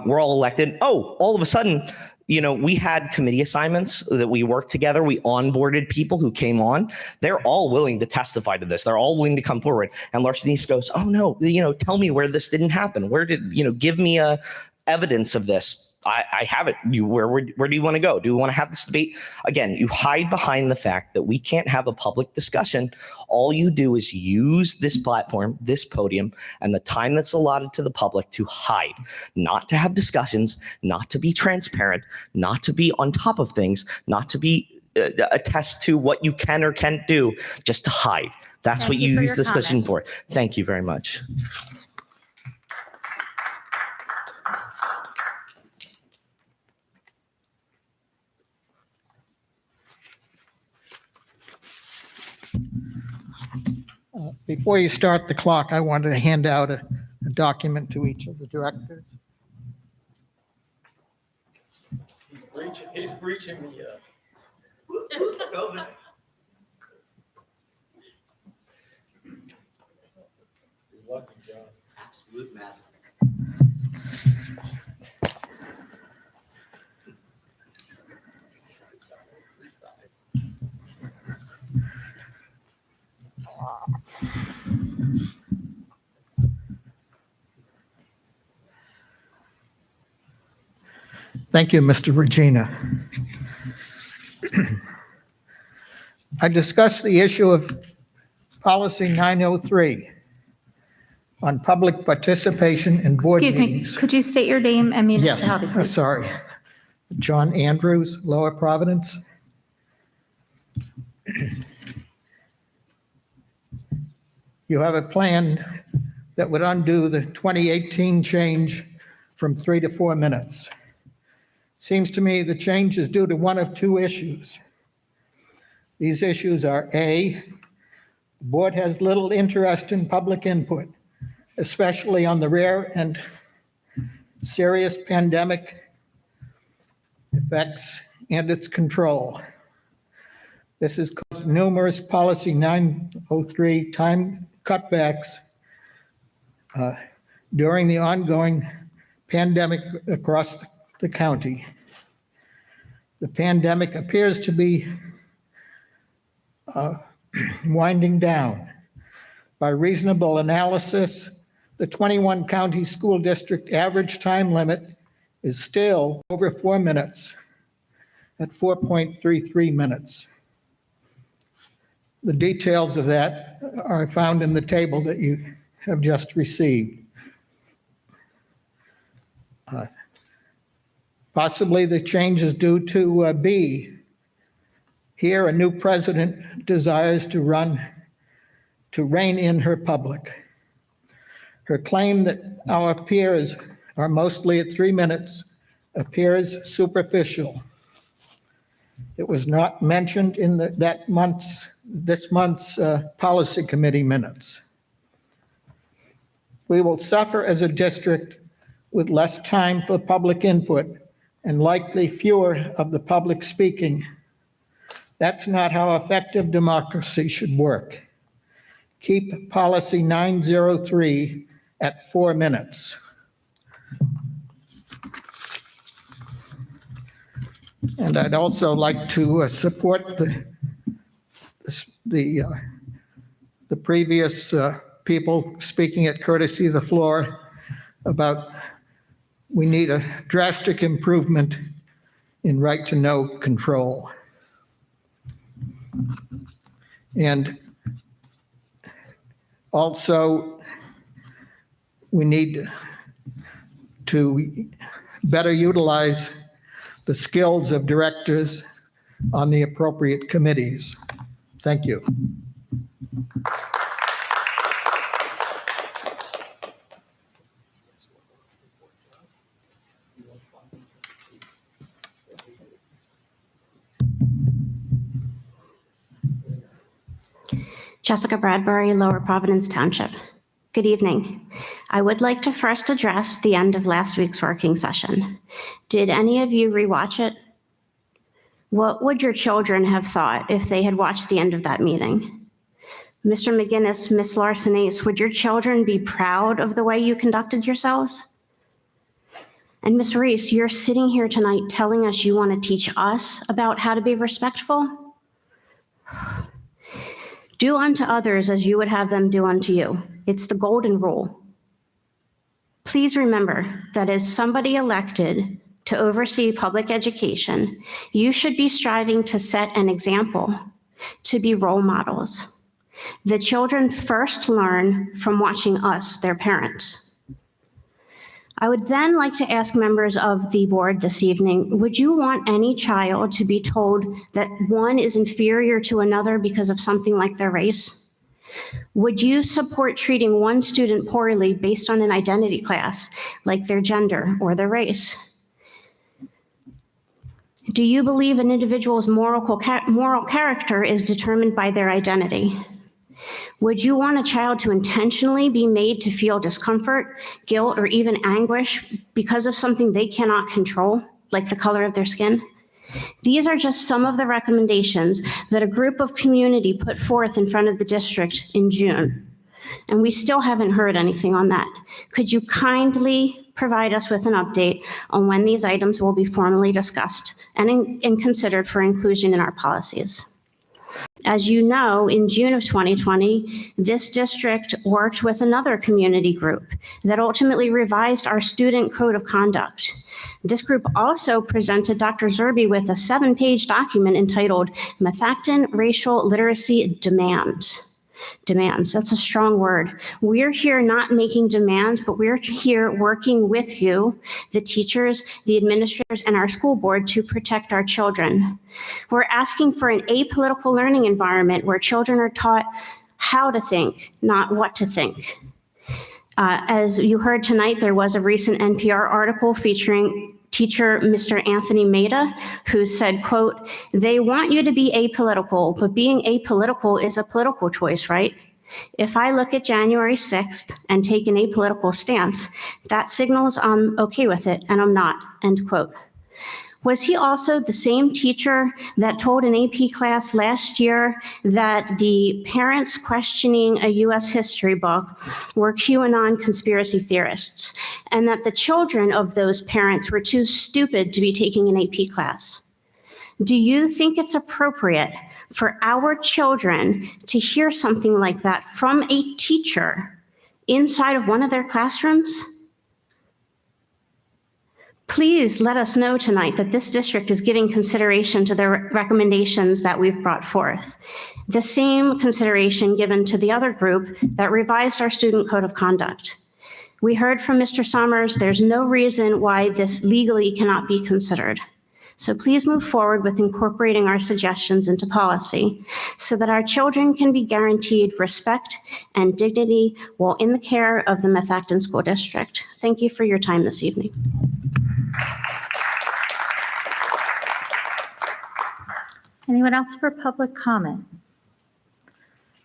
we're all elected. All of a sudden, we had committee assignments that we worked together. We onboarded people who came on. They're all willing to testify to this. They're all willing to come forward. And Larson-East goes, oh no, tell me where this didn't happen. Where did, give me evidence of this. I have it. Where do you want to go? Do you want to have this debate? Again, you hide behind the fact that we can't have a public discussion. All you do is use this platform, this podium, and the time that's allotted to the public to hide, not to have discussions, not to be transparent, not to be on top of things, not to be attest to what you can or can't do, just to hide. That's what you use this position for. Thank you very much. Before you start the clock, I wanted to hand out a document to each of the directors. He's breaching the. Lucky John. Absolute magic. Thank you, Mr. Regina. I discussed the issue of policy 903 on public participation in board Excuse me, meetings. could you state your name and municipality, Yes, please? sorry. John Andrews, Lower Providence. You have a plan that would undo the 2018 change from 3 to 4 minutes. Seems to me the change is due to one of two issues. These issues are A, the board has little interest in public input, especially on the rare and serious pandemic effects and its control. This has caused numerous policy 903 time cutbacks during the ongoing pandemic across the county. The pandemic appears to be winding down. By reasonable analysis, the 21 county school district average time limit is still over 4 minutes at 4.33 minutes. The details of that are found in the table that you have just received. Possibly the change is due to B. Here, a new president desires to rein in her public. Her claim that our peers are mostly at 3 minutes appears superficial. It was not mentioned in this month's policy committee minutes. We will suffer as a district with less time for public input and likely fewer of the public speaking. That's not how effective democracy should work. Keep policy 903 at 4 minutes. And I'd also like to support the previous people speaking at courtesy of the floor about we need a drastic improvement in right to know control. And also, we need to better utilize the skills of directors on the appropriate committees. Thank you. Jessica Bradbury, Lower Providence Township. Good evening. I would like to first address the end of last week's working session. Did any of you rewatch it? What would your children have thought if they had watched the end of that meeting? Mr. McGinnis, Ms. Larson-Ace, would your children be proud of the way you conducted yourselves? And Ms. Reese, you're sitting here tonight telling us you want to teach us about how to be respectful? Do unto others as you would have them do unto you. It's the golden rule. Please remember that as somebody elected to oversee public education, you should be striving to set an example, to be role models. The children first learn from watching us, their parents. I would then like to ask members of the board this evening, would you want any child to be told that one is inferior to another because of something like their race? Would you support treating one student poorly based on an identity class, like their gender or their race? Do you believe an individual's moral character is determined by their identity? Would you want a child to intentionally be made to feel discomfort, guilt, or even anguish because of something they cannot control, like the color of their skin? These are just some of the recommendations that a group of community put forth in front of the district in June, and we still haven't heard anything on that. Could you kindly provide us with an update on when these items will be formally discussed and considered for inclusion in our policies? As you know, in June of 2020, this district worked with another community group that ultimately revised our student code of conduct. This group also presented Dr. Zerbe with a 7-page document entitled Methacton Racial Literacy Demands. Demands, that's a strong word. We're here not making demands, but we're here working with you, the teachers, the administrators, and our school board to protect our children. We're asking for an apolitical learning environment where children are taught how to think, not what to think. As you heard tonight, there was a recent NPR article featuring teacher Mr. Anthony Maida, who said, quote, "They want you to be apolitical, but being apolitical is a political choice, right? If I look at January 6th and take an apolitical stance, that signals I'm okay with it, and I'm not," end quote. Was he also the same teacher that told an AP class last year that the parents questioning a US history book were QAnon conspiracy theorists, and that the children of those parents were too stupid to be taking an AP class? Do you think it's appropriate for our children to hear something like that from a teacher inside of one of their classrooms? Please let us know tonight that this district is giving consideration to the recommendations that we've brought forth. The same consideration given to the other group that revised our student code of conduct. We heard from Mr. Summers, there's no reason why this legally cannot be considered. So please move forward with incorporating our suggestions into policy so that our children can be guaranteed respect and dignity while in the care of the Methacton School District. Thank you for your time this evening. Anyone else for public comment?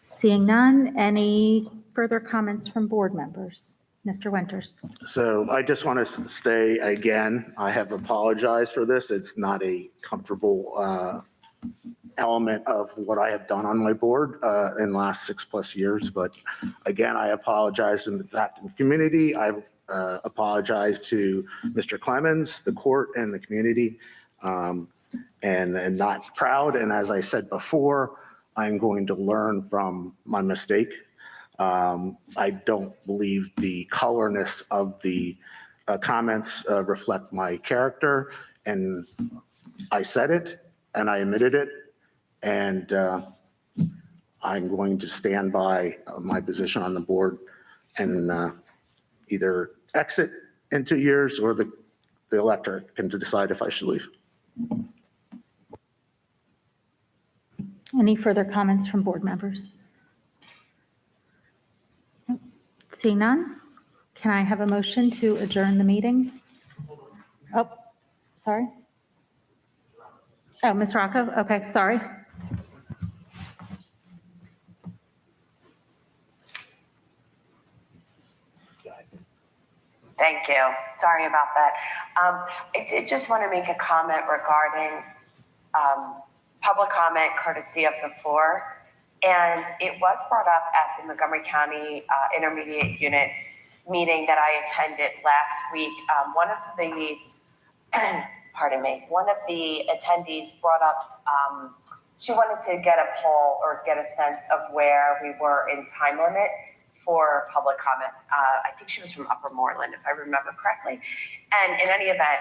Seeing none, any further comments from board members? Mr. Winters. So I just want to say again, I have apologized for this. It's not a comfortable element of what I have done on my board in the last 6+ years. But again, I apologize to the community. I apologize to Mr. Clemens, the court, and the community, and not proud. And as I said before, I'm going to learn from my mistake. I don't believe the colorness of the comments reflect my character, and I said it and I admitted it, and I'm going to stand by my position on the board and either exit in 2 years or the electorate can decide if I should leave. Any further comments from board members? Seeing none, can I have a motion to adjourn the meeting? Oh, sorry. Oh, Ms. Rocco, okay, sorry. Thank you. Sorry about that. I did just want to make a comment regarding public comment courtesy of the floor. And it was brought up at the Montgomery County Intermediate Unit meeting that I attended last week. One of the, one of the attendees brought up, she wanted to get a poll or get a sense of where we were in time limit for public comment. I think she was from Upper Moreland, if I remember correctly. And in any event,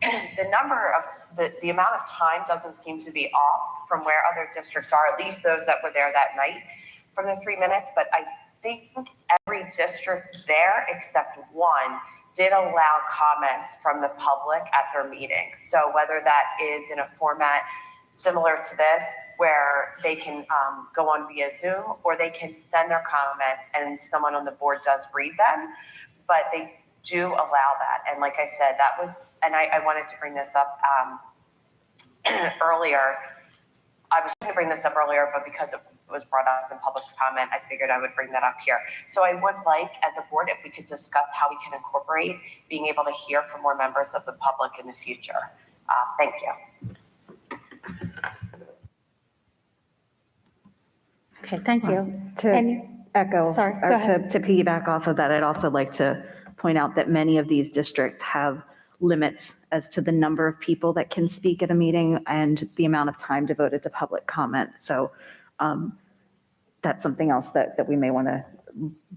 the amount of time doesn't seem to be off from where other districts are, at least those that were there that night from the 3 minutes. But I think every district there, except one, did allow comments from the public at their meetings. So whether that is in a format similar to this, where they can go on via Zoom, or they can send their comments and someone on the board does read them, but they do allow that. And like I said, that was, and I wanted to bring this up earlier. I was going to bring this up earlier, but because it was brought up in public comment, I figured I would bring that up here. So I would like, as a board, if we could discuss how we can incorporate being able to hear from more members of the public in the future. Thank you. Okay, thank you. To echo, Sorry, go or ahead. to piggyback off of that, I'd also like to point out that many of these districts have limits as to the number of people that can speak at a meeting and the amount of time devoted to public comment. So that's something else that we may want to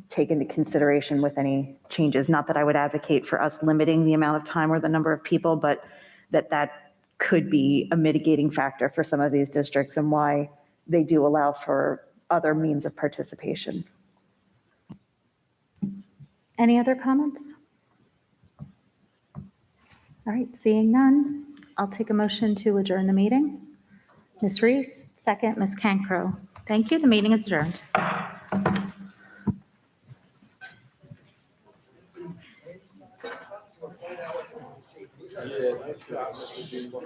take into consideration with any changes. Not that I would advocate for us limiting the amount of time or the number of people, but that could be a mitigating factor for some of these districts and why they do allow for other means of participation. Any other comments? All right, seeing none, I'll take a motion to adjourn the meeting. Ms. Reese, second, Ms. Cancro. Thank you, the meeting is adjourned.